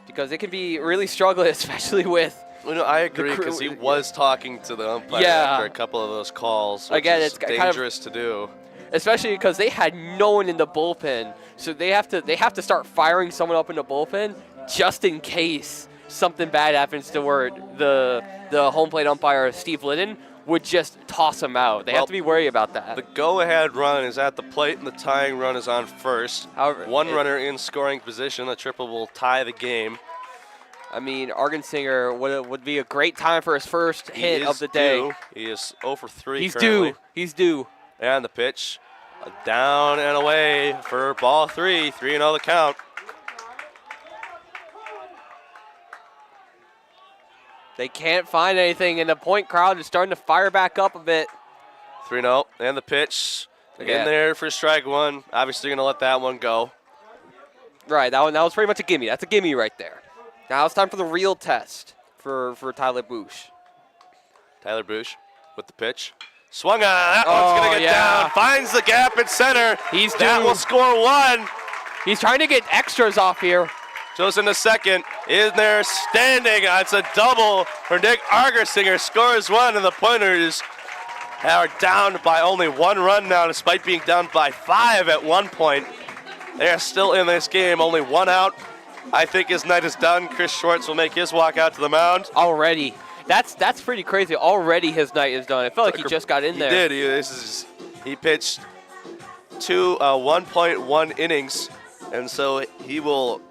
[SPEAKER 2] because it can be really struggling, especially with.
[SPEAKER 1] Well, no, I agree because he was talking to the umpire after a couple of those calls. Which
[SPEAKER 2] Again,
[SPEAKER 1] is
[SPEAKER 2] it's
[SPEAKER 1] dangerous to do.
[SPEAKER 2] Especially because they had no one in the bullpen, so they have to start firing someone up in the bullpen just in case something bad happens to where the home plate umpire Steve Liddon would just toss him out. They have to be worried about that.
[SPEAKER 1] The go-ahead run is at the plate, and the tying run is on first.
[SPEAKER 2] However,
[SPEAKER 1] one runner in scoring position. A triple will tie the game.
[SPEAKER 2] I mean, Argensinger would be a great time for his first hit of the day.
[SPEAKER 1] Due. He is 0 for 3
[SPEAKER 2] He's
[SPEAKER 1] currently.
[SPEAKER 2] due. He's due.
[SPEAKER 1] And the pitch, down and away for ball 3. 3-0 the count.
[SPEAKER 2] They can't find anything, and the point crowd is starting to fire back up a bit.
[SPEAKER 1] 3-0, and the pitch in there for strike 1. Obviously going to let that one go.
[SPEAKER 2] Right, that was pretty much a gimme. That's a gimme right there. Now it's time for the real test for Tyler Bush.
[SPEAKER 1] Tyler Bush with the pitch. Swung on. That one's going to get down. Finds the gap in center. That will score 1.
[SPEAKER 2] He's trying to get extras off here.
[SPEAKER 1] Goes into second. In there standing. It's a double for Nick Argersinger. Scores 1, and the Pointers are down by only 1 run now, despite being down by 5 at one point. They are still in this game. Only 1 out. I think his night is done. Chris Schwartz will make his walk out to the mound.
[SPEAKER 2] Already. That's pretty crazy. Already his night is done. It felt like he just got in there.
[SPEAKER 1] He did. He pitched 1.1 innings, and so he will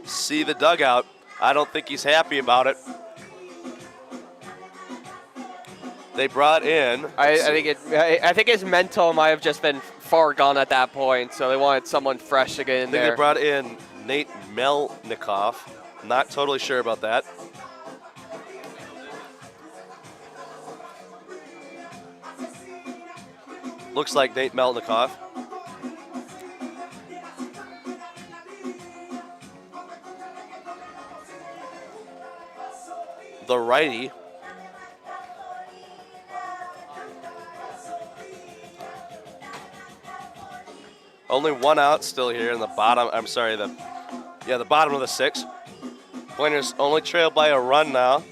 [SPEAKER 1] see the dugout. I don't think he's happy about it. They brought in.
[SPEAKER 2] I think his mental might have just been far gone at that point, so they wanted someone fresh to get in there.
[SPEAKER 1] They brought in Nate Melnikoff. Not totally sure about that. Looks like Nate Melnikoff. The righty. Only 1 out still here in the bottom. I'm sorry, the bottom of the 6th. Pointers only trailed by a run now.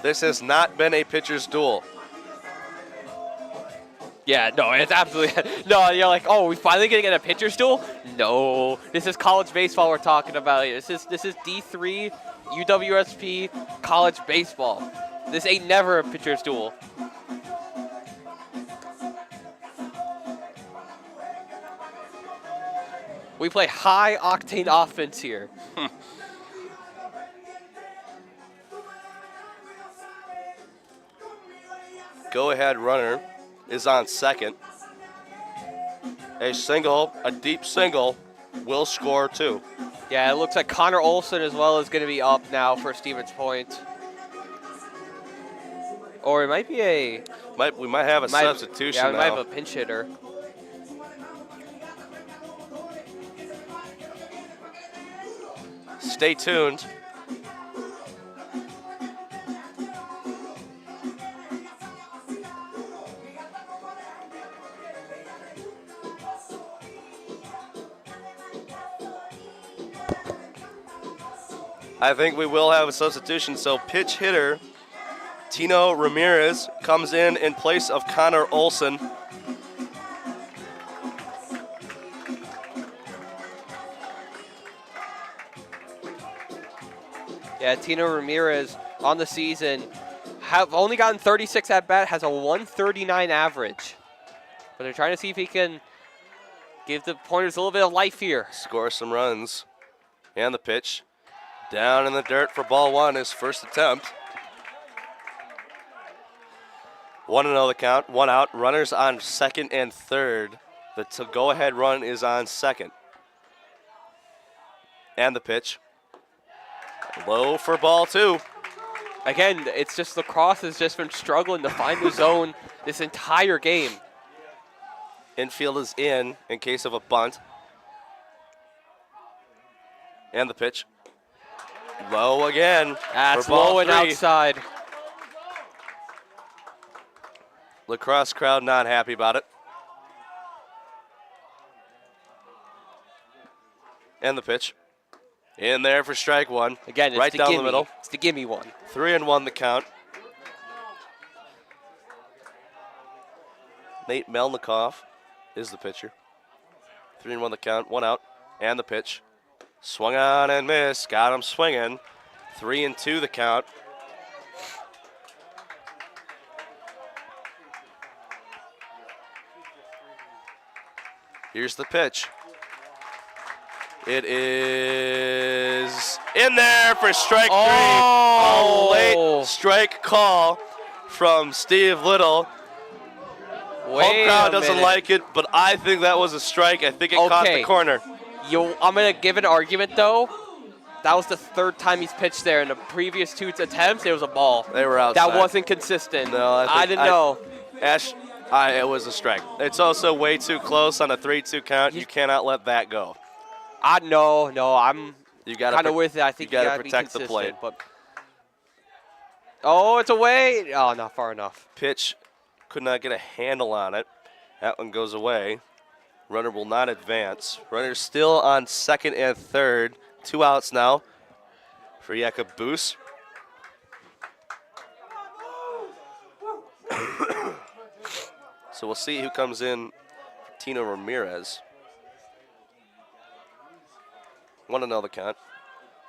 [SPEAKER 1] This has not been a pitcher's duel.
[SPEAKER 2] Yeah, no, it's absolutely no. You're like, oh, we finally gonna get a pitcher's duel? No, this is college baseball we're talking about here. This is D3 UWSP college baseball. This ain't never a pitcher's duel. We play high octane offense here.
[SPEAKER 1] Go ahead runner is on second. A deep single will score 2.
[SPEAKER 2] Yeah, it looks like Connor Olson as well is going to be up now for Stevens Point. Or it might be
[SPEAKER 1] we might have a substitution now.
[SPEAKER 2] Yeah, we might have a pinch hitter.
[SPEAKER 1] stay tuned. I think we will have a substitution. So pitch hitter Tino Ramirez comes in place of Connor Olson.
[SPEAKER 2] Yeah, Tino Ramirez on the season have only gotten 36 at bat, has a 139 average. But they're trying to see if he can give the Pointers a little bit of life here.
[SPEAKER 1] Score some runs. And the pitch. Down in the dirt for ball one, his first attempt. 1-0 the count, 1 out. Runners on second and third. The go-ahead run is on second. And the pitch. Low for ball two.
[SPEAKER 2] Again, it's just the Crosse has just been struggling to find the zone this entire game.
[SPEAKER 1] Infield is in case of a bunt. And the pitch. Low again.
[SPEAKER 2] That's
[SPEAKER 1] for ball
[SPEAKER 2] low and
[SPEAKER 1] three.
[SPEAKER 2] outside.
[SPEAKER 1] Lacrosse crowd not happy about it. And the pitch. In there for strike one.
[SPEAKER 2] Again, it's
[SPEAKER 1] right
[SPEAKER 2] the
[SPEAKER 1] down
[SPEAKER 2] gimme.
[SPEAKER 1] the middle.
[SPEAKER 2] It's the gimme one.
[SPEAKER 1] 3-1 the count. Nate Melnikoff is the pitcher. 3-1 the count, 1 out, and the pitch. Swung on and missed. Got him swinging. 3-2 the count. Here's the pitch. It is in there for strike three. A late strike call from Steve Little. Home crowd doesn't like it, but I think that was a strike. I think it caught the corner.
[SPEAKER 2] I'm going to give an argument, though. That was the third time he's pitched there. In the previous two attempts, it was a ball.
[SPEAKER 1] They were outside.
[SPEAKER 2] That wasn't consistent.
[SPEAKER 1] No,
[SPEAKER 2] I didn't know.
[SPEAKER 1] Ash, it was a strike. It's also way too close on a 3-2 count. You cannot let that go.
[SPEAKER 2] No, I'm
[SPEAKER 1] you gotta
[SPEAKER 2] kind of with it. I think
[SPEAKER 1] you
[SPEAKER 2] you
[SPEAKER 1] got
[SPEAKER 2] got
[SPEAKER 1] to protect the plate.
[SPEAKER 2] But it's away. Oh, not far enough.
[SPEAKER 1] Pitch could not get a handle on it. That one goes away. Runner will not advance. Runner still on second and third. 2 outs now for Jakob Boos. So we'll see who comes in for Tino Ramirez. 1-0 the count.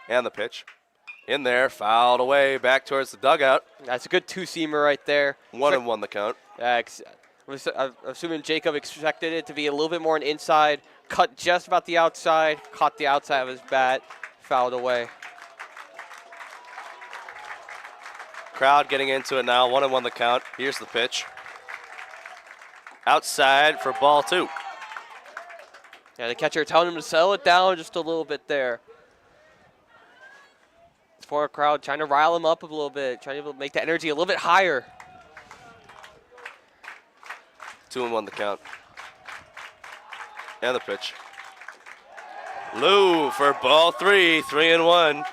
[SPEAKER 1] And the pitch. In there, fouled away, back towards the dugout.
[SPEAKER 2] That's a good two-seamer right there.
[SPEAKER 1] 1-1 the count.
[SPEAKER 2] I'm assuming Jacob expected it to be a little bit more an inside. Cut just about the outside. Caught the outside of his bat. Fouled away.
[SPEAKER 1] Crowd getting into it now. 1-1 the count. Here's the pitch. Outside for ball two.
[SPEAKER 2] Yeah, the catcher telling him to settle it down just a little bit there. It's for a crowd trying to rile him up a little bit, trying to make the energy a little bit higher.
[SPEAKER 1] 2-1 the count. And the pitch. Lou for ball three. 3-1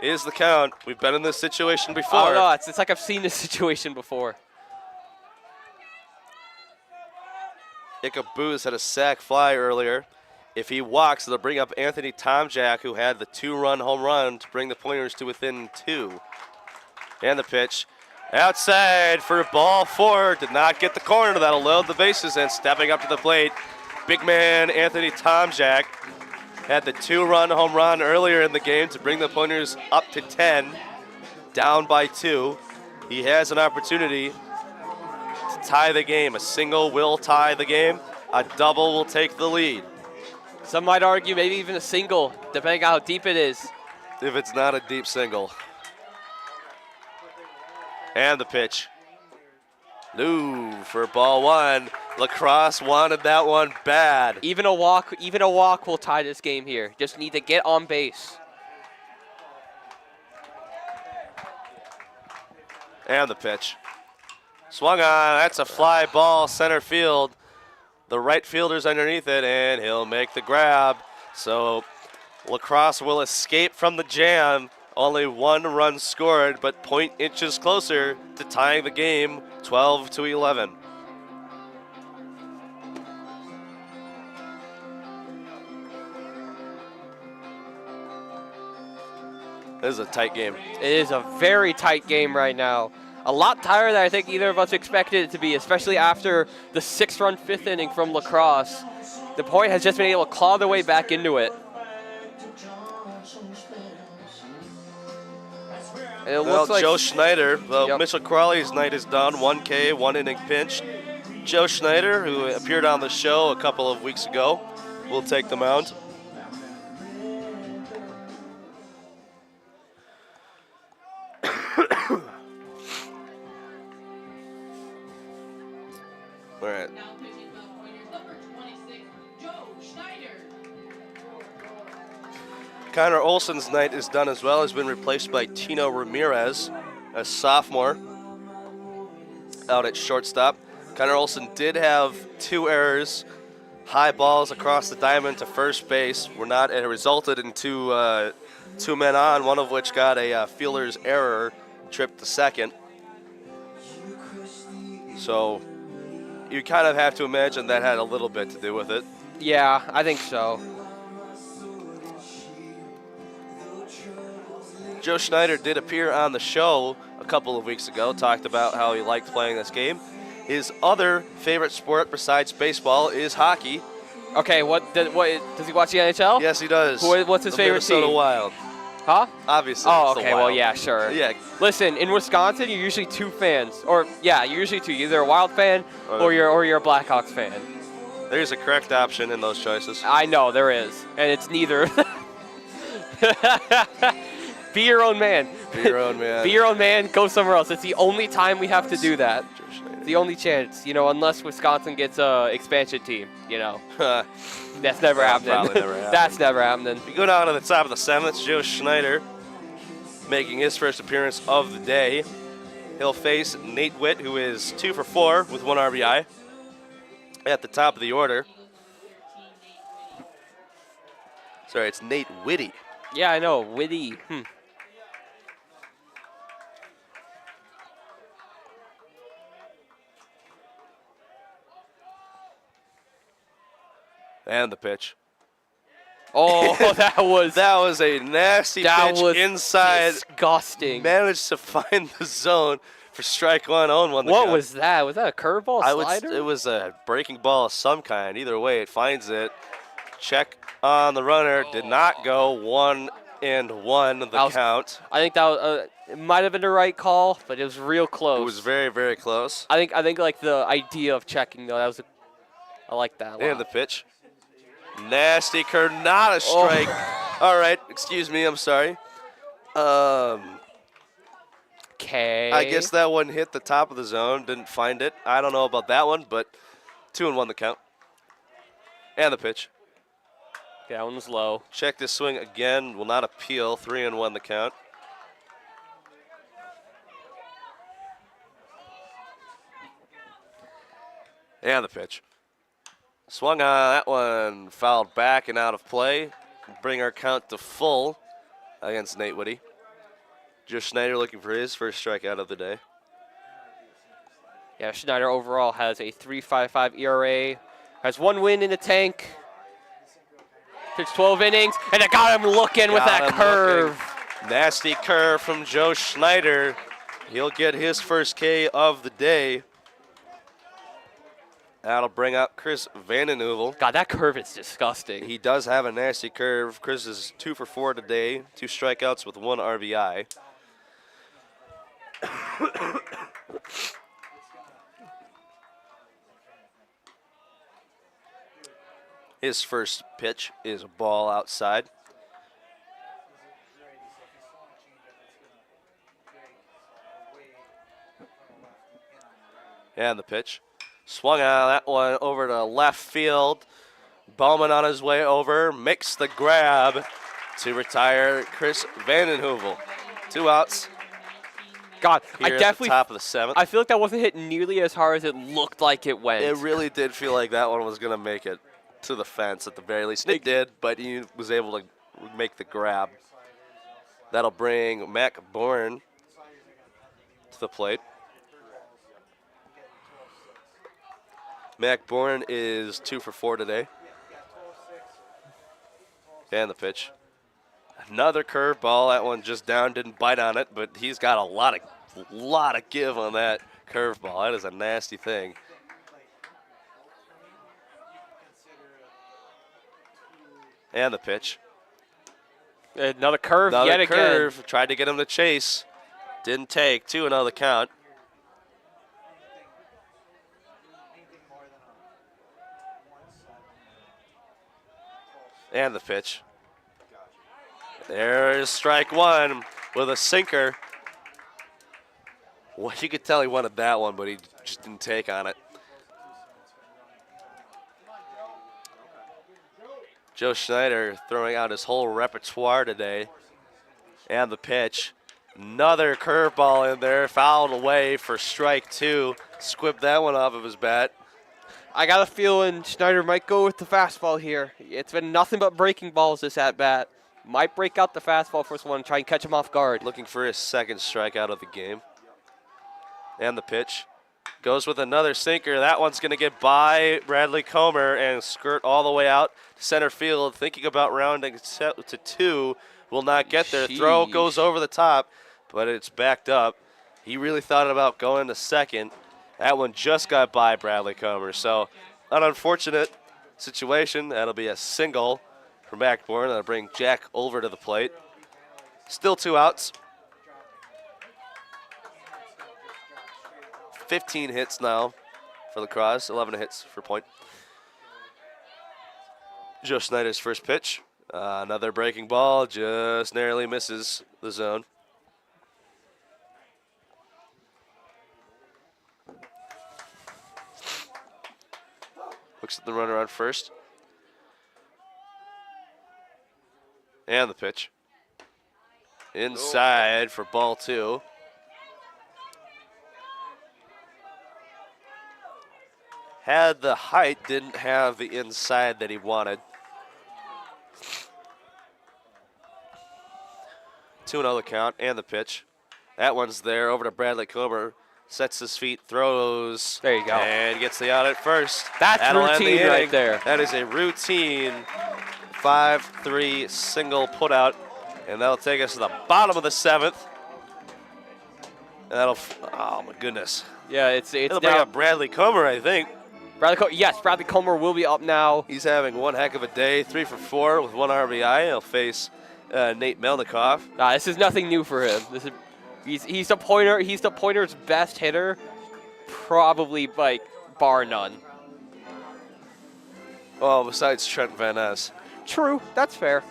[SPEAKER 1] is the count. We've been in this situation before.
[SPEAKER 2] Oh, no, it's like I've seen this situation before.
[SPEAKER 1] Jacob Boos had a sac fly earlier. If he walks, they'll bring up Anthony Tomjack, who had the 2-run home run to bring the Pointers to within 2. And the pitch. Outside for ball four. Did not get the corner. That'll load the bases. And stepping up to the plate, big man Anthony Tomjack had the 2-run home run earlier in the game to bring the Pointers up to 10, down by 2. He has an opportunity to tie the game. A single will tie the game. A double will take the lead.
[SPEAKER 2] Some might argue maybe even a single, depending on how deep it is.
[SPEAKER 1] If it's not a deep single. And the pitch. Lou for ball one. Lacrosse wanted that one bad.
[SPEAKER 2] Even a walk will tie this game here. Just need to get on base.
[SPEAKER 1] And the pitch. Swung on. That's a fly ball center field. The right fielder's underneath it, and he'll make the grab. So Lacrosse will escape from the jam. Only 1 run scored, but point inches closer to tying the game 12-11. This is a tight game.
[SPEAKER 2] It is a very tight game right now. A lot tighter than I think either of us expected it to be, especially after the 6-run 5th inning from Lacrosse. The Point has just been able to claw their way back into it. And it looks like
[SPEAKER 1] Joe Schneider,
[SPEAKER 2] Yep.
[SPEAKER 1] Mitchell Crawley's night is done. 1K, 1 inning pitch. Joe Schneider, who appeared on the show a couple of weeks ago, will take the mound. All right.
[SPEAKER 3] Now pitching for the Pointers, number 26, Joe Schneider.
[SPEAKER 1] Connor Olson's night is done as well. Has been replaced by Tino Ramirez, a sophomore, out at shortstop. Connor Olson did have 2 errors, high balls across the diamond to first base. It resulted in 2 men on, one of which got a fielder's error, trip to second. So you kind of have to imagine that had a little bit to do with it.
[SPEAKER 2] yeah, I think so.
[SPEAKER 1] Joe Schneider did appear on the show a couple of weeks ago, talked about how he liked playing this game. His other favorite sport besides baseball is hockey.
[SPEAKER 2] Okay, what does he watch the NHL?
[SPEAKER 1] Yes, he does.
[SPEAKER 2] What's his
[SPEAKER 1] the
[SPEAKER 2] favorite
[SPEAKER 1] Minnesota
[SPEAKER 2] team?
[SPEAKER 1] Wild.
[SPEAKER 2] Huh?
[SPEAKER 1] Obviously.
[SPEAKER 2] Oh,
[SPEAKER 1] it's the
[SPEAKER 2] okay. Well,
[SPEAKER 1] Wild.
[SPEAKER 2] yeah, sure.
[SPEAKER 1] Yeah.
[SPEAKER 2] Listen, in Wisconsin, you're usually 2 fans, or yeah, you're usually 2. You're either a Wild fan or you're a Blackhawks fan.
[SPEAKER 1] There's a correct option in those choices.
[SPEAKER 2] I know there is, and it's neither. Be your own man.
[SPEAKER 1] Be your own man.
[SPEAKER 2] Be your own man. Go somewhere else. It's the only time we have to do that.
[SPEAKER 1] Joe Schneider.
[SPEAKER 2] The only chance, unless Wisconsin gets a expansion team, That's never happening.
[SPEAKER 1] Probably never happening.
[SPEAKER 2] That's never happening.
[SPEAKER 1] We go down to the top of the 7th. Joe Schneider making his first appearance of the day. He'll face Nate Witt, who is 2 for 4 with 1 RBI at the top of the order. Sorry, it's Nate Whitty.
[SPEAKER 2] Yeah, I know. Witty.
[SPEAKER 1] And the pitch.
[SPEAKER 2] Oh, that was
[SPEAKER 1] That was a nasty
[SPEAKER 2] that
[SPEAKER 1] pitch
[SPEAKER 2] was
[SPEAKER 1] inside.
[SPEAKER 2] disgusting.
[SPEAKER 1] Managed to find the zone for strike 1. Owen won the
[SPEAKER 2] What
[SPEAKER 1] count.
[SPEAKER 2] was that? Was that a curveball, slider?
[SPEAKER 1] It was a breaking ball of some kind. Either way, it finds it. Check on the runner. Did not go. 1-1 the count.
[SPEAKER 2] I think that was, it might have been the right call, but it was real close.
[SPEAKER 1] It was very, very close.
[SPEAKER 2] I think like the idea of checking though, I like that a lot.
[SPEAKER 1] And the pitch. Nasty curve, not a strike. All right, excuse me, I'm sorry.
[SPEAKER 2] Okay.
[SPEAKER 1] I guess that one hit the top of the zone. Didn't find it. I don't know about that one, but 2-1 the count. And the pitch.
[SPEAKER 2] Okay, that one was low.
[SPEAKER 1] Check this swing again. Will not appeal. 3-1 the count. And the pitch. Swung on that one. Fouled back and out of play. Bring our count to full against Nate Whitty. Joe Schneider looking for his first strikeout of the day.
[SPEAKER 2] Yeah, Schneider overall has a 3.55 ERA, has 1 win in the tank. Pitched 12 innings, and it got him looking with that curve.
[SPEAKER 1] Nasty curve from Joe Schneider. He'll get his first K of the day. That'll bring up Chris Vandenheuvel.
[SPEAKER 2] God, that curve is disgusting.
[SPEAKER 1] He does have a nasty curve. Chris is 2 for 4 today, 2 strikeouts with 1 RBI. His first pitch is a ball outside. And the pitch. Swung on that one over to left field. Bowman on his way over, makes the grab to retire Chris Vandenheuvel. 2 outs.
[SPEAKER 2] God,
[SPEAKER 1] Here
[SPEAKER 2] I
[SPEAKER 1] at
[SPEAKER 2] definitely.
[SPEAKER 1] the top of the 7th.
[SPEAKER 2] I feel like that wasn't hit nearly as hard as it looked like it went.
[SPEAKER 1] It really did feel like that one was going to make it to the fence at the very least. It did, but he was able to make the grab. That'll bring Mac Bourne to the plate. Mac Bourne is 2 for 4 today. And the pitch. Another curveball. That one just down, didn't bite on it, but he's got a lot of give on that curveball. That is a nasty thing. And the pitch.
[SPEAKER 2] Another curve
[SPEAKER 1] Another
[SPEAKER 2] yet
[SPEAKER 1] curve.
[SPEAKER 2] again.
[SPEAKER 1] Tried to get him to chase. Didn't take. 2-0 the count. And the pitch. There's strike one with a sinker. Well, you could tell he wanted that one, but he just didn't take on it. Joe Schneider throwing out his whole repertoire today. And the pitch. Another curveball in there, fouled away for strike 2. Squibbed that one off of his bat.
[SPEAKER 2] I got a feeling Schneider might go with the fastball here. It's been nothing but breaking balls this at-bat. Might break out the fastball first one and try and catch him off guard.
[SPEAKER 1] Looking for his second strikeout of the game. And the pitch. Goes with another sinker. That one's going to get by Bradley Comer and skirt all the way out to center field. Thinking about rounding to 2. Will not get there. Throw goes over the top, but it's backed up. He really thought about going to second. That one just got by Bradley Comer. So an unfortunate situation. That'll be a single for Mac Bourne. That'll bring Jack over to the plate. Still 2 outs. 15 hits now for the Crosse. 11 hits for Point. Joe Schneider's first pitch. Another breaking ball. Just narrowly misses the zone. Looks at the runner on first. And the pitch. Inside for ball 2. Had the height, didn't have the inside that he wanted. 2-0 the count and the pitch. That one's there over to Bradley Comer. Sets his feet, throws.
[SPEAKER 2] There you go.
[SPEAKER 1] And gets the out at first.
[SPEAKER 2] That's routine
[SPEAKER 1] the
[SPEAKER 2] right there.
[SPEAKER 1] That is a routine 5-3 single put out. And that'll take us to the bottom of the 7th. And that'll, oh my goodness.
[SPEAKER 2] Yeah, it's
[SPEAKER 1] It'll bring
[SPEAKER 2] now.
[SPEAKER 1] up Bradley Comer, I think.
[SPEAKER 2] Bradley Comer will be up now.
[SPEAKER 1] He's having one heck of a day, 3 for 4 with 1 RBI. He'll face Nate Melnikoff.
[SPEAKER 2] This is nothing new for him. He's the pointer. He's the Pointer's best hitter, probably like bar none.
[SPEAKER 1] Well, besides Trent Van Ness.
[SPEAKER 2] True, that's fair.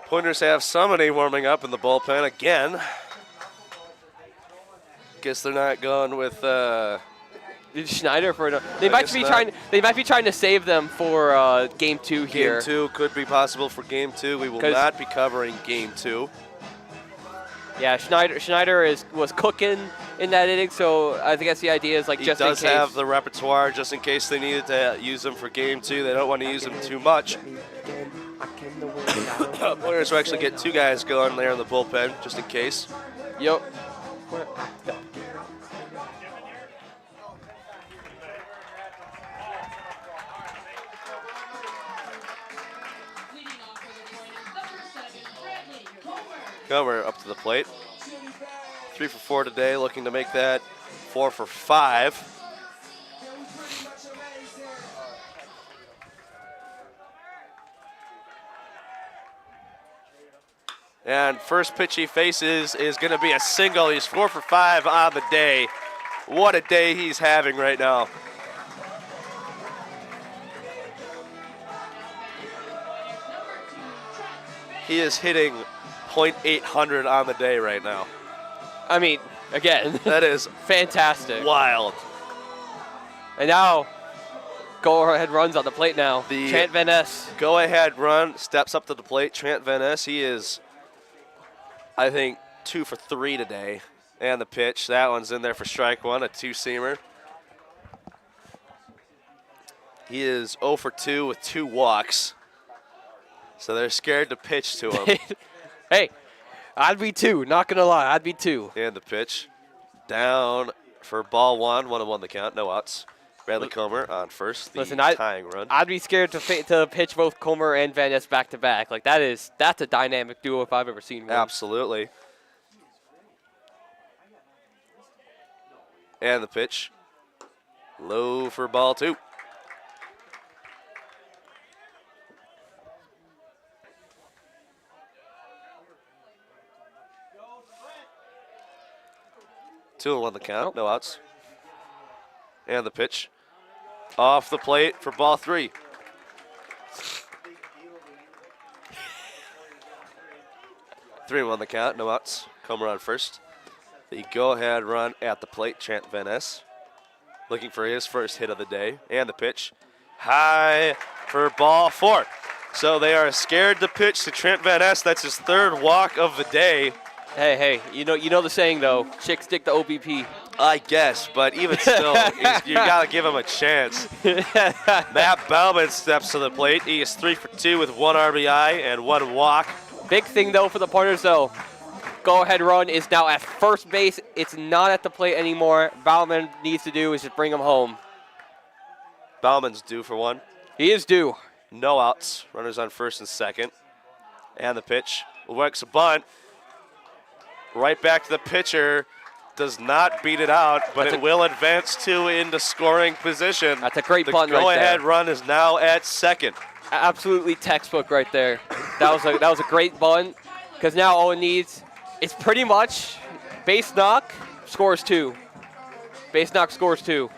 [SPEAKER 1] Pointers have somebody warming up in the bullpen again. Guess they're not going with.
[SPEAKER 2] Schneider for they might be trying. They might be trying to save them for game 2 here.
[SPEAKER 1] Game 2 could be possible for game 2. We will not be covering game 2.
[SPEAKER 2] Yeah, Schneider was cooking in that inning, so I guess the idea is like
[SPEAKER 1] He
[SPEAKER 2] just in
[SPEAKER 1] does
[SPEAKER 2] case.
[SPEAKER 1] have the repertoire just in case they needed to use him for game 2. They don't want to use him too much. Pointers will actually get 2 guys going there in the bullpen just in case.
[SPEAKER 2] Yep.
[SPEAKER 3] Leading off for the Pointers, number 7, Bradley Comer.
[SPEAKER 1] Comer up to the plate. 3 for 4 today, looking to make that 4 for 5. And first pitch he faces is going to be a single. He's 4 for 5 on the day. What a day he's having right now. He is hitting .800 on the day right now.
[SPEAKER 2] I mean, again,
[SPEAKER 1] That is
[SPEAKER 2] fantastic.
[SPEAKER 1] wild.
[SPEAKER 2] And now, go-ahead runs on the plate now.
[SPEAKER 1] The
[SPEAKER 2] Trent Van Ness.
[SPEAKER 1] Go-ahead run, steps up to the plate. Trent Van Ness, he is, I think, 2 for 3 today. And the pitch. That one's in there for strike one, a two-seamer. He is 0 for 2 with 2 walks. So they're scared to pitch to him.
[SPEAKER 2] Hey, I'd be too. Not going to lie. I'd be too.
[SPEAKER 1] And the pitch. Down for ball 1. 1-1 the count. No outs. Bradley Comer on first. The tying run.
[SPEAKER 2] I'd be scared to pitch both Comer and Van Ness back to back. Like that's a dynamic duo if I've ever seen one.
[SPEAKER 1] Absolutely. And the pitch. Low for ball 2. Two and 1 the count. No outs. And the pitch. Off the plate for ball 3. Three and 1 the count. No outs. Comer on first. The go-ahead run at the plate, Trent Van Ness. Looking for his first hit of the day. And the pitch. High for ball 4. So they are scared to pitch to Trent Van Ness. That's his 3rd walk of the day.
[SPEAKER 2] Hey, you know the saying though, chicks stick to OBP.
[SPEAKER 1] I guess, but even still, you got to give him a chance. Matt Bauman steps to the plate. He is 3 for 2 with 1 RBI and 1 walk.
[SPEAKER 2] Big thing though for the Pointers though. Go-ahead run is now at first base. It's not at the plate anymore. Bauman needs to do is just bring him home.
[SPEAKER 1] Bauman's due for 1.
[SPEAKER 2] He is due.
[SPEAKER 1] No outs. Runners on first and second. And the pitch. Works a bunt. Right back to the pitcher. Does not beat it out, but it will advance 2 into scoring position.
[SPEAKER 2] That's a great bunt right there.
[SPEAKER 1] The go-ahead run is now at second.
[SPEAKER 2] Absolutely textbook right there. That was a great bunt because now all it needs is pretty much base knock, scores 2. Base knock scores 2.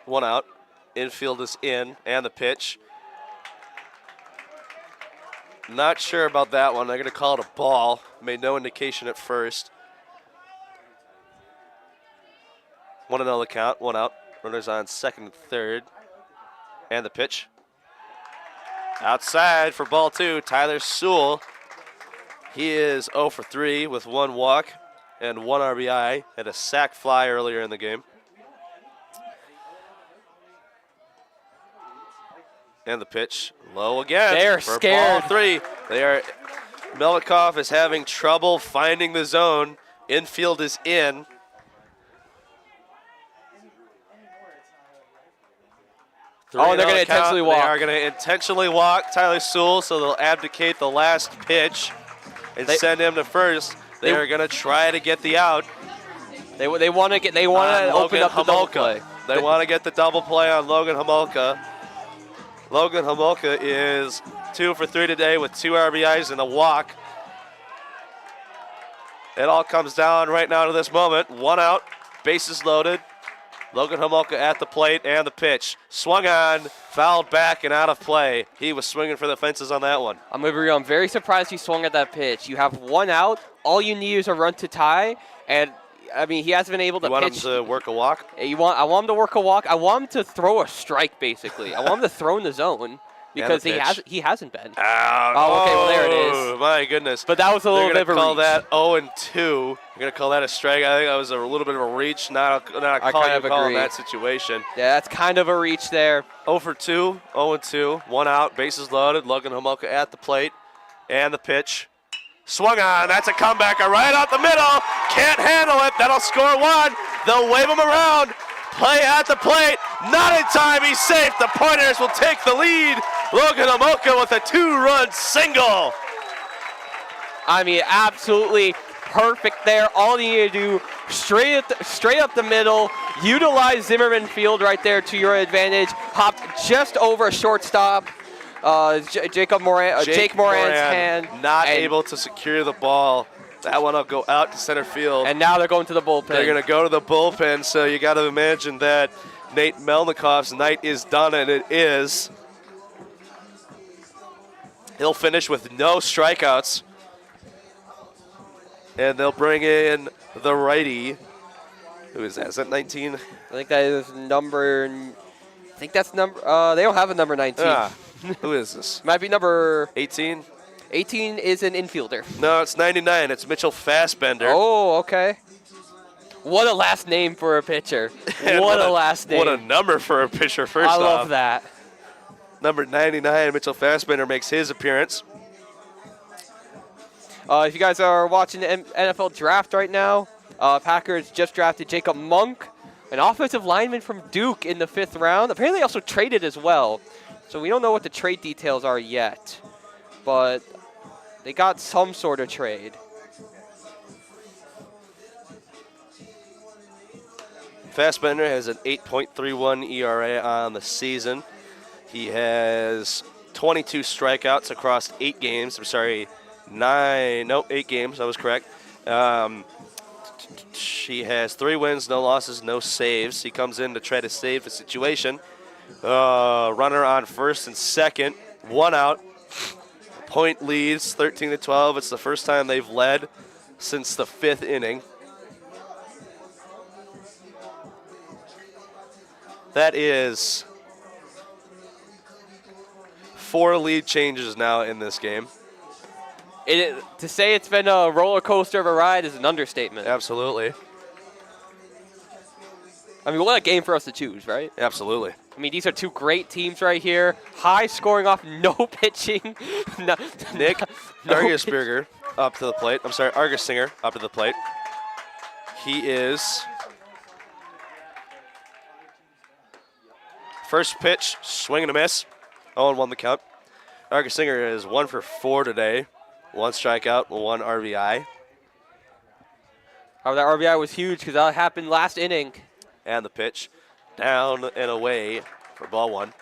[SPEAKER 1] One out. Infield is in, and the pitch. Not sure about that one. They're going to call it a ball. Made no indication at first. 1-0 the count, 1 out. Runners on second and third. And the pitch. Outside for ball 2, Tyler Sewell. He is 0 for 3 with 1 walk and 1 RBI. Had a sac fly earlier in the game. And the pitch low again.
[SPEAKER 2] They're
[SPEAKER 1] for
[SPEAKER 2] scared.
[SPEAKER 1] Ball 3. Melikov is having trouble finding the zone. Infield is in.
[SPEAKER 2] Oh, they're going to intentionally walk.
[SPEAKER 1] They are going to intentionally walk Tyler Sewell, so they'll abdicate the last pitch and send him to first. They are going to try to get the out.
[SPEAKER 2] They want to open up the double play.
[SPEAKER 1] They want to get the double play on Logan Homolka. Logan Homolka is 2 for 3 today with 2 RBIs and a walk. It all comes down right now to this moment. 1 out, bases loaded. Logan Homolka at the plate and the pitch. Swung on, fouled back and out of play. He was swinging for the fences on that one.
[SPEAKER 2] I'm very surprised he swung at that pitch. You have 1 out. All you need is a run to tie. And, I mean, he hasn't been able to
[SPEAKER 1] pitch. You
[SPEAKER 2] pitch.
[SPEAKER 1] want him to work a walk?
[SPEAKER 2] I want him to work a walk. I want him to throw a strike, basically. I want him to throw in the zone. Because he hasn't been.
[SPEAKER 1] Oh,
[SPEAKER 2] okay, well, there it is.
[SPEAKER 1] My goodness.
[SPEAKER 2] But that was a little bit of a reach.
[SPEAKER 1] They're going to call that 0-2. You're going to call that a strike. I think that was a little bit of a reach, not a call you call in that situation.
[SPEAKER 2] Yeah, that's kind of a reach there.
[SPEAKER 1] 0 for 2, 0-2, 1 out, bases loaded. Logan Homolka at the plate. And the pitch. Swung on. That's a comebacker right out the middle. Can't handle it. That'll score 1. They'll wave him around. Play at the plate. Not in time. He's safe. The Pointers will take the lead. Logan Homolka with a 2-run single.
[SPEAKER 2] I mean, absolutely perfect there. All you need to do, straight up the middle, utilize Zimmerman Field right there to your advantage. Hopped just over shortstop. Jake Moran's hand.
[SPEAKER 1] Not able to secure the ball. That one will go out to center field.
[SPEAKER 2] And now they're going to the bullpen.
[SPEAKER 1] They're going to go to the bullpen, so you got to imagine that Nate Melnikov's night is done, and it is. He'll finish with no strikeouts. And they'll bring in the righty. Who is that? Is that 19?
[SPEAKER 2] I think that is number. I think that's number. They don't have a number 19.
[SPEAKER 1] Who is this?
[SPEAKER 2] Might be number
[SPEAKER 1] 18?
[SPEAKER 2] 18 is an infielder.
[SPEAKER 1] No, it's 99. It's Mitchell Fassbender.
[SPEAKER 2] Oh, okay. What a last name for a pitcher.
[SPEAKER 1] And
[SPEAKER 2] What a last name.
[SPEAKER 1] What a number for a pitcher, first
[SPEAKER 2] I
[SPEAKER 1] off.
[SPEAKER 2] love that.
[SPEAKER 1] Number 99, Mitchell Fassbender makes his appearance.
[SPEAKER 2] If you guys are watching the NFL draft right now, Packers just drafted Jacob Monk, an offensive lineman from Duke in the 5th round. Apparently also traded as well. So we don't know what the trade details are yet. But they got some sort of trade.
[SPEAKER 1] Fassbender has an 8.31 ERA on the season. He has 22 strikeouts across 8 games. I'm sorry, 8 games. I was correct. He has 3 wins, no losses, no saves. He comes in to try to save the situation. Runner on first and second, 1 out. Point leads 13-12. It's the first time they've led since the 5th inning. That is 4 lead changes now in this game.
[SPEAKER 2] To say it's been a roller coaster of a ride is an understatement.
[SPEAKER 1] Absolutely.
[SPEAKER 2] I mean, what a game for us to choose, right?
[SPEAKER 1] Absolutely.
[SPEAKER 2] I mean, these are 2 great teams right here. High scoring off no pitching.
[SPEAKER 1] Nick
[SPEAKER 2] No
[SPEAKER 1] Argusberger up to the plate. I'm sorry, Argusinger up to the plate. He is first pitch, swing and a miss. 0-1 the count. Argusinger is 1 for 4 today. 1 strikeout, 1 RBI.
[SPEAKER 2] Oh, that RBI was huge because that happened last inning.
[SPEAKER 1] And the pitch down and away for ball 1.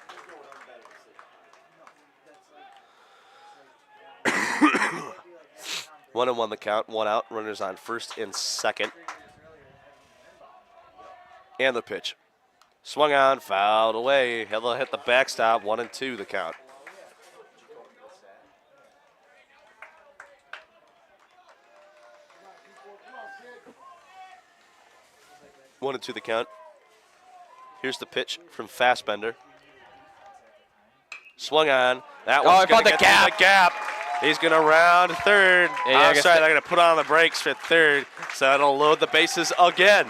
[SPEAKER 1] One and 1 the count, 1 out. Runners on first and second. And the pitch. Swung on, fouled away. He'll hit the backstop, 1-2 the count. One and 2 the count. Here's the pitch from Fassbender. Swung on. That one's going to get through the gap. He's going to round third.
[SPEAKER 2] Yeah,
[SPEAKER 1] They're going to put on the brakes for third, so it'll load the bases again.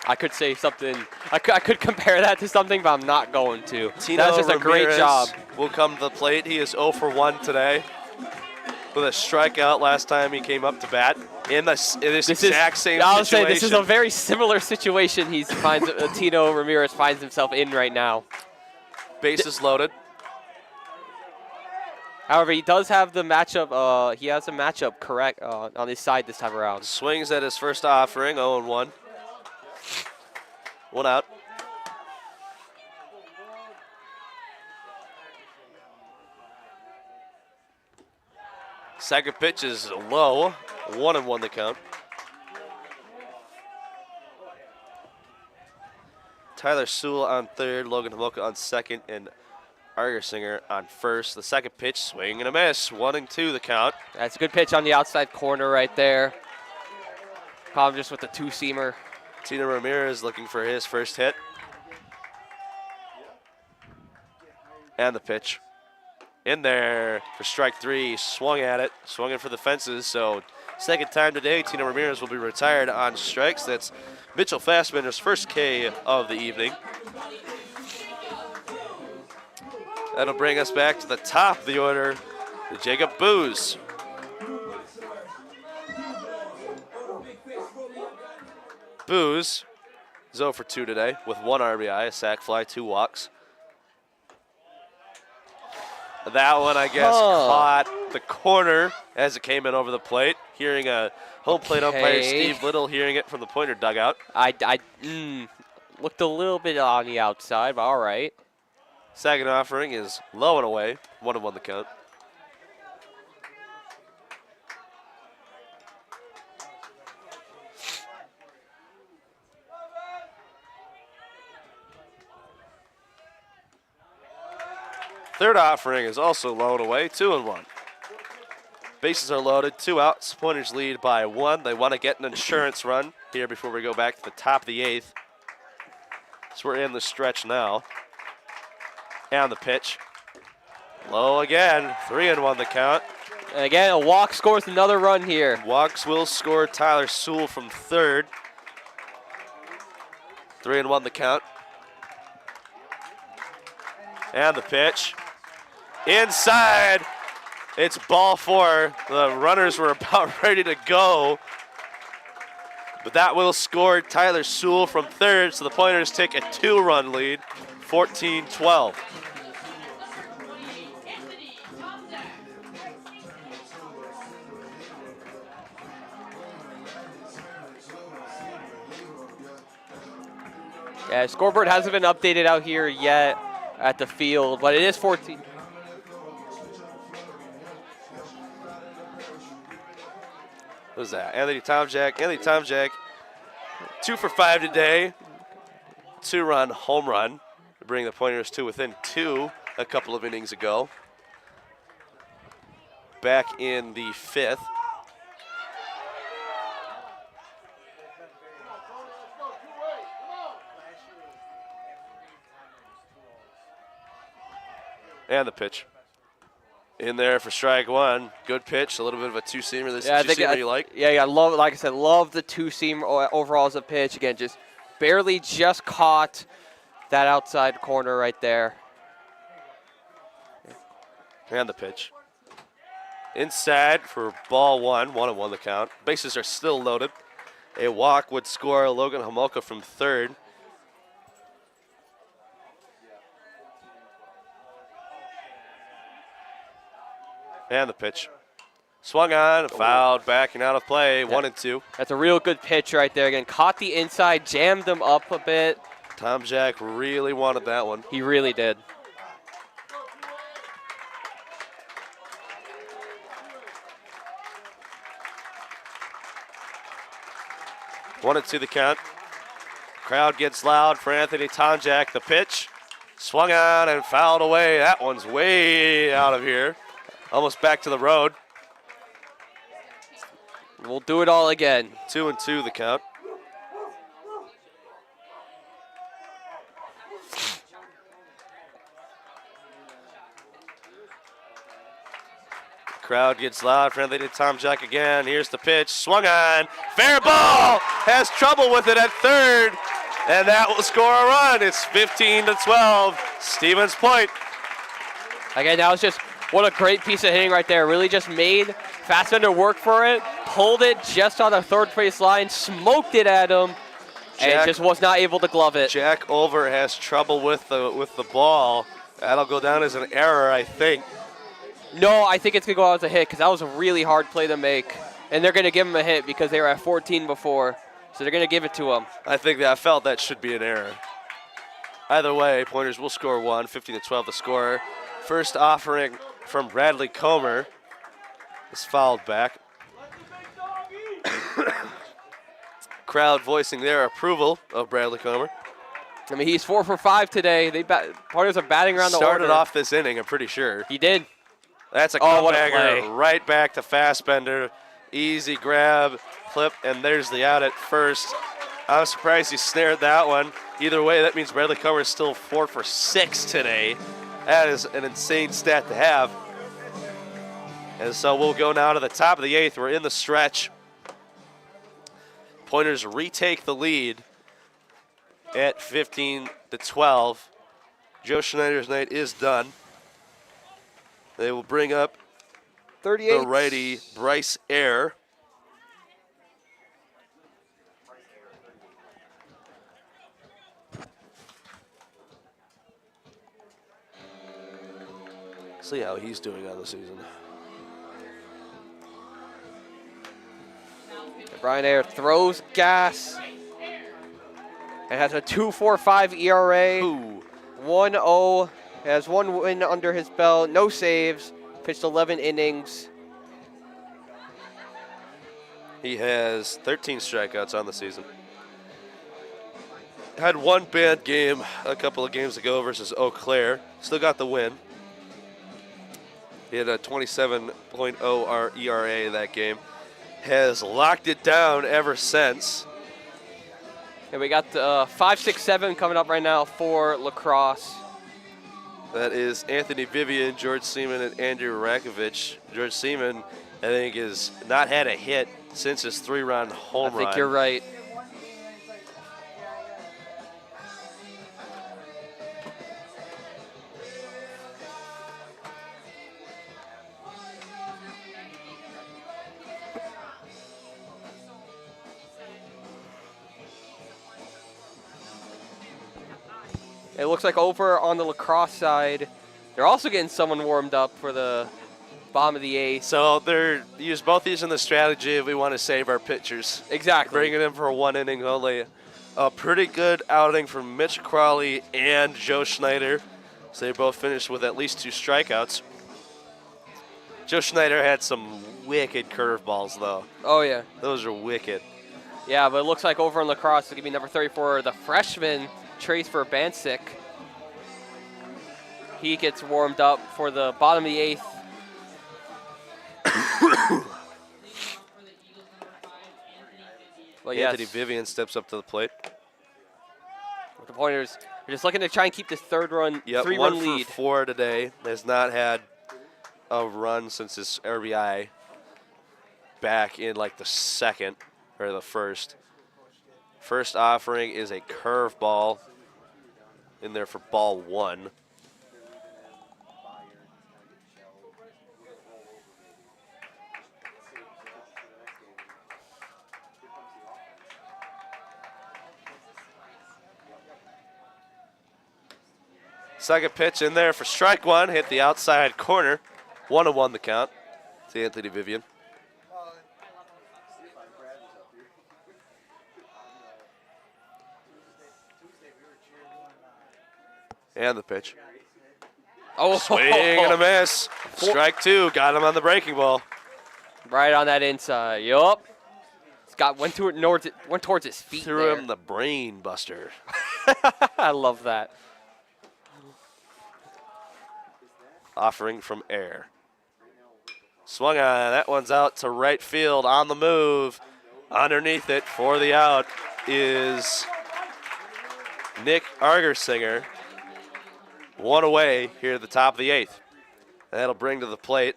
[SPEAKER 2] I could say something. I could compare that to something, but I'm not going to.
[SPEAKER 1] Tino
[SPEAKER 2] That's just a great
[SPEAKER 1] Ramirez
[SPEAKER 2] job.
[SPEAKER 1] will come to the plate. He is 0 for 1 today with a strikeout last time he came up to bat in this exact same
[SPEAKER 2] I'll
[SPEAKER 1] situation.
[SPEAKER 2] say this is a very similar situation Tino Ramirez finds himself in right now.
[SPEAKER 1] Bases loaded.
[SPEAKER 2] However, he does have the matchup. He has a matchup correct on his side this time around.
[SPEAKER 1] Swings at his first offering, 0-1. 1 out. Second pitch is low, 1-1 the count. Tyler Sewell on third, Logan Homolka on second, and Argusinger on first. The second pitch, swing and a miss, 1-2 the count.
[SPEAKER 2] That's a good pitch on the outside corner right there. Caught him just with the 2-seamer.
[SPEAKER 1] Tino Ramirez looking for his first hit. And the pitch. In there for strike 3, swung at it, swung in for the fences. So second time today, Tino Ramirez will be retired on strikes. That's Mitchell Fassbender's first K of the evening. That'll bring us back to the top of the order, to Jacob Booz. Booz is 0 for 2 today with 1 RBI, a sac fly, 2 walks. That one, I guess, caught the corner as it came in over the plate. Hearing a home plate umpire, Steve Little, hearing it from the Pointer dugout.
[SPEAKER 2] I looked a little bit on the outside, but all right.
[SPEAKER 1] Second offering is low and away, 1-1 the count. Third offering is also low and away, 2-1. Bases are loaded, 2 outs. Pointers lead by 1. They want to get an insurance run here before we go back to the top of the 8th. So we're in the stretch now. And the pitch. Low again. 3-1 the count.
[SPEAKER 2] And again, a walk scores another run here.
[SPEAKER 1] Walks will score Tyler Sewell from third. 3-1 the count. And the pitch. Inside. It's ball 4. The runners were about ready to go. But that will score Tyler Sewell from third, so the Pointers take a 2-run lead, 14-12.
[SPEAKER 2] Yeah, scoreboard hasn't been updated out here yet at the field, but it is 14.
[SPEAKER 1] Who's that? Anthony Tomjack. Anthony Tomjack, 2 for 5 today. 2-run home run to bring the Pointers to within 2 a couple of innings ago. Back in the 5th. And the pitch. In there for strike 1. Good pitch. A little bit of a two-seamer. This two-seamer you like?
[SPEAKER 2] Yeah, I love, like I said, love the two-seam overall as a pitch. Again, just barely just caught that outside corner right there.
[SPEAKER 1] And the pitch. Inside for ball 1. 1-1 the count. Bases are still loaded. A walk would score Logan Homolka from third. And the pitch. Swung on, fouled, backing out of play, 1-2.
[SPEAKER 2] That's a real good pitch right there. Again, caught the inside, jammed him up a bit.
[SPEAKER 1] Tomjack really wanted that one.
[SPEAKER 2] He really did.
[SPEAKER 1] One and 2 the count. Crowd gets loud for Anthony Tomjack. The pitch. Swung on and fouled away. That one's way out of here. Almost back to the road.
[SPEAKER 2] We'll do it all again.
[SPEAKER 1] 2-2 the count. Crowd gets loud for Anthony Tomjack again. Here's the pitch. Swung on. Fair ball. Has trouble with it at third. And that will score a run. It's 15-12. Stevens Point.
[SPEAKER 2] Again, that was just, what a great piece of hitting right there. Really just made Fassbender work for it. Pulled it just on the third base line. Smoked it at him. And just was not able to glove it.
[SPEAKER 1] Jack Over has trouble with the ball. That'll go down as an error, I think.
[SPEAKER 2] No, I think it's going to go out as a hit because that was a really hard play to make. And they're going to give him a hit because they were at 14 before. So they're going to give it to him.
[SPEAKER 1] I felt that should be an error. Either way, Pointers will score 1, 15-12 the score. First offering from Bradley Comer is fouled back. Crowd voicing their approval of Bradley Comer.
[SPEAKER 2] I mean, he's 4 for 5 today. Pointers are batting around the order.
[SPEAKER 1] Started off this inning, I'm pretty sure.
[SPEAKER 2] He did.
[SPEAKER 1] That's a comebacker right back to Fassbender. Easy grab, flip, and there's the out at first. I'm surprised he snared that one. Either way, that means Bradley Comer is still 4 for 6 today. That is an insane stat to have. And so we'll go now to the top of the 8th. We're in the stretch. Pointers retake the lead at 15-12. Joe Schneider's night is done. They will bring up
[SPEAKER 2] 38.
[SPEAKER 1] the righty Bryce Ayer. See how he's doing on the season.
[SPEAKER 2] Brian Ayer throws gas. And has a 2.45 ERA.
[SPEAKER 1] Ooh.
[SPEAKER 2] 1-0. Has 1 win under his belt. No saves. Pitched 11 innings.
[SPEAKER 1] He has 13 strikeouts on the season. Had 1 bad game a couple of games ago versus Eau Claire. Still got the win. He had a 27.0 ERA that game. Has locked it down ever since.
[SPEAKER 2] And we got 5, 6, 7 coming up right now for La Crosse.
[SPEAKER 1] That is Anthony Vivian, George Seaman, and Andrew Rakovich. George Seaman, I think, has not had a hit since his 3-run home
[SPEAKER 2] I think
[SPEAKER 1] run.
[SPEAKER 2] you're right. It looks like over on the lacrosse side, they're also getting someone warmed up for the bottom of the 8th.
[SPEAKER 1] So they're both using the strategy if we want to save our pitchers.
[SPEAKER 2] Exactly.
[SPEAKER 1] Bringing in for 1 inning only. A pretty good outing from Mitch Crawley and Joe Schneider. So they both finished with at least 2 strikeouts. Joe Schneider had some wicked curveballs, though.
[SPEAKER 2] Oh, yeah.
[SPEAKER 1] Those are wicked.
[SPEAKER 2] Yeah, but it looks like over on lacrosse, it's going to be number 34, the freshman, Trace Verbansick. He gets warmed up for the bottom of the 8th. Well, yes,
[SPEAKER 1] Anthony Vivian steps up to the plate.
[SPEAKER 2] the Pointers are just looking to try and keep this three-run
[SPEAKER 1] One
[SPEAKER 2] lead.
[SPEAKER 1] for 4 today. Has not had a run since his RBI back in like the 2nd or the 1st. First offering is a curveball in there for ball 1. Second pitch in there for strike 1, hit the outside corner. 1-1 the count to Anthony Vivian. And the pitch.
[SPEAKER 2] Oh,
[SPEAKER 1] Swing and a miss. Strike 2, got him on the breaking ball.
[SPEAKER 2] right on that inside. Yup. Went towards his feet.
[SPEAKER 1] Threw
[SPEAKER 2] there.
[SPEAKER 1] him the brain buster.
[SPEAKER 2] I love that.
[SPEAKER 1] Offering from air. Swung on, that one's out to right field on the move. Underneath it for the out is Nick Argersinger. 1 away here at the top of the 8th. That'll bring to the plate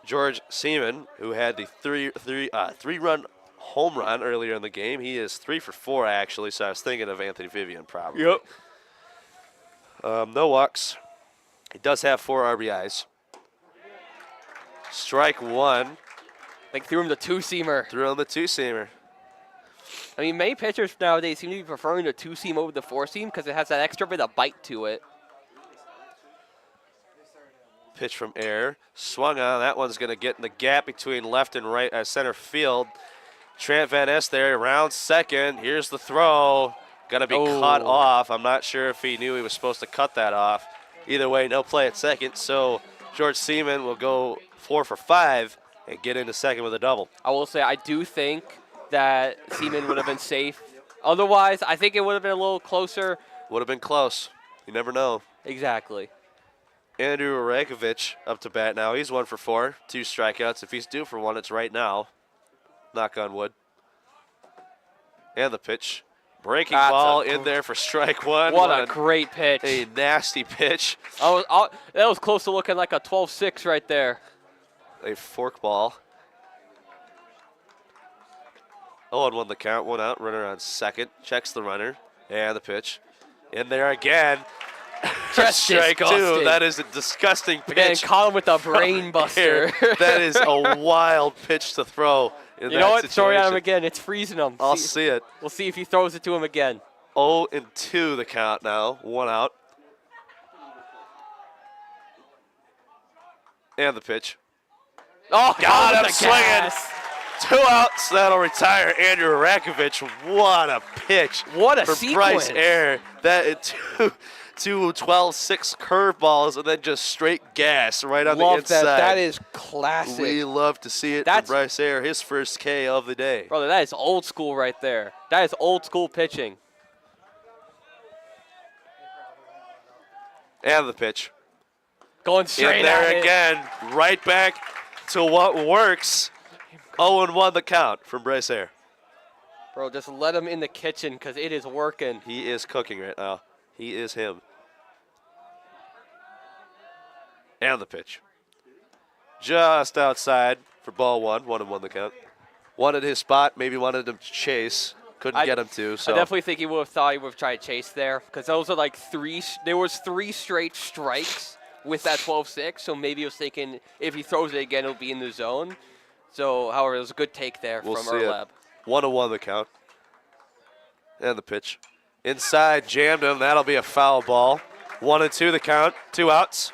[SPEAKER 1] George Seaman, who had the three-run home run earlier in the game. He is 3 for 4 actually, so I was thinking of Anthony Vivian probably.
[SPEAKER 2] Yep.
[SPEAKER 1] No walks. He does have 4 RBIs. Strike 1.
[SPEAKER 2] Like threw him the two-seamer.
[SPEAKER 1] Threw on the 2-seamer.
[SPEAKER 2] I mean, many pitchers nowadays seem to be preferring the two-seam over the four-seam because it has that extra bit of bite to it.
[SPEAKER 1] Pitch from air. Swung on. That one's going to get in the gap between left and right center field. Trent Van Ness there around second. Here's the throw. Going to be cut off. I'm not sure if he knew he was supposed to cut that off. Either way, no play at second. So George Seaman will go 4 for 5 and get into second with a double.
[SPEAKER 2] I will say I do think that Seaman would have been safe. Otherwise, I think it would have been a little closer.
[SPEAKER 1] Would have been close. You never know.
[SPEAKER 2] Exactly.
[SPEAKER 1] Andrew Rakovich up to bat now. He's 1 for 4, 2 strikeouts. If he's due for 1, it's right now. Knock on wood. And the pitch. Breaking ball in there for strike 1.
[SPEAKER 2] What a great pitch.
[SPEAKER 1] A nasty pitch.
[SPEAKER 2] That was close to looking like a 12-6 right there.
[SPEAKER 1] A fork ball. 0-1 the count. 1 out. Runner on second. Checks the runner. And the pitch. In there again.
[SPEAKER 2] Just
[SPEAKER 1] strike
[SPEAKER 2] disgusting.
[SPEAKER 1] 2. That is a disgusting pitch.
[SPEAKER 2] Again, caught him with a brain buster.
[SPEAKER 1] That is a wild pitch to throw. You
[SPEAKER 2] know what? Throw it at him again. It's freezing him.
[SPEAKER 1] I'll see it.
[SPEAKER 2] We'll see if he throws it to him again.
[SPEAKER 1] 0-2 the count now. 1 out. And the pitch.
[SPEAKER 2] Oh,
[SPEAKER 1] got him swinging. 2 outs. That'll retire Andrew Rakovich. What a pitch.
[SPEAKER 2] What a
[SPEAKER 1] for
[SPEAKER 2] sequence.
[SPEAKER 1] Bryce Air. That two 12-6 curveballs and then just straight gas right on the inside.
[SPEAKER 2] That is classic.
[SPEAKER 1] We love to see it from Bryce Air, his first K of the day.
[SPEAKER 2] Brother, that is old school right there. That is old school pitching.
[SPEAKER 1] And the pitch.
[SPEAKER 2] Going straight
[SPEAKER 1] in there
[SPEAKER 2] at
[SPEAKER 1] again. Right back to what works. 0-1 the count from Bryce Air.
[SPEAKER 2] Bro, just let him in the kitchen because it is working.
[SPEAKER 1] He is cooking right now. He is him. And the pitch. Just outside for ball 1. 1-1 the count. Wanted his spot, maybe wanted him to chase. Couldn't get him to. So
[SPEAKER 2] I definitely think he would have thought he would have tried to chase there because those are like there was 3 straight strikes with that 12-6. So maybe he was thinking if he throws it again, it'll be in the zone. So, however, it was a good take there from Erlab.
[SPEAKER 1] 1-1 the count. And the pitch. Inside, jammed him. That'll be a foul ball. 1-2 the count. 2 outs.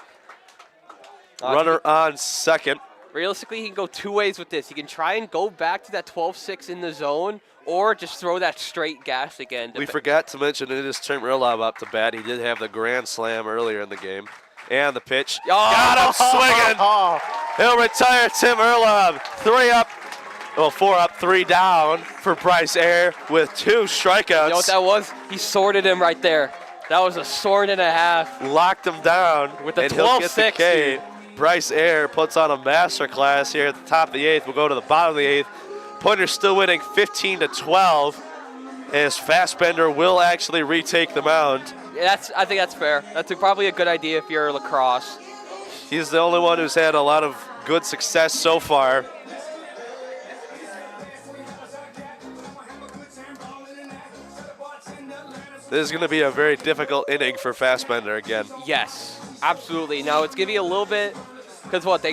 [SPEAKER 1] Runner on second.
[SPEAKER 2] Realistically, he can go 2 ways with this. He can try and go back to that 12-6 in the zone or just throw that straight gas again.
[SPEAKER 1] We forgot to mention it is Tim Erlab up to bat. He did have the grand slam earlier in the game. And the pitch. Got him swinging. He'll retire Tim Erlab. 3 up. Well, 4 up, 3 down for Bryce Ayer with 2 strikeouts.
[SPEAKER 2] You know what that was? He sorted him right there. That was a sword and a half.
[SPEAKER 1] Locked him down.
[SPEAKER 2] With the
[SPEAKER 1] and he'll get
[SPEAKER 2] 12-6.
[SPEAKER 1] the K. Bryce Ayer puts on a masterclass here at the top of the 8th. We'll go to the bottom of the 8th. Pointers still winning 15-12. As Fassbender will actually retake the mound.
[SPEAKER 2] Yeah, I think that's fair. That's probably a good idea if you're Lacrosse.
[SPEAKER 1] He's the only one who's had a lot of good success so far. This is going to be a very difficult inning for Fassbender again.
[SPEAKER 2] Yes, absolutely. Now it's going to be a little bit, because what,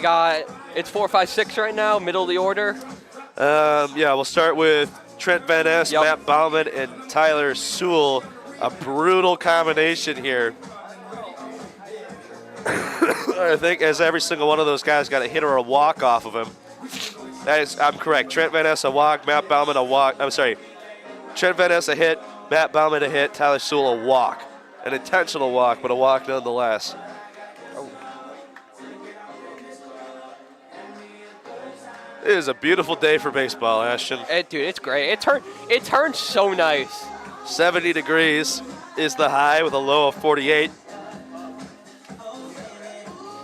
[SPEAKER 2] it's 4, 5, 6 right now, middle of the order.
[SPEAKER 1] Yeah, we'll start with Trent Van Ness,
[SPEAKER 2] Yep.
[SPEAKER 1] Matt Bauman, and Tyler Sewell. A brutal combination here. I think as every single one of those guys got a hit or a walk off of him. I'm correct. Trent Van Ness a walk, Matt Bauman a walk. I'm sorry. Trent Van Ness a hit, Matt Bauman a hit, Tyler Sewell a walk. An intentional walk, but a walk nonetheless. It is a beautiful day for baseball, Ashton.
[SPEAKER 2] Dude, it's great. It turned so nice.
[SPEAKER 1] 70 degrees is the high with a low of 48.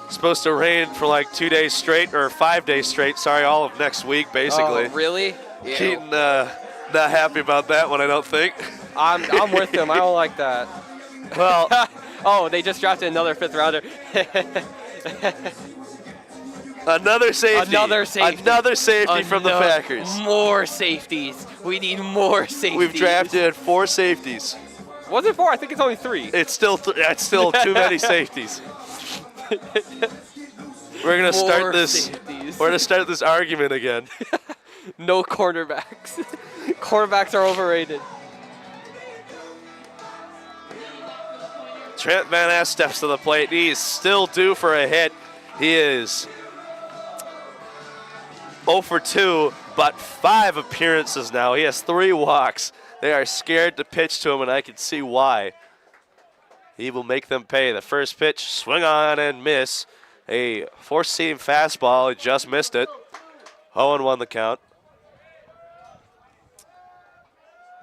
[SPEAKER 1] Supposed to rain for like 2 days straight, or 5 days straight. Sorry, all of next week, basically.
[SPEAKER 2] Oh, really? Ew.
[SPEAKER 1] Keaton not happy about that one, I don't think.
[SPEAKER 2] I'm with him. I don't like that.
[SPEAKER 1] Well,
[SPEAKER 2] oh, they just drafted another 5th rounder.
[SPEAKER 1] another safety. Another safety from the Packers.
[SPEAKER 2] More safeties. We need more safeties.
[SPEAKER 1] We've drafted 4 safeties.
[SPEAKER 2] Was it 4? I think it's only 3.
[SPEAKER 1] It's still too many safeties. We're gonna start this.
[SPEAKER 2] Safeties.
[SPEAKER 1] We're gonna start this argument again.
[SPEAKER 2] No cornerbacks. Cornerbacks are overrated.
[SPEAKER 1] Trent Van Ness steps to the plate. He is still due for a hit. He is 0 for 2, but 5 appearances now. He has 3 walks. They are scared to pitch to him, and I can see why. He will make them pay. The first pitch, swing on and miss. A four-seam fastball. He just missed it. 0-1 the count.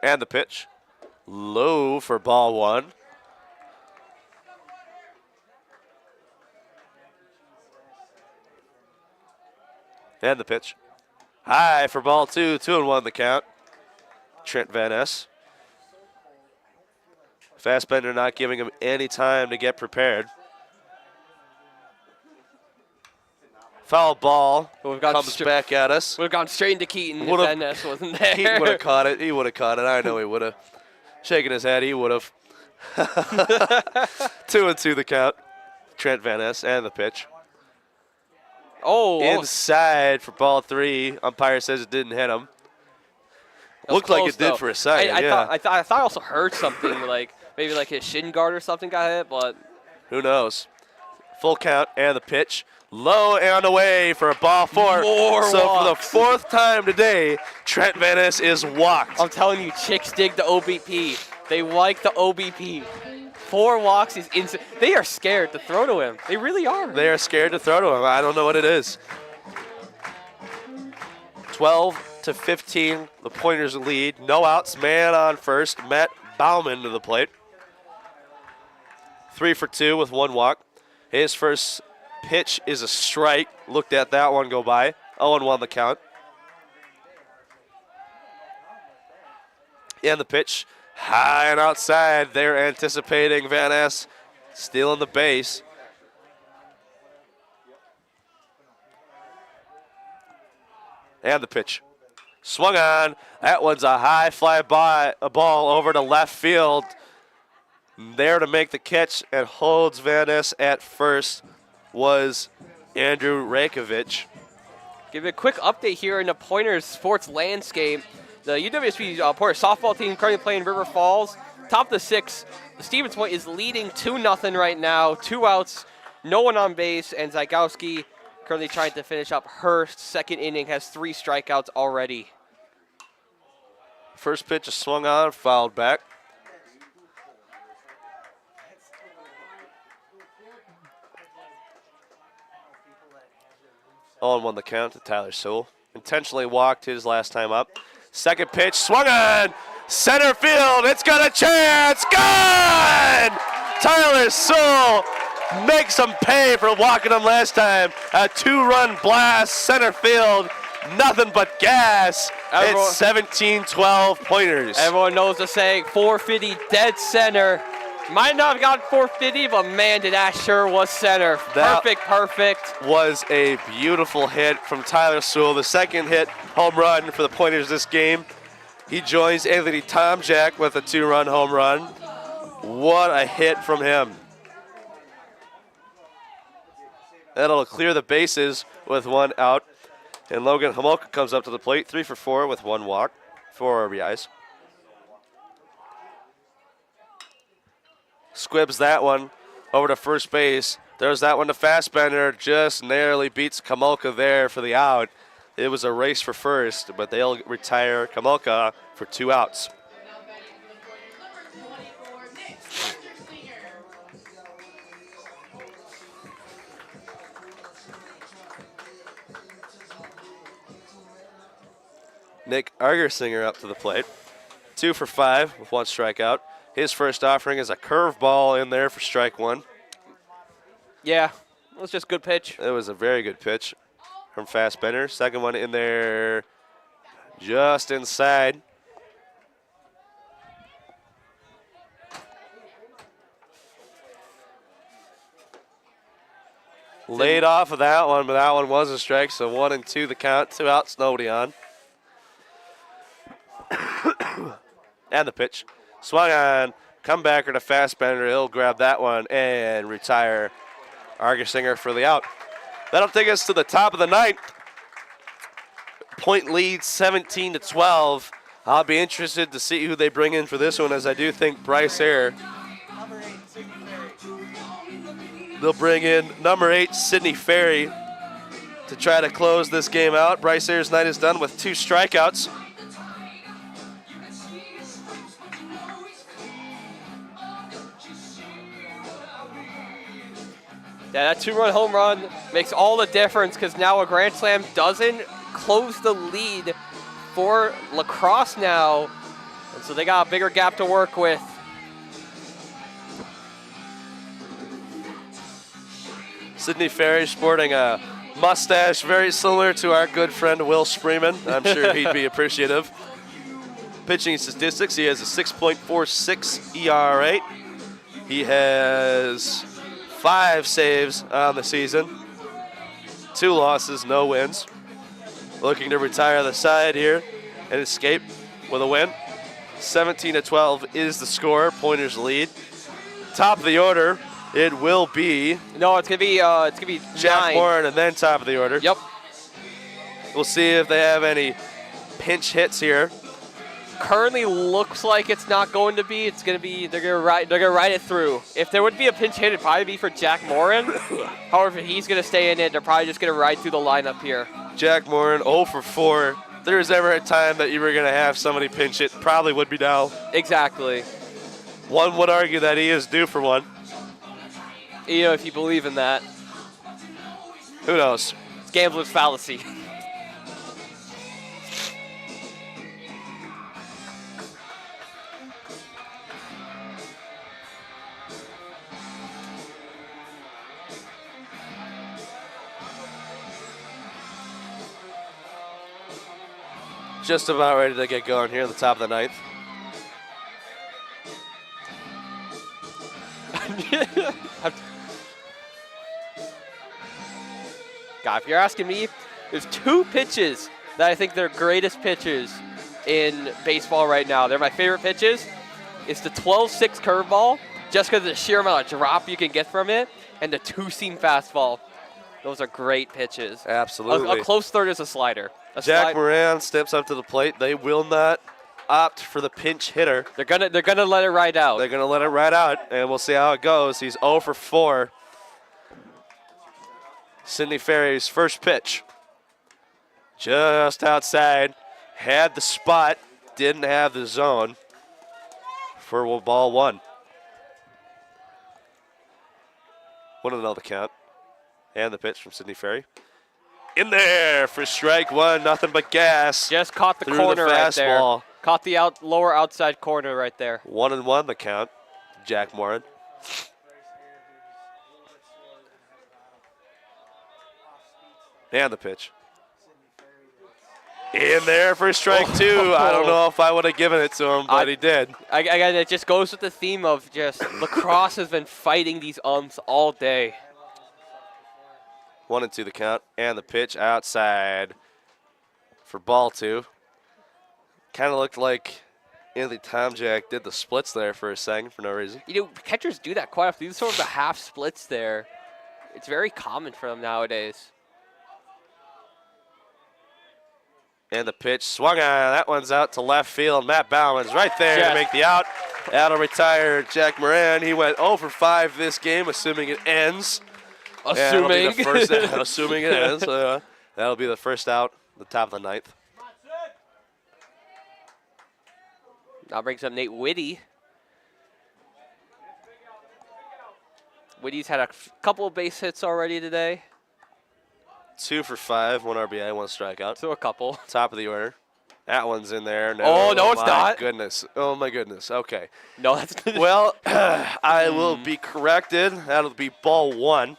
[SPEAKER 1] And the pitch. Low for ball 1. And the pitch. High for ball 2. 2-1 the count. Trent Van Ness. Fassbender not giving him any time to get prepared. Foul ball comes back at us.
[SPEAKER 2] Would have gone straight into Keaton if Van Ness wasn't there.
[SPEAKER 1] Keaton would have caught it. He would have caught it. I know he would have. Shaking his head, he would have. 2-2 the count. Trent Van Ness and the pitch. Inside for ball 3. Umpire says it didn't hit him. Looked like it did for a second.
[SPEAKER 2] I thought I also heard something like maybe like his shin guard or something got hit, but
[SPEAKER 1] who knows? Full count and the pitch. Low and away for a ball 4. So
[SPEAKER 2] walks.
[SPEAKER 1] for the 4th time today, Trent Van Ness is walked.
[SPEAKER 2] I'm telling you, chicks dig the OBP. They like the OBP. 4 walks is insane. They are scared to throw to him. They really are.
[SPEAKER 1] They are scared to throw to him. I don't know what it is. 12-15, the Pointers lead. No outs, man on first. Matt Bauman to the plate. 3 for 2 with 1 walk. His first pitch is a strike. Looked at that one go by. 0-1 the count. And the pitch. High and outside. They're anticipating Van Ness stealing the base. And the pitch. Swung on. That one's a high fly ball over to left field. There to make the catch and holds Van Ness at first was Andrew Rakovic.
[SPEAKER 2] Give you a quick update here in the Pointers sports landscape. The UWSP Pointers softball team currently playing River Falls. Top of the 6th. Stevens Point is leading 2-0 right now. 2 outs, no one on base, and Zygowski currently trying to finish up her second inning, has 3 strikeouts already.
[SPEAKER 1] First pitch is swung on, fouled back. On 1 the count to Tyler Sewell. Intentionally walked his last time up. Second pitch, swung on, center field, it's got a chance, gone! Tyler Sewell makes him pay for walking him last time. A 2-run blast, center field, nothing but gas. It's 17-12 Pointers.
[SPEAKER 2] Everyone knows the saying, 450 dead center. Might not have gotten 450, but man, that sure was center.
[SPEAKER 1] That
[SPEAKER 2] Perfect.
[SPEAKER 1] was a beautiful hit from Tyler Sewell. The second hit home run for the Pointers this game. He joins Anthony Tomjack with a 2-run home run. What a hit from him. That'll clear the bases with 1 out. And Logan Homolka comes up to the plate, 3 for 4 with 1 walk, 4 RBIs. Squibs that one over to first base. There's that one to Fassbender. Just narrowly beats Kamulka there for the out. It was a race for first, but they'll retire Kamulka for 2 outs.
[SPEAKER 3] Now batting for the Pointers, number 24, Nick Singer.
[SPEAKER 1] Nick Argersinger up to the plate. 2 for 5 with 1 strikeout. His first offering is a curveball in there for strike 1.
[SPEAKER 2] Yeah, it was just good pitch.
[SPEAKER 1] It was a very good pitch from Fassbender. Second one in there just inside. Laid off of that one, but that one was a strike, so 1 and 2 the count. 2 outs, nobody on. And the pitch. Swung on, comebacker to Fassbender. He'll grab that one and retire Argersinger for the out. That'll take us to the top of the 9th. Point lead 17-12. I'll be interested to see who they bring in for this one, as I do think Bryce Air. They'll bring in number 8, Sydney Ferry, to try to close this game out. Bryce Air's night is done with 2 strikeouts.
[SPEAKER 2] Yeah, that 2-run home run makes all the difference because now a grand slam doesn't close the lead for La Crosse now. And so they got a bigger gap to work with.
[SPEAKER 1] Sydney Ferry sporting a mustache very similar to our good friend Will Spreeman. I'm sure he'd be appreciative. Pitching statistics, he has a 6.46 ERA. He has 5 saves on the season, 2 losses, no wins. Looking to retire the side here and escape with a win. 17-12 is the score. Pointers lead. Top of the order, it will be
[SPEAKER 2] No, it's gonna be
[SPEAKER 1] Jack
[SPEAKER 2] 9.
[SPEAKER 1] Warren and then top of the order.
[SPEAKER 2] Yep.
[SPEAKER 1] We'll see if they have any pinch hits here.
[SPEAKER 2] Currently looks like it's not going to be. It's gonna be. They're gonna ride it through. If there would be a pinch hit, it'd probably be for Jack Morin. However, if he's gonna stay in it, they're probably just gonna ride through the lineup here.
[SPEAKER 1] Jack Morin 0 for 4. If there was ever a time that you were going to have somebody pinch it, probably would be now.
[SPEAKER 2] Exactly.
[SPEAKER 1] One would argue that he is due for one.
[SPEAKER 2] You know, if you believe in that,
[SPEAKER 1] Who knows?
[SPEAKER 2] it's gambler's fallacy.
[SPEAKER 1] Just about ready to get going here at the top of the 9th.
[SPEAKER 2] God, if you're asking me, there's 2 pitches that I think they're greatest pitches in baseball right now. They're my favorite pitches. It's the 12-6 curveball, just because of the sheer amount of drop you can get from it, and the two-seam fastball. Those are great pitches.
[SPEAKER 1] Absolutely.
[SPEAKER 2] A close third is a slider.
[SPEAKER 1] Jack Moran steps up to the plate. They will not opt for the pinch hitter.
[SPEAKER 2] They're gonna let it ride out.
[SPEAKER 1] They're going to let it ride out, and we'll see how it goes. He's 0 for 4. Sidney Ferry's first pitch. Just outside. Had the spot. Didn't have the zone for ball 1. 1-0 the count. And the pitch from Sidney Ferry. In there for strike 1. Nothing but gas.
[SPEAKER 2] Just caught the
[SPEAKER 1] through
[SPEAKER 2] corner
[SPEAKER 1] the
[SPEAKER 2] right there.
[SPEAKER 1] fastball.
[SPEAKER 2] Caught the lower outside corner right there.
[SPEAKER 1] 1-1 the count. Jack Moran. And the pitch. In there for strike 2. I don't know if I would have given it to him, but he did.
[SPEAKER 2] It just goes with the theme of just lacrosse has been fighting these umps all day.
[SPEAKER 1] 1-2 the count. And the pitch outside for ball 2. Kind of looked like Anthony Tomjack did the splits there for a second for no reason.
[SPEAKER 2] You know, catchers do that quite often. These sort of the half splits there. It's very common for them nowadays.
[SPEAKER 1] And the pitch swung on. That one's out to left field. Matt Bauman's right there to make the out. That'll retire Jack Moran. He went 0 for 5 this game, assuming it ends.
[SPEAKER 2] Assuming.
[SPEAKER 1] Assuming it ends. That'll be the first out, the top of the 9th.
[SPEAKER 2] Now brings up Nate Whitty. Whitty's had a couple of base hits already today.
[SPEAKER 1] 2 for 5, 1 RBI, 1 strikeout.
[SPEAKER 2] So a couple.
[SPEAKER 1] Top of the order. That one's in there. No,
[SPEAKER 2] oh, no, it's not.
[SPEAKER 1] Goodness. Oh, my goodness. Okay.
[SPEAKER 2] No, that's good.
[SPEAKER 1] Well, I will be corrected. That'll be ball 1.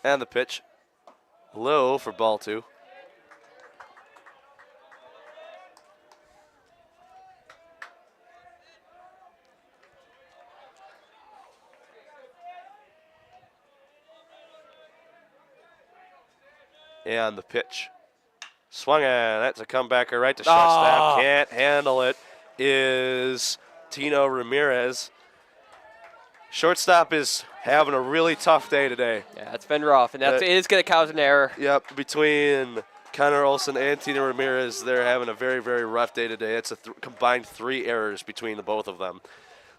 [SPEAKER 1] And the pitch. Low for ball 2. And the pitch. Swung on. That's a comebacker right to shortstop. Can't handle it. Is Tino Ramirez. Shortstop is having a really tough day today.
[SPEAKER 2] Yeah, it's been rough, and it is going to cause an error.
[SPEAKER 1] Yep, between Connor Olson and Tino Ramirez, they're having a very, very rough day today. It's a combined 3 errors between the both of them.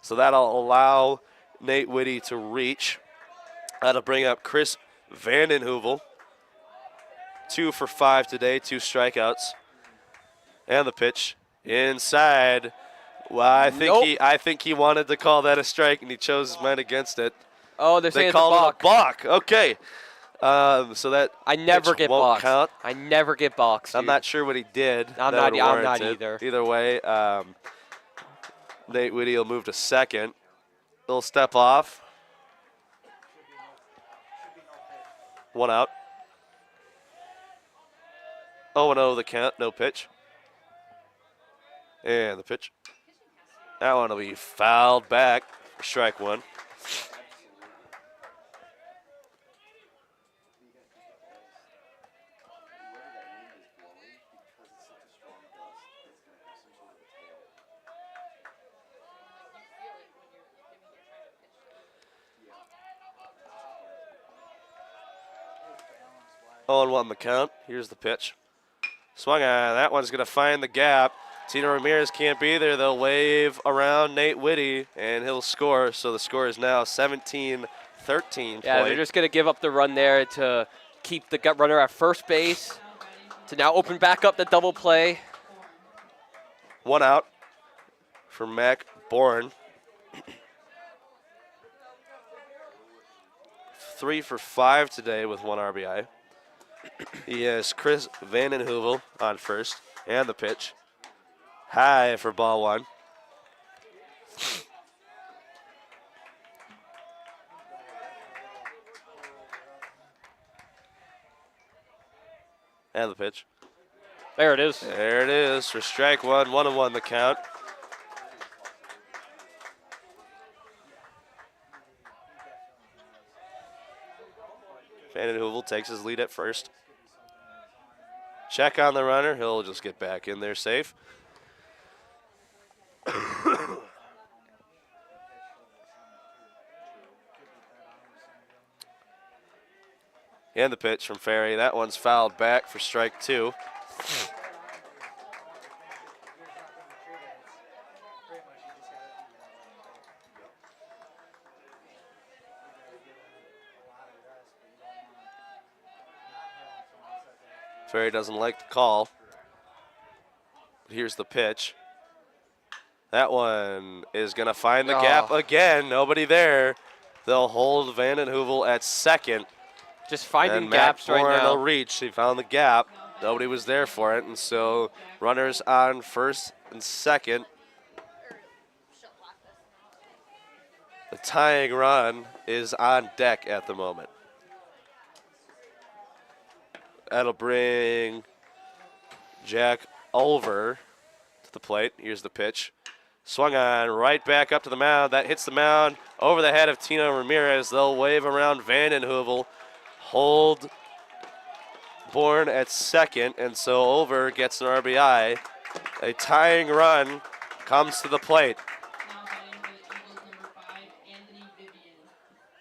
[SPEAKER 1] So that'll allow Nate Whitty to reach. That'll bring up Chris Vandenheuvel. 2 for 5 today, 2 strikeouts. And the pitch inside. Well, I think he wanted to call that a strike, and he chose his mind against it.
[SPEAKER 2] Oh, they're saying
[SPEAKER 1] they called it a balk. Okay. So that
[SPEAKER 2] I never get
[SPEAKER 1] won't
[SPEAKER 2] balked.
[SPEAKER 1] count.
[SPEAKER 2] I never get balked.
[SPEAKER 1] I'm not sure what he did.
[SPEAKER 2] I'm
[SPEAKER 1] that
[SPEAKER 2] not
[SPEAKER 1] warranted.
[SPEAKER 2] either.
[SPEAKER 1] Either way, Nate Whitty will move to second. He'll step off. 1 out. 0-0 the count, no pitch. And the pitch. That one will be fouled back for strike 1. On 1 the count. Here's the pitch. Swung on. That one's going to find the gap. Tino Ramirez can't be there. They'll wave around Nate Whitty, and he'll score. So the score is now 17-13.
[SPEAKER 2] Yeah, they're just going to give up the run there to keep the gut runner at first base, to now open back up the double play.
[SPEAKER 1] 1 out for Mac Bourne. 3 for 5 today with 1 RBI. He has Chris Vandenheuvel on first, and the pitch. High for ball 1. And the pitch.
[SPEAKER 2] There it is.
[SPEAKER 1] There it is for strike 1, 1-1 the count. Vandenheuvel takes his lead at first. check on the runner. He'll just get back in there safe. And the pitch from Ferry. That one's fouled back for strike 2. Ferry doesn't like the call. Here's the pitch. That one is going to find the gap again. Nobody there. They'll hold Vanden Heuvel at second.
[SPEAKER 2] Just finding
[SPEAKER 1] and
[SPEAKER 2] gaps
[SPEAKER 1] Matt
[SPEAKER 2] right now.
[SPEAKER 1] will reach. He found the gap. Nobody was there for it, and so runners on first and second. The tying run is on deck at the moment. That'll bring Jack over to the plate. Here's the pitch. Swung on right back up to the mound. That hits the mound over the head of Tino Ramirez. They'll wave around Vanden Heuvel. Hold Bourne at second, and so over gets an RBI. A tying run comes to the plate.
[SPEAKER 3] Now batting for the Eagles, number 5, Anthony Vivian.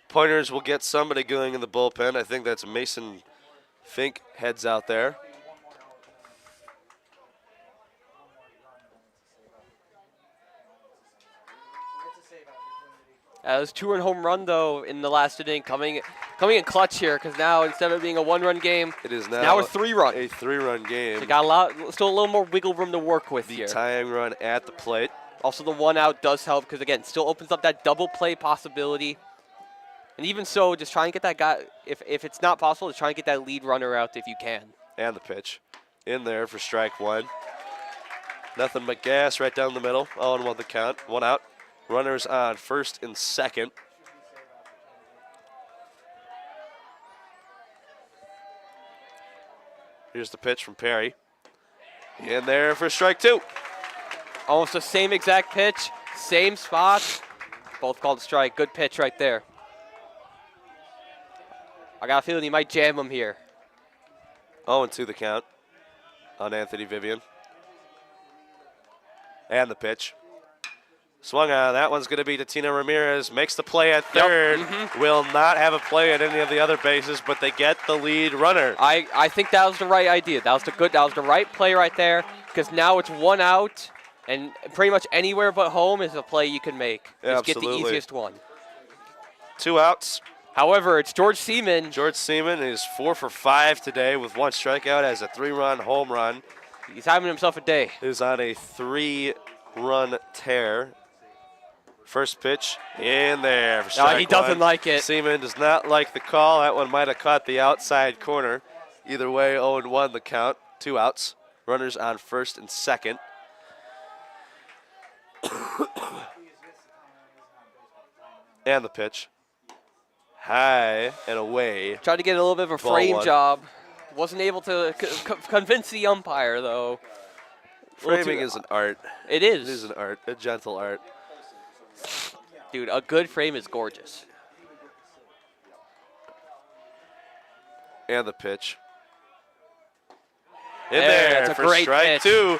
[SPEAKER 1] Pointers will get somebody going in the bullpen. I think that's Mason Fink heads out there.
[SPEAKER 2] It was 2-run home run though in the last inning, coming in clutch here because now instead of it being a 1-run game,
[SPEAKER 1] It is
[SPEAKER 2] it's now a
[SPEAKER 1] now
[SPEAKER 2] 3-run.
[SPEAKER 1] a 3-run game.
[SPEAKER 2] They got still a little more wiggle room to work with
[SPEAKER 1] The
[SPEAKER 2] here.
[SPEAKER 1] tying run at the plate.
[SPEAKER 2] Also, the 1 out does help because again, still opens up that double play possibility. And even so, just try and get that guy. If it's not possible, just try and get that lead runner out if you can.
[SPEAKER 1] And the pitch in there for strike 1. Nothing but gas right down the middle. 0-1 the count. 1 out. Runners on first and second. Here's the pitch from Perry. In there for strike 2.
[SPEAKER 2] Almost the same exact pitch, same spot. Both called strike. Good pitch right there. I got a feeling he might jam him here.
[SPEAKER 1] 0-2 the count on Anthony Vivian. And the pitch. Swung on. That one's going to be to Tina Ramirez. Makes the play at third. Will not have a play at any of the other bases, but they get the lead runner.
[SPEAKER 2] I think that was the right idea. That was the right play right there because now it's 1 out, and pretty much anywhere but home is a play you can make. Just get the
[SPEAKER 1] Absolutely.
[SPEAKER 2] easiest one.
[SPEAKER 1] 2 outs.
[SPEAKER 2] However, it's George Seaman.
[SPEAKER 1] George Seaman is 4 for 5 today with 1 strikeout as a 3-run home run.
[SPEAKER 2] He's having himself a day.
[SPEAKER 1] Is on a 3-run tear. First pitch in there for
[SPEAKER 2] No,
[SPEAKER 1] strike
[SPEAKER 2] he doesn't
[SPEAKER 1] 1.
[SPEAKER 2] like it.
[SPEAKER 1] Seaman does not like the call. That one might have caught the outside corner. Either way, 0-1 the count. 2 outs. Runners on first and second. And the pitch. High and away.
[SPEAKER 2] Tried to get a little bit of a
[SPEAKER 1] Ball
[SPEAKER 2] frame
[SPEAKER 1] 1.
[SPEAKER 2] job. Wasn't able to convince the umpire, though.
[SPEAKER 1] Framing is an art.
[SPEAKER 2] It
[SPEAKER 1] It is
[SPEAKER 2] is.
[SPEAKER 1] an art, a gentle art.
[SPEAKER 2] Dude, a good frame is gorgeous.
[SPEAKER 1] And the pitch. In
[SPEAKER 2] There,
[SPEAKER 1] there
[SPEAKER 2] it's a
[SPEAKER 1] for
[SPEAKER 2] great
[SPEAKER 1] strike
[SPEAKER 2] pitch.
[SPEAKER 1] 2.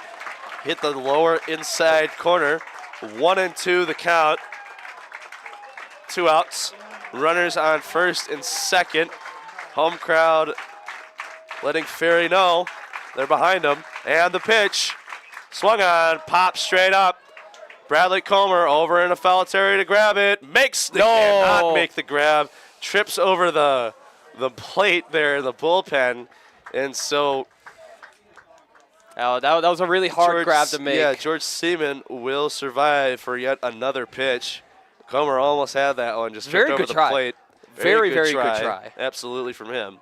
[SPEAKER 1] Hit the lower inside corner. 1-2 the count. 2 outs. Runners on first and second. Home crowd letting Ferry know they're behind him. And the pitch. Swung on, popped straight up. Bradley Comer over in a foul territory to grab it. Cannot make the grab. Trips over the plate there, the bullpen. And so
[SPEAKER 2] Oh, that was a really hard grab to make.
[SPEAKER 1] Yeah, George Seaman will survive for yet another pitch. Comer almost had that one, just
[SPEAKER 2] Very
[SPEAKER 1] tripped over
[SPEAKER 2] good
[SPEAKER 1] the
[SPEAKER 2] try.
[SPEAKER 1] plate.
[SPEAKER 2] Very good try.
[SPEAKER 1] Absolutely from him.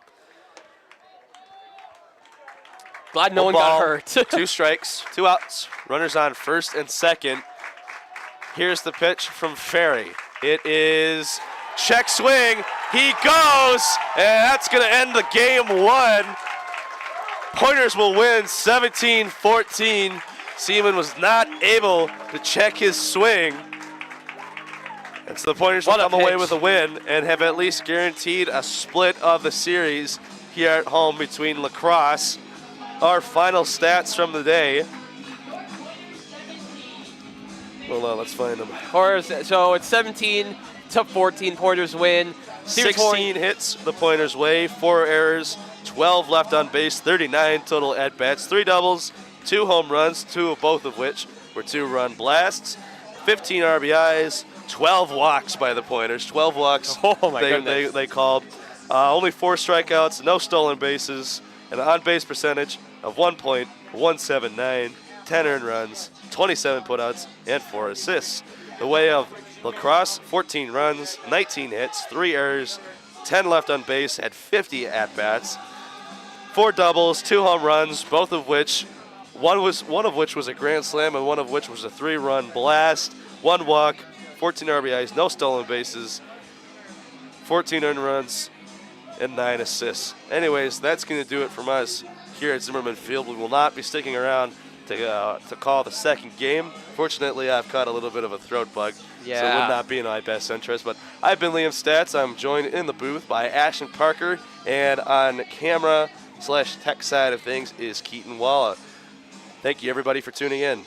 [SPEAKER 2] Glad no one
[SPEAKER 1] Ball,
[SPEAKER 2] got hurt.
[SPEAKER 1] 2 strikes, 2 outs. Runners on first and second. Here's the pitch from Ferry. It is check swing. He goes, and that's going to end the game 1. Pointers will win 17-14. Seaman was not able to check his swing. And so the Pointers will
[SPEAKER 2] What a
[SPEAKER 1] come away
[SPEAKER 2] pitch.
[SPEAKER 1] with a win and have at least guaranteed a split of the series here at home between La Crosse our final stats from the day. Hold on, let's find them.
[SPEAKER 2] So it's 17 to 14. Pointers win.
[SPEAKER 1] 16 hits the Pointers' way, 4 errors, 12 left on base, 39 total at-bats, 3 doubles, 2 home runs, both of which were 2-run blasts, 15 RBIs, 12 walks by the Pointers. 12 walks
[SPEAKER 2] Oh my goodness.
[SPEAKER 1] they called. Only 4 strikeouts, no stolen bases, an on-base percentage of 1.179, 10 earned runs, 27 putouts, and 4 assists. The way of Crosse, 14 runs, 19 hits, 3 errors, 10 left on base, had 50 at-bats, 4 doubles, 2 home runs, both of which, one of which was a grand slam and one of which was a 3-run blast, 1 walk, 14 RBIs, no stolen bases, 14 earned runs, and 9 assists. Anyways, that's going to do it from us here at Zimmerman Field. We will not be sticking around to call the second game. Fortunately, I've caught a little bit of a throat bug, so it
[SPEAKER 2] Yeah.
[SPEAKER 1] would not be in my best interest. But I've been Liam Stats. I'm joined in the booth by Ashton Parker, and on camera/tech side of things is Keaton Walla. Thank you, everybody, for tuning in.